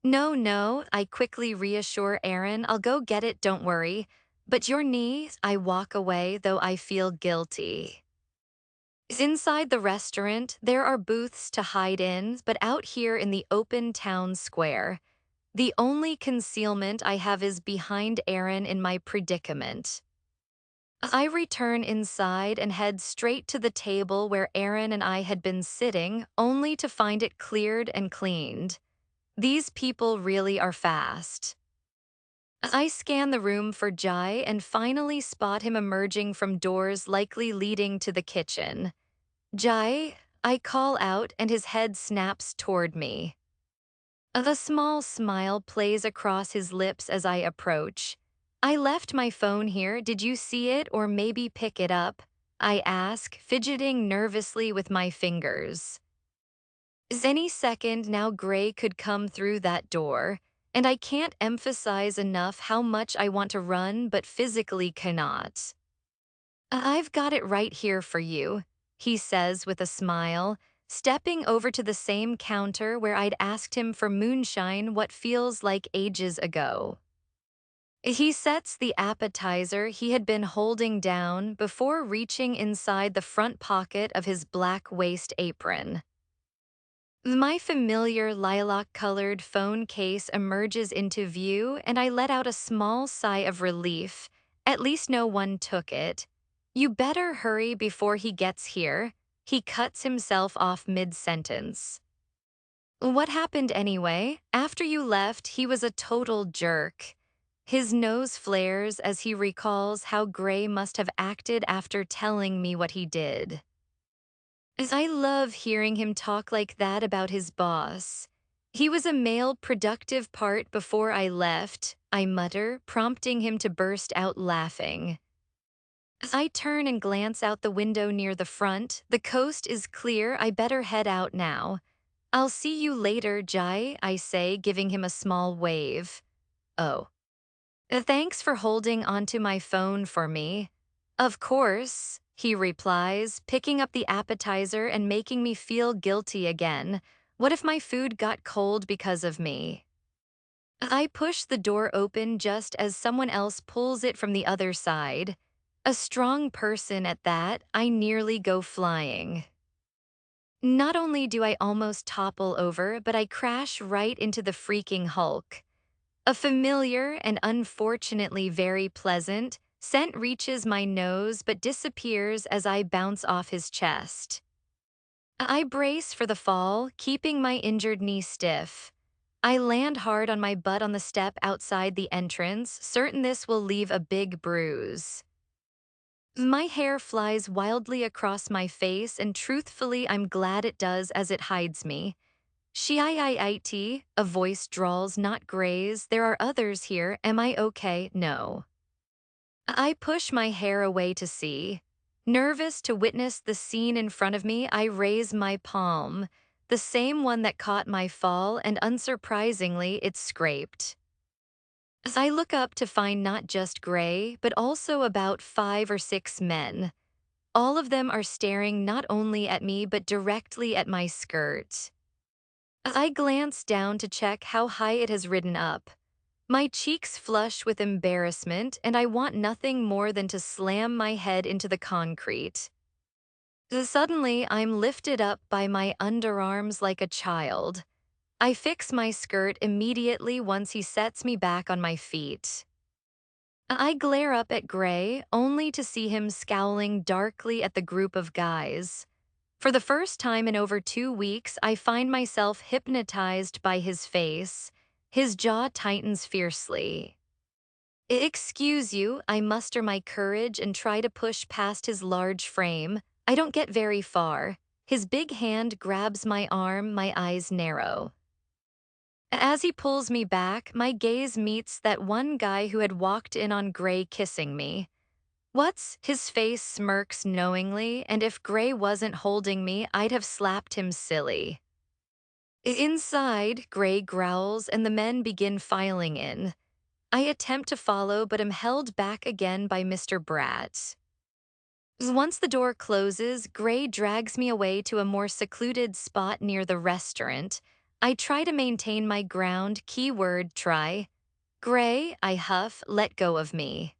S1: No, no, I quickly reassure Aaron, I'll go get it, don't worry. But your knee, I walk away, though I feel guilty. Inside the restaurant, there are booths to hide in, but out here in the open town square, the only concealment I have is behind Aaron in my predicament. I return inside and head straight to the table where Aaron and I had been sitting, only to find it cleared and cleaned. These people really are fast. I scan the room for Jai and finally spot him emerging from doors likely leading to the kitchen. Jai, I call out and his head snaps toward me. A small smile plays across his lips as I approach. I left my phone here, did you see it or maybe pick it up? I ask, fidgeting nervously with my fingers. Any second now Grey could come through that door, and I can't emphasize enough how much I want to run but physically cannot. I've got it right here for you, he says with a smile, stepping over to the same counter where I'd asked him for moonshine what feels like ages ago. He sets the appetizer he had been holding down before reaching inside the front pocket of his black waist apron. My familiar lilac-colored phone case emerges into view, and I let out a small sigh of relief. At least no one took it. You better hurry before he gets here. He cuts himself off mid-sentence. What happened anyway? After you left, he was a total jerk. His nose flares as he recalls how Grey must have acted after telling me what he did. I love hearing him talk like that about his boss. He was a male productive part before I left, I mutter, prompting him to burst out laughing. I turn and glance out the window near the front. The coast is clear, I better head out now. I'll see you later, Jai, I say, giving him a small wave. Oh. Thanks for holding onto my phone for me. Of course, he replies, picking up the appetizer and making me feel guilty again. What if my food got cold because of me? I push the door open just as someone else pulls it from the other side. A strong person at that, I nearly go flying. Not only do I almost topple over, but I crash right into the freaking Hulk. A familiar and unfortunately very pleasant scent reaches my nose but disappears as I bounce off his chest. I brace for the fall, keeping my injured knee stiff. I land hard on my butt on the step outside the entrance, certain this will leave a big bruise. My hair flies wildly across my face, and truthfully, I'm glad it does as it hides me. Shi-I-I-T, a voice drawls, not Gray's. There are others here. Am I okay? No. I push my hair away to see. Nervous to witness the scene in front of me, I raise my palm, the same one that caught my fall, and unsurprisingly, it's scraped. I look up to find not just Gray, but also about 5 or 6 men. All of them are staring not only at me, but directly at my skirt. I glance down to check how high it has ridden up. My cheeks flush with embarrassment, and I want nothing more than to slam my head into the concrete. Suddenly, I'm lifted up by my underarms like a child. I fix my skirt immediately once he sets me back on my feet. I glare up at Gray, only to see him scowling darkly at the group of guys. For the first time in over 2 weeks, I find myself hypnotized by his face. His jaw tightens fiercely. Excuse you, I muster my courage and try to push past his large frame. I don't get very far. His big hand grabs my arm, my eyes narrow. As he pulls me back, my gaze meets that one guy who had walked in on Gray kissing me. What's? His face smirks knowingly, and if Gray wasn't holding me, I'd have slapped him silly. Inside, Gray growls and the men begin filing in. I attempt to follow but am held back again by Mr. Bratt. Once the door closes, Gray drags me away to a more secluded spot near the restaurant. I try to maintain my ground, keyword try. Gray, I huff, let go of me.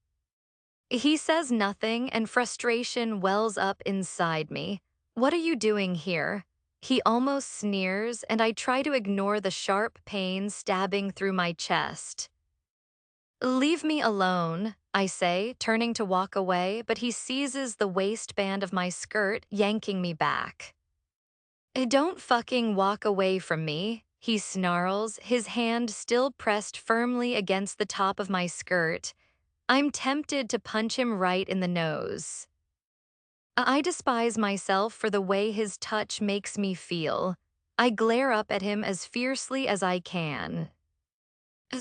S1: He says nothing, and frustration wells up inside me. What are you doing here? He almost sneers, and I try to ignore the sharp pain stabbing through my chest. Leave me alone, I say, turning to walk away, but he seizes the waistband of my skirt, yanking me back. Don't fucking walk away from me, he snarls, his hand still pressed firmly against the top of my skirt. I'm tempted to punch him right in the nose. I despise myself for the way his touch makes me feel. I glare up at him as fiercely as I can.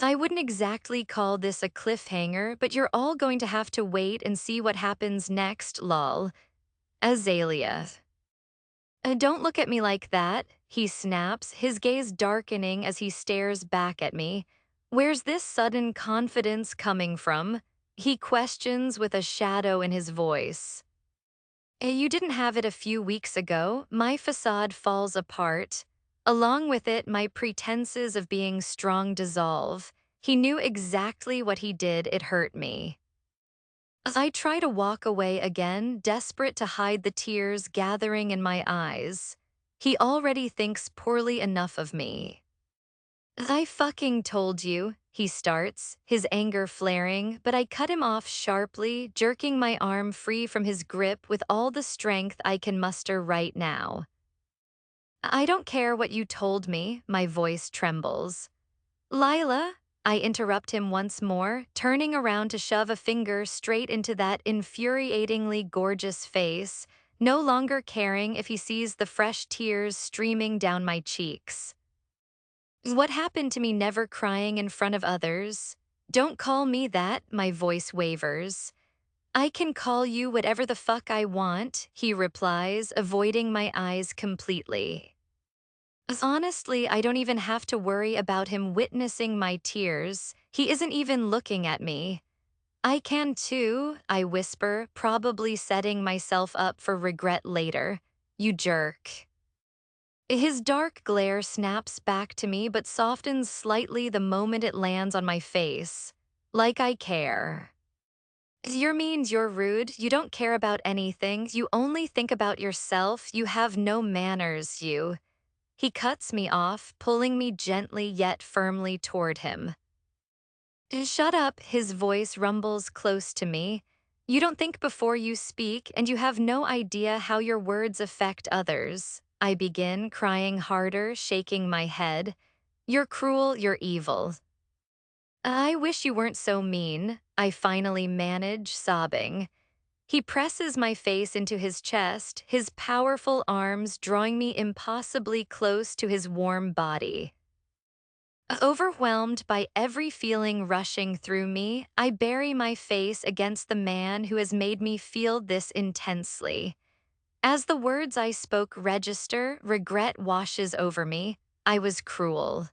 S1: I wouldn't exactly call this a cliffhanger, but you're all going to have to wait and see what happens next, lol. Azalea. Don't look at me like that, he snaps, his gaze darkening as he stares back at me. Where's this sudden confidence coming from? He questions with a shadow in his voice. You didn't have it a few weeks ago. My facade falls apart. Along with it, my pretenses of being strong dissolve. He knew exactly what he did, it hurt me. I try to walk away again, desperate to hide the tears gathering in my eyes. He already thinks poorly enough of me. I fucking told you, he starts, his anger flaring, but I cut him off sharply, jerking my arm free from his grip with all the strength I can muster right now. I don't care what you told me, my voice trembles. Lila, I interrupt him once more, turning around to shove a finger straight into that infuriatingly gorgeous face, no longer caring if he sees the fresh tears streaming down my cheeks. What happened to me never crying in front of others? Don't call me that, my voice wavers. I can call you whatever the fuck I want, he replies, avoiding my eyes completely. Honestly, I don't even have to worry about him witnessing my tears. He isn't even looking at me. I can too, I whisper, probably setting myself up for regret later. You jerk. His dark glare snaps back to me but softens slightly the moment it lands on my face. Like I care. You're mean, you're rude, you don't care about anything, you only think about yourself, you have no manners, you. He cuts me off, pulling me gently yet firmly toward him. Shut up, his voice rumbles close to me. You don't think before you speak, and you have no idea how your words affect others. I begin, crying harder, shaking my head. You're cruel, you're evil. I wish you weren't so mean, I finally manage, sobbing. He presses my face into his chest, his powerful arms drawing me impossibly close to his warm body. Overwhelmed by every feeling rushing through me, I bury my face against the man who has made me feel this intensely. As the words I spoke register, regret washes over me. I was cruel.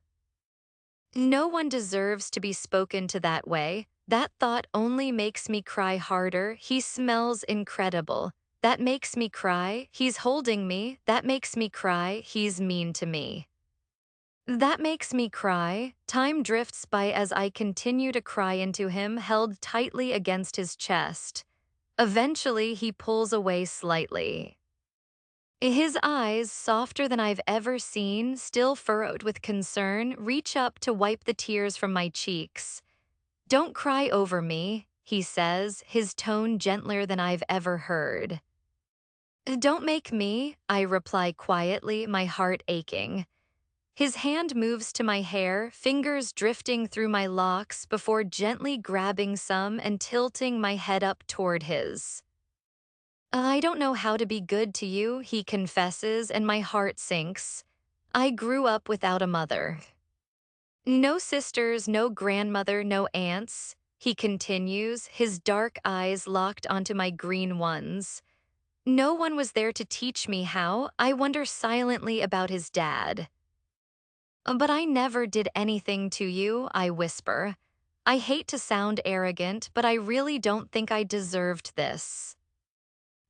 S1: No one deserves to be spoken to that way. That thought only makes me cry harder. He smells incredible. That makes me cry. He's holding me. That makes me cry. He's mean to me. That makes me cry. Time drifts by as I continue to cry into him, held tightly against his chest. Eventually, he pulls away slightly. His eyes, softer than I've ever seen, still furrowed with concern, reach up to wipe the tears from my cheeks. Don't cry over me, he says, his tone gentler than I've ever heard. Don't make me, I reply quietly, my heart aching. His hand moves to my hair, fingers drifting through my locks before gently grabbing some and tilting my head up toward his. I don't know how to be good to you, he confesses, and my heart sinks. I grew up without a mother. No sisters, no grandmother, no aunts, he continues, his dark eyes locked onto my green ones. No one was there to teach me how. I wonder silently about his dad. But I never did anything to you, I whisper. I hate to sound arrogant, but I really don't think I deserved this.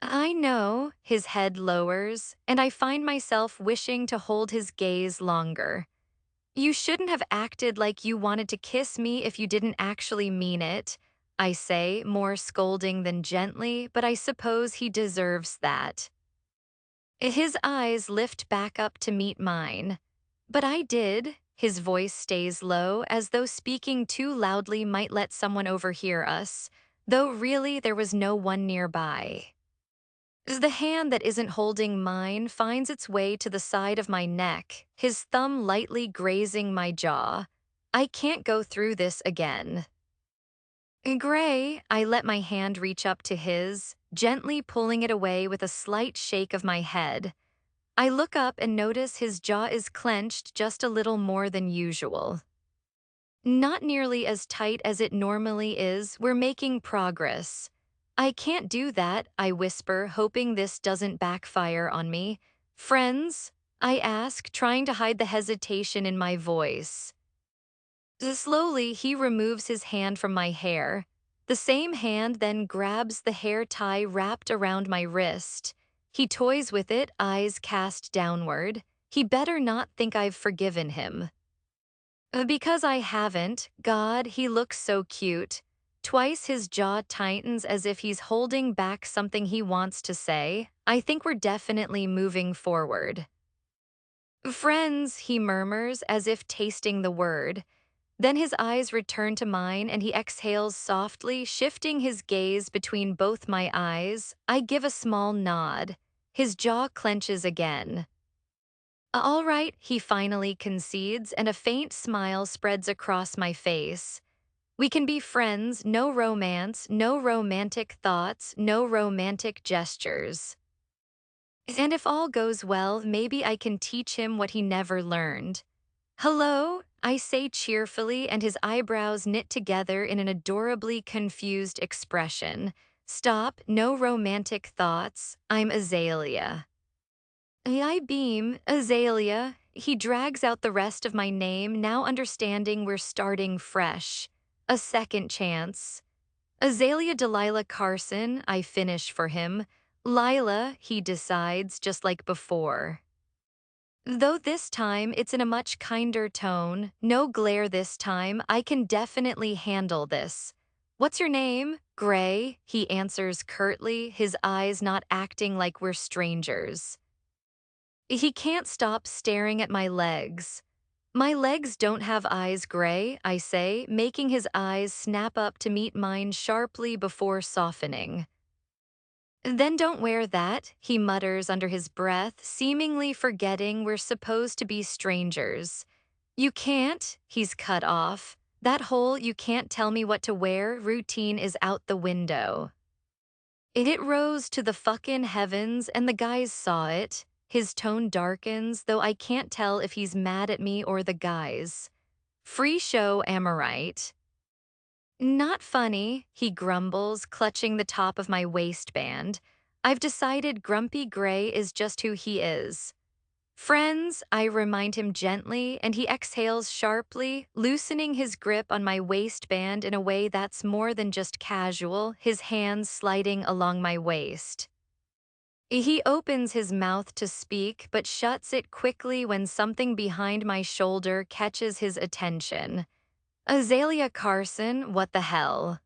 S1: I know, his head lowers, and I find myself wishing to hold his gaze longer. You shouldn't have acted like you wanted to kiss me if you didn't actually mean it, I say, more scolding than gently, but I suppose he deserves that. His eyes lift back up to meet mine. But I did. His voice stays low, as though speaking too loudly might let someone overhear us, though really there was no one nearby. The hand that isn't holding mine finds its way to the side of my neck, his thumb lightly grazing my jaw. I can't go through this again. Gray, I let my hand reach up to his, gently pulling it away with a slight shake of my head. I look up and notice his jaw is clenched just a little more than usual. Not nearly as tight as it normally is, we're making progress. I can't do that, I whisper, hoping this doesn't backfire on me. Friends? I ask, trying to hide the hesitation in my voice. Slowly, he removes his hand from my hair. The same hand then grabs the hair tie wrapped around my wrist. He toys with it, eyes cast downward. He better not think I've forgiven him. Because I haven't, God, he looks so cute. Twice his jaw tightens as if he's holding back something he wants to say. I think we're definitely moving forward. Friends, he murmurs as if tasting the word. Then his eyes return to mine and he exhales softly, shifting his gaze between both my eyes. I give a small nod. His jaw clenches again. All right, he finally concedes, and a faint smile spreads across my face. We can be friends, no romance, no romantic thoughts, no romantic gestures. And if all goes well, maybe I can teach him what he never learned. Hello, I say cheerfully, and his eyebrows knit together in an adorably confused expression. Stop, no romantic thoughts, I'm Azalea. I beam, Azalea. He drags out the rest of my name, now understanding we're starting fresh. A second chance. Azalea Delilah Carson, I finish for him. Lila, he decides, just like before. Though this time it's in a much kinder tone, no glare this time, I can definitely handle this. What's your name? Gray, he answers curtly, his eyes not acting like we're strangers. He can't stop staring at my legs. My legs don't have eyes, Gray, I say, making his eyes snap up to meet mine sharply before softening. Then don't wear that, he mutters under his breath, seemingly forgetting we're supposed to be strangers. You can't, he's cut off. That whole you can't tell me what to wear routine is out the window. It rose to the fucking heavens and the guys saw it. His tone darkens, though I can't tell if he's mad at me or the guys. Free show, am I right? Not funny, he grumbles, clutching the top of my waistband. I've decided Grumpy Gray is just who he is. Friends, I remind him gently, and he exhales sharply, loosening his grip on my waistband in a way that's more than just casual, his hands sliding along my waist. He opens his mouth to speak, but shuts it quickly when something behind my shoulder catches his attention. Azalea Carson, what the hell?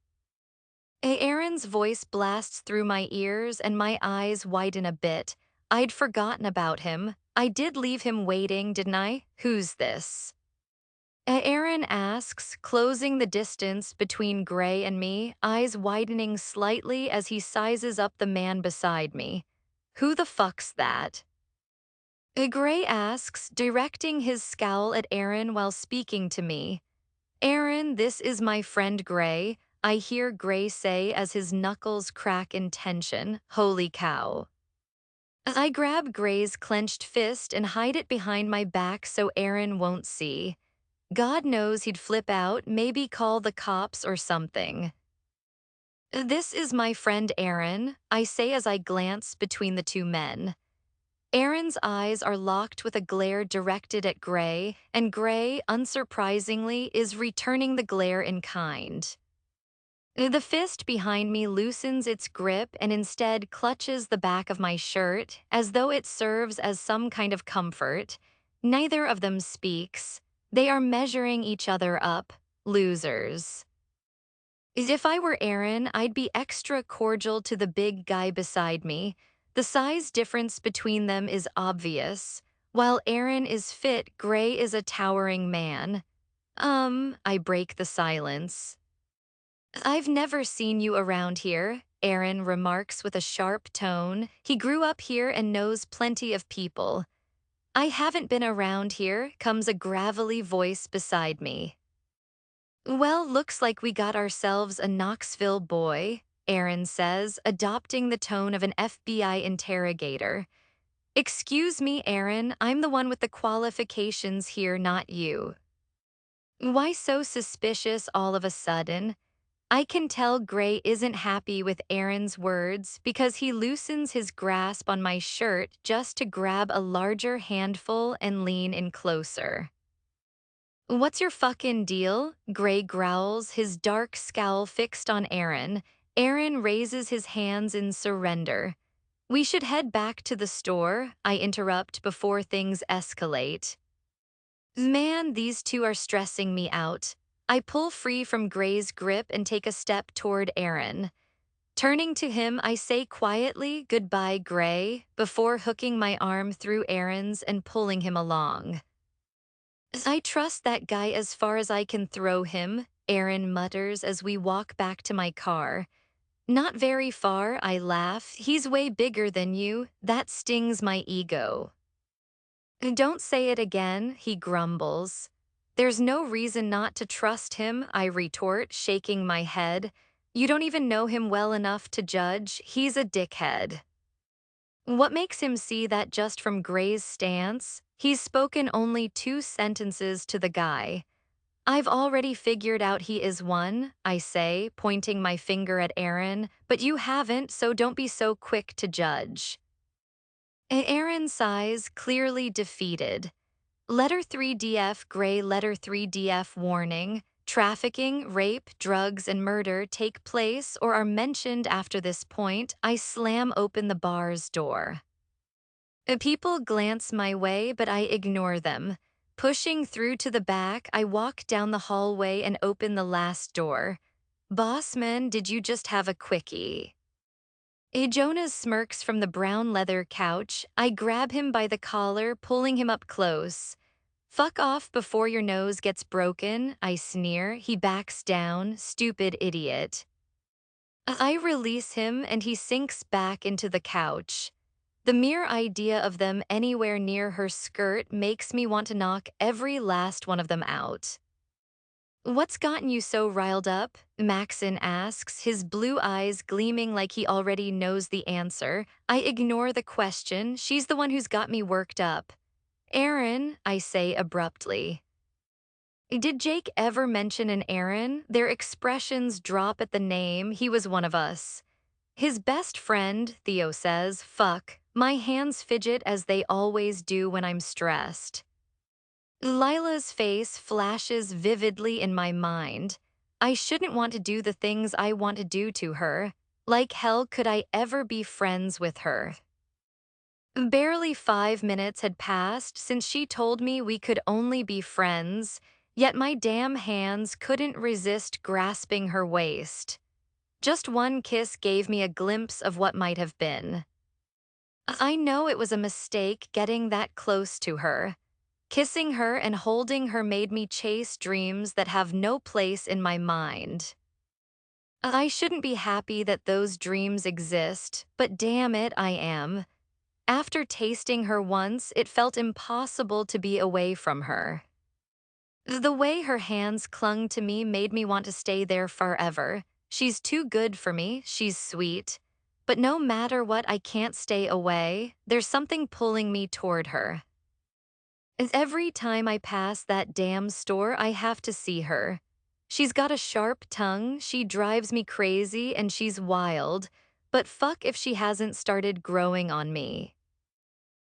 S1: Aaron's voice blasts through my ears and my eyes widen a bit. I'd forgotten about him. I did leave him waiting, didn't I? Who's this? Aaron asks, closing the distance between Gray and me, eyes widening slightly as he sizes up the man beside me. Who the fuck's that? Gray asks, directing his scowl at Aaron while speaking to me. Aaron, this is my friend Gray, I hear Gray say as his knuckles crack in tension. Holy cow. I grab Gray's clenched fist and hide it behind my back so Aaron won't see. God knows he'd flip out, maybe call the cops or something. This is my friend Aaron, I say as I glance between the two men. Aaron's eyes are locked with a glare directed at Gray, and Gray, unsurprisingly, is returning the glare in kind. The fist behind me loosens its grip and instead clutches the back of my shirt, as though it serves as some kind of comfort. Neither of them speaks. They are measuring each other up. Losers. If I were Aaron, I'd be extra cordial to the big guy beside me. The size difference between them is obvious. While Aaron is fit, Grey is a towering man. I break the silence. I've never seen you around here, Aaron remarks with a sharp tone. He grew up here and knows plenty of people. I haven't been around here, comes a gravelly voice beside me. Well, looks like we got ourselves a Knoxville boy, Aaron says, adopting the tone of an FBI interrogator. Excuse me, Aaron, I'm the one with the qualifications here, not you. Why so suspicious all of a sudden? I can tell Grey isn't happy with Aaron's words because he loosens his grasp on my shirt just to grab a larger handful and lean in closer. What's your fucking deal? Grey growls, his dark scowl fixed on Aaron. Aaron raises his hands in surrender. We should head back to the store, I interrupt before things escalate. Man, these two are stressing me out. I pull free from Grey's grip and take a step toward Aaron. Turning to him, I say quietly, "Goodbye, Grey," before hooking my arm through Aaron's and pulling him along. I trust that guy as far as I can throw him, Aaron mutters as we walk back to my car. Not very far, I laugh. He's way bigger than you. That stings my ego. Don't say it again, he grumbles. There's no reason not to trust him, I retort, shaking my head. You don't even know him well enough to judge. He's a dickhead. What makes him see that just from Gray's stance? He's spoken only 2 sentences to the guy. I've already figured out he is one, I say, pointing my finger at Aaron, but you haven't, so don't be so quick to judge. Aaron sighs, clearly defeated. Letter 3DF Gray Letter 3DF warning. Trafficking, rape, drugs, and murder take place or are mentioned after this point. I slam open the bar's door. People glance my way, but I ignore them. Pushing through to the back, I walk down the hallway and open the last door. Bossman, did you just have a quickie? Jonas smirks from the brown leather couch. I grab him by the collar, pulling him up close. Fuck off before your nose gets broken, I sneer. He backs down, stupid idiot. I release him and he sinks back into the couch. The mere idea of them anywhere near her skirt makes me want to knock every last one of them out. What's gotten you so riled up? Maxon asks, his blue eyes gleaming like he already knows the answer. I ignore the question. She's the one who's got me worked up. Aaron, I say abruptly. Did Jake ever mention an Aaron? Their expressions drop at the name. He was one of us. His best friend, Theo says, fuck. My hands fidget as they always do when I'm stressed. Lila's face flashes vividly in my mind. I shouldn't want to do the things I want to do to her. Like hell could I ever be friends with her. Barely 5 minutes had passed since she told me we could only be friends, yet my damn hands couldn't resist grasping her waist. Just one kiss gave me a glimpse of what might have been. I know it was a mistake getting that close to her. Kissing her and holding her made me chase dreams that have no place in my mind. I shouldn't be happy that those dreams exist, but damn it, I am. After tasting her once, it felt impossible to be away from her. The way her hands clung to me made me want to stay there forever. She's too good for me, she's sweet. But no matter what, I can't stay away. There's something pulling me toward her. Every time I pass that damn store, I have to see her. She's got a sharp tongue, she drives me crazy, and she's wild. But fuck if she hasn't started growing on me.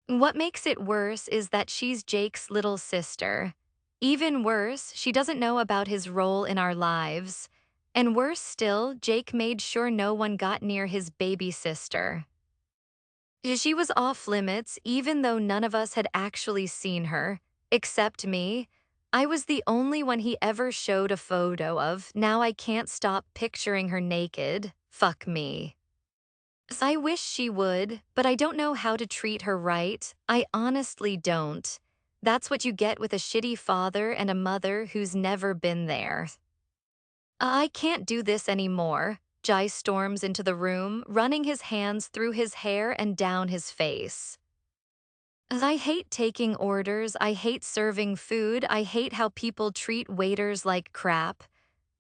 S1: What makes it worse is that she's Jake's little sister. Even worse, she doesn't know about his role in our lives. And worse still, Jake made sure no one got near his baby sister. She was off limits even though none of us had actually seen her, except me. I was the only one he ever showed a photo of. Now I can't stop picturing her naked. Fuck me. I wish she would, but I don't know how to treat her right. I honestly don't. That's what you get with a shitty father and a mother who's never been there. I can't do this anymore. Jai storms into the room, running his hands through his hair and down his face. I hate taking orders, I hate serving food, I hate how people treat waiters like crap.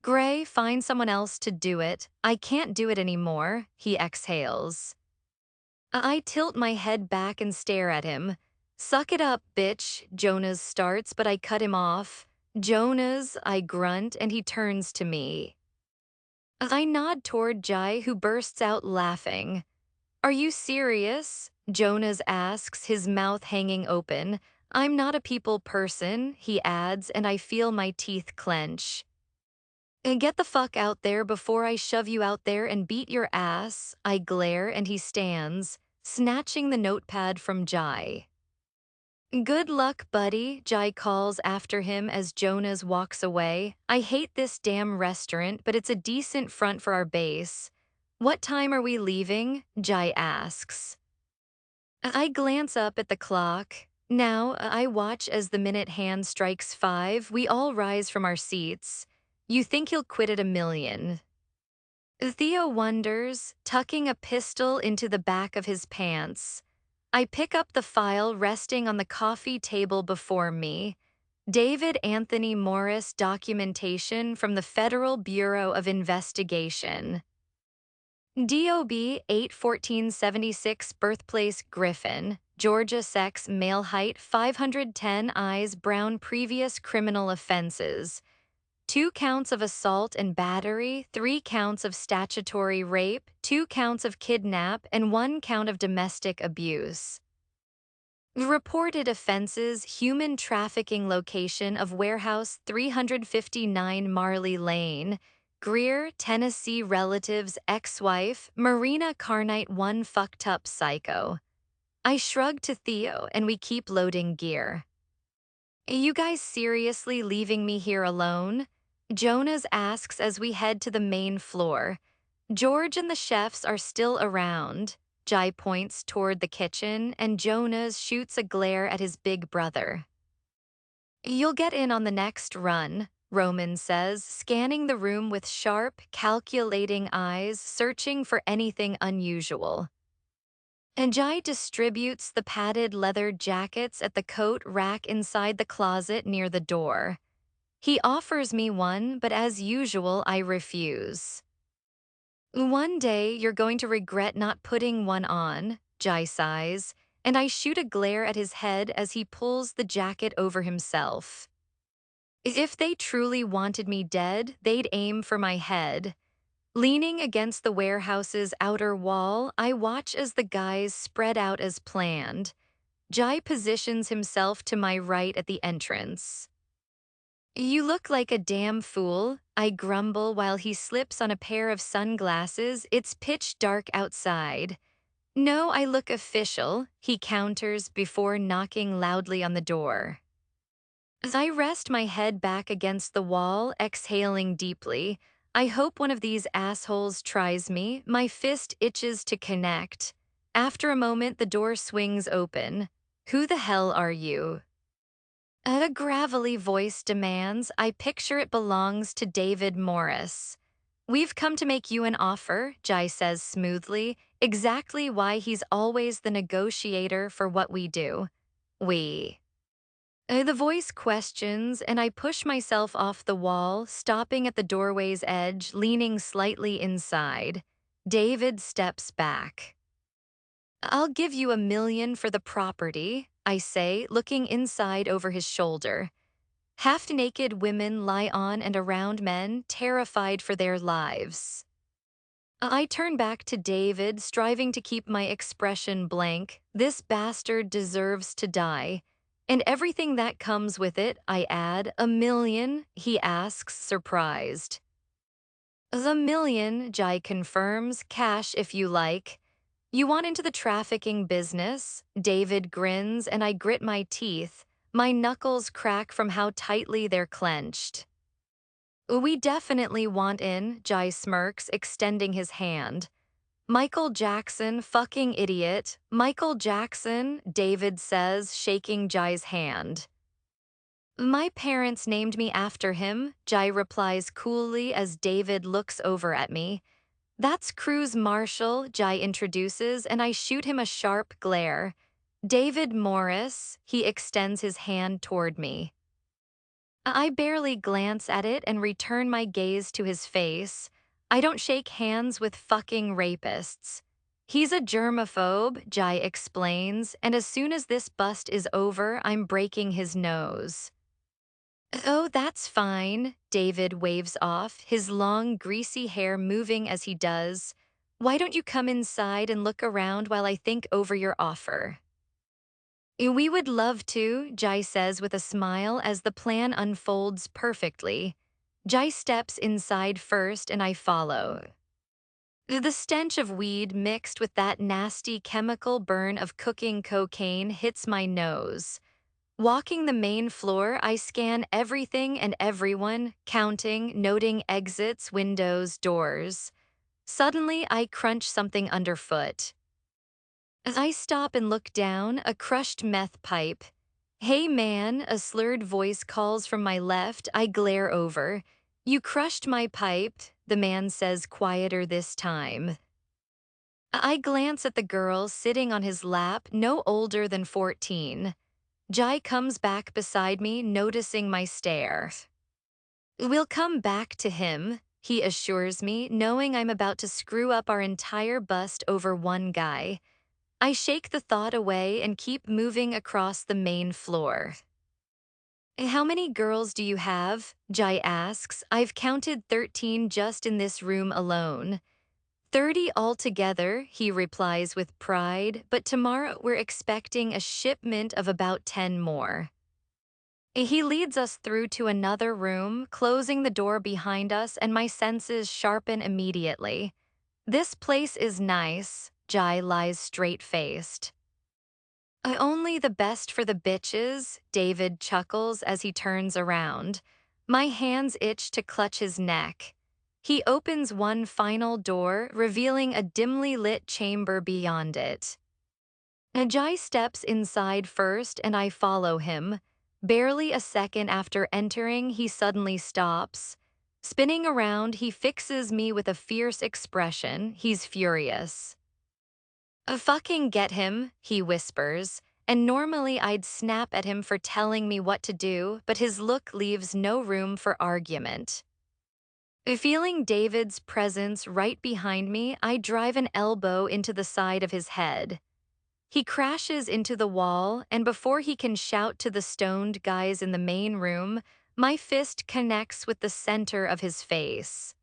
S1: Gray, find someone else to do it. I can't do it anymore, he exhales. I tilt my head back and stare at him. Suck it up, bitch, Jonas starts, but I cut him off. Jonas, I grunt, and he turns to me. I nod toward Jai, who bursts out laughing. Are you serious? Jonas asks, his mouth hanging open. I'm not a people person, he adds, and I feel my teeth clench. Get the fuck out there before I shove you out there and beat your ass, I glare, and he stands, snatching the notepad from Jai. Good luck, buddy, Jai calls after him as Jonas walks away. I hate this damn restaurant, but it's a decent front for our base. What time are we leaving? Jai asks. I glance up at the clock. Now, I watch as the minute hand strikes 5. We all rise from our seats. You think he'll quit at 1,000,000. Theo wonders, tucking a pistol into the back of his pants. I pick up the file resting on the coffee table before me. David Anthony Morris documentation from the Federal Bureau of Investigation. DOB 8/14/76, birthplace Griffin, Georgia, sex male, height 510, eyes brown, previous criminal offenses. 2 counts of assault and battery, 3 counts of statutory rape, 2 counts of kidnap, and 1 count of domestic abuse. Reported offenses: human trafficking, location of warehouse 359 Marley Lane, Greer, Tennessee, relatives, ex-wife, Marina Carnite, one fucked up psycho. I shrug to Theo and we keep loading gear. You guys seriously leaving me here alone? Jonas asks as we head to the main floor. George and the chefs are still around. Jai points toward the kitchen, and Jonas shoots a glare at his big brother. You'll get in on the next run, Roman says, scanning the room with sharp, calculating eyes, searching for anything unusual. And Jai distributes the padded leather jackets at the coat rack inside the closet near the door. He offers me one, but as usual, I refuse. One day, you're going to regret not putting one on, Jai sighs, and I shoot a glare at his head as he pulls the jacket over himself. If they truly wanted me dead, they'd aim for my head. Leaning against the warehouse's outer wall, I watch as the guys spread out as planned. Jai positions himself to my right at the entrance. You look like a damn fool, I grumble while he slips on a pair of sunglasses. It's pitch dark outside. No, I look official, he counters before knocking loudly on the door. As I rest my head back against the wall, exhaling deeply, I hope one of these assholes tries me. My fist itches to connect. After a moment, the door swings open. Who the hell are you? A gravelly voice demands. I picture it belongs to David Morris. We've come to make you an offer, Jai says smoothly, exactly why he's always the negotiator for what we do. We. The voice questions, and I push myself off the wall, stopping at the doorway's edge, leaning slightly inside. David steps back. I'll give you 1,000,000 for the property, I say, looking inside over his shoulder. Half-naked women lie on and around men, terrified for their lives. I turn back to David, striving to keep my expression blank. This bastard deserves to die. And everything that comes with it, I add. 1,000,000, he asks, surprised. 1,000,000, Jai confirms, cash if you like. You want into the trafficking business? David grins and I grit my teeth. My knuckles crack from how tightly they're clenched. We definitely want in, Jai smirks, extending his hand. Michael Jackson, fucking idiot. Michael Jackson, David says, shaking Jai's hand. My parents named me after him, Jai replies coolly as David looks over at me. That's Cruz Marshall, Jai introduces, and I shoot him a sharp glare. David Morris, he extends his hand toward me. I barely glance at it and return my gaze to his face. I don't shake hands with fucking rapists. He's a germaphobe, Jai explains, and as soon as this bust is over, I'm breaking his nose. Oh, that's fine, David waves off, his long, greasy hair moving as he does. Why don't you come inside and look around while I think over your offer? We would love to, Jai says with a smile as the plan unfolds perfectly. Jai steps inside first and I follow. The stench of weed mixed with that nasty chemical burn of cooking cocaine hits my nose. Walking the main floor, I scan everything and everyone, counting, noting exits, windows, doors. Suddenly, I crunch something underfoot. As I stop and look down, a crushed meth pipe. Hey man, a slurred voice calls from my left. I glare over. You crushed my pipe, the man says quieter this time. I glance at the girl sitting on his lap, no older than 14. Jai comes back beside me, noticing my stare. We'll come back to him, he assures me, knowing I'm about to screw up our entire bust over one guy. I shake the thought away and keep moving across the main floor. How many girls do you have? Jai asks. I've counted 13 just in this room alone. 30 altogether, he replies with pride, but tomorrow we're expecting a shipment of about 10 more. He leads us through to another room, closing the door behind us, and my senses sharpen immediately. This place is nice, Jai lies straight-faced. Only the best for the bitches, David chuckles as he turns around. My hands itch to clutch his neck. He opens one final door, revealing a dimly lit chamber beyond it. Jai steps inside first and I follow him. Barely a second after entering, he suddenly stops. Spinning around, he fixes me with a fierce expression. He's furious. Fucking get him, he whispers, and normally I'd snap at him for telling me what to do, but his look leaves no room for argument. Feeling David's presence right behind me, I drive an elbow into the side of his head. He crashes into the wall, and before he can shout to the stoned guys in the main room, my fist connects with the center of his face.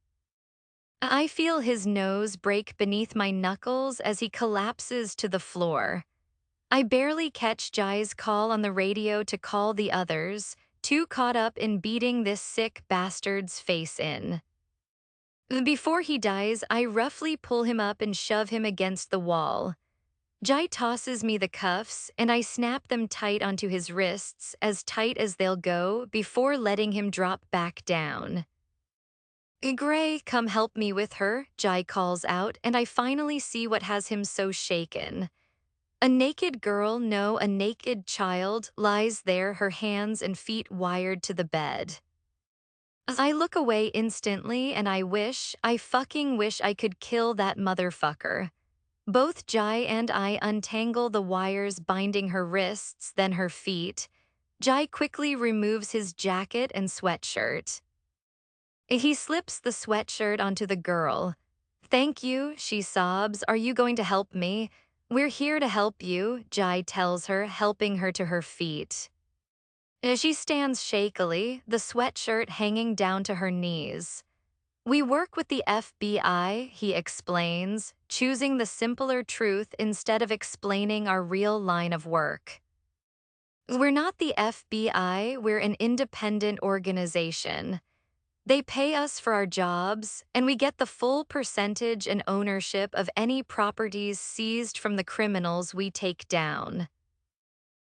S1: I feel his nose break beneath my knuckles as he collapses to the floor. I barely catch Jai's call on the radio to call the others, too caught up in beating this sick bastard's face in. Before he dies, I roughly pull him up and shove him against the wall. Jai tosses me the cuffs, and I snap them tight onto his wrists, as tight as they'll go, before letting him drop back down. Grey, come help me with her, Jai calls out, and I finally see what has him so shaken. A naked girl, no, a naked child, lies there, her hands and feet wired to the bed. I look away instantly and I fucking wish I could kill that motherfucker. Both Jai and I untangle the wires binding her wrists, then her feet. Jai quickly removes his jacket and sweatshirt. He slips the sweatshirt onto the girl. Thank you, she sobs. Are you going to help me? We're here to help you, Jai tells her, helping her to her feet. She stands shakily, the sweatshirt hanging down to her knees. We work with the FBI, he explains, choosing the simpler truth instead of explaining our real line of work. We're not the FBI, we're an independent organization. They pay us for our jobs, and we get the full percentage and ownership of any properties seized from the criminals we take down.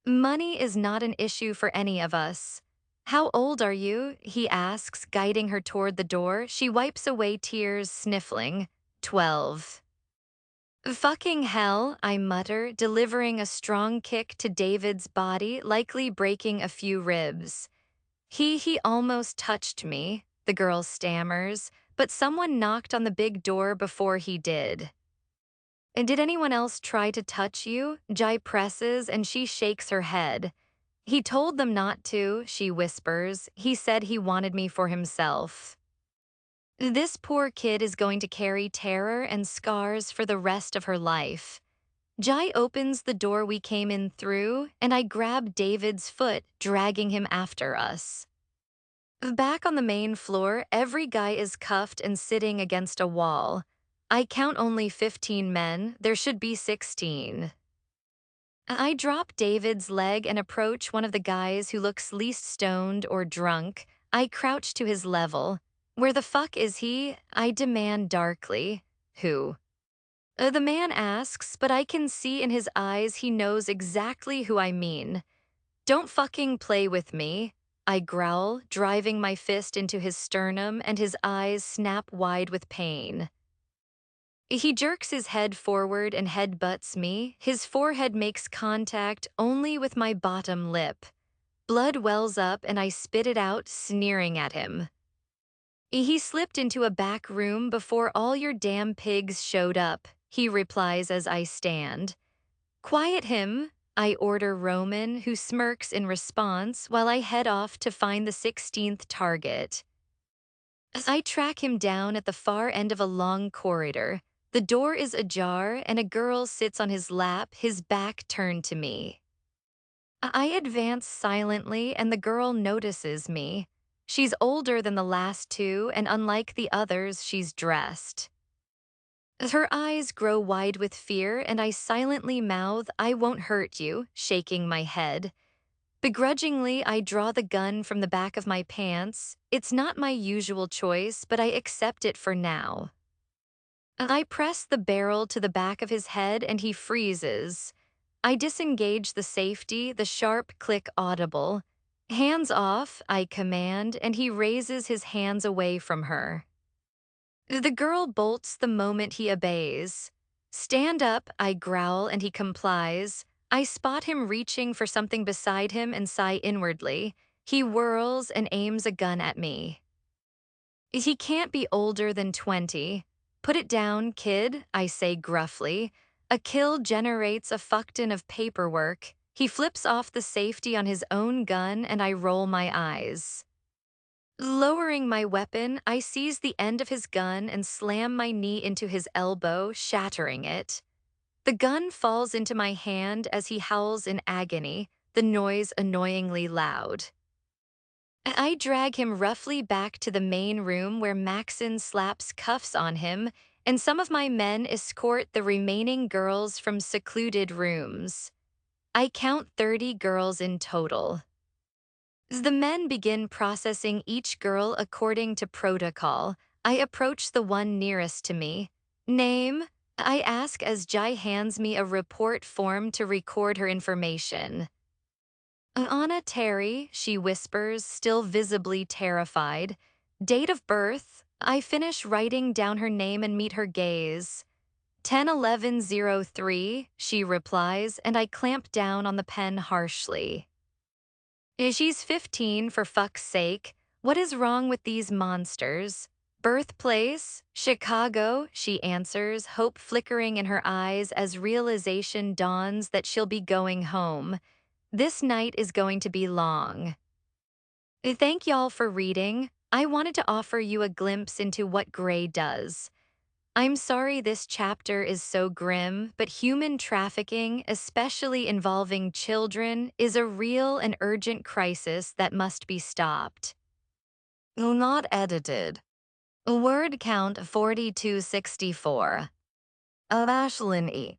S1: Money is not an issue for any of us. How old are you? He asks, guiding her toward the door. She wipes away tears, sniffling. 12. Fucking hell, I mutter, delivering a strong kick to David's body, likely breaking a few ribs. He almost touched me, the girl stammers, but someone knocked on the big door before he did. And did anyone else try to touch you? Jai presses and she shakes her head. He told them not to, she whispers. He said he wanted me for himself. This poor kid is going to carry terror and scars for the rest of her life. Jai opens the door we came in through, and I grab David's foot, dragging him after us. Back on the main floor, every guy is cuffed and sitting against a wall. I count only 15 men, there should be 16. I drop David's leg and approach one of the guys who looks least stoned or drunk. I crouch to his level. Where the fuck is he? I demand darkly. Who? The man asks, but I can see in his eyes he knows exactly who I mean. Don't fucking play with me, I growl, driving my fist into his sternum, and his eyes snap wide with pain. He jerks his head forward and headbutts me. His forehead makes contact only with my bottom lip. Blood wells up and I spit it out, sneering at him. He slipped into a back room before all your damn pigs showed up, he replies as I stand. Quiet him, I order Roman, who smirks in response while I head off to find the 16th target. As I track him down at the far end of a long corridor, the door is ajar and a girl sits on his lap, his back turned to me. I advance silently and the girl notices me. She's older than the last two, and unlike the others, she's dressed. Her eyes grow wide with fear, and I silently mouth, "I won't hurt you," shaking my head. Begrudgingly, I draw the gun from the back of my pants. It's not my usual choice, but I accept it for now. I press the barrel to the back of his head and he freezes. I disengage the safety, the sharp click audible. "Hands off," I command, and he raises his hands away from her. The girl bolts the moment he obeys. "Stand up," I growl, and he complies. I spot him reaching for something beside him and sigh inwardly. He whirls and aims a gun at me. He can't be older than 20. "Put it down, kid," I say gruffly. A kill generates a fuckton of paperwork. He flips off the safety on his own gun and I roll my eyes. Lowering my weapon, I seize the end of his gun and slam my knee into his elbow, shattering it. The gun falls into my hand as he howls in agony, the noise annoyingly loud. I drag him roughly back to the main room where Maxon slaps cuffs on him, and some of my men escort the remaining girls from secluded rooms. I count 30 girls in total. As the men begin processing each girl according to protocol, I approach the one nearest to me. "Name?" I ask as Jai hands me a report form to record her information. "Anna Terry," she whispers, still visibly terrified. "Date of birth?" I finish writing down her name and meet her gaze. 10/11/03, she replies, and I clamp down on the pen harshly. "She's 15, for fuck's sake. What is wrong with these monsters?" "Birthplace? Chicago," she answers, hope flickering in her eyes as realization dawns that she'll be going home. This night is going to be long. Thank y'all for reading. I wanted to offer you a glimpse into what Grey does. I'm sorry this chapter is so grim, but human trafficking, especially involving children, is a real and urgent crisis that must be stopped. Not edited. Word count 4264. Of Ashlyn E.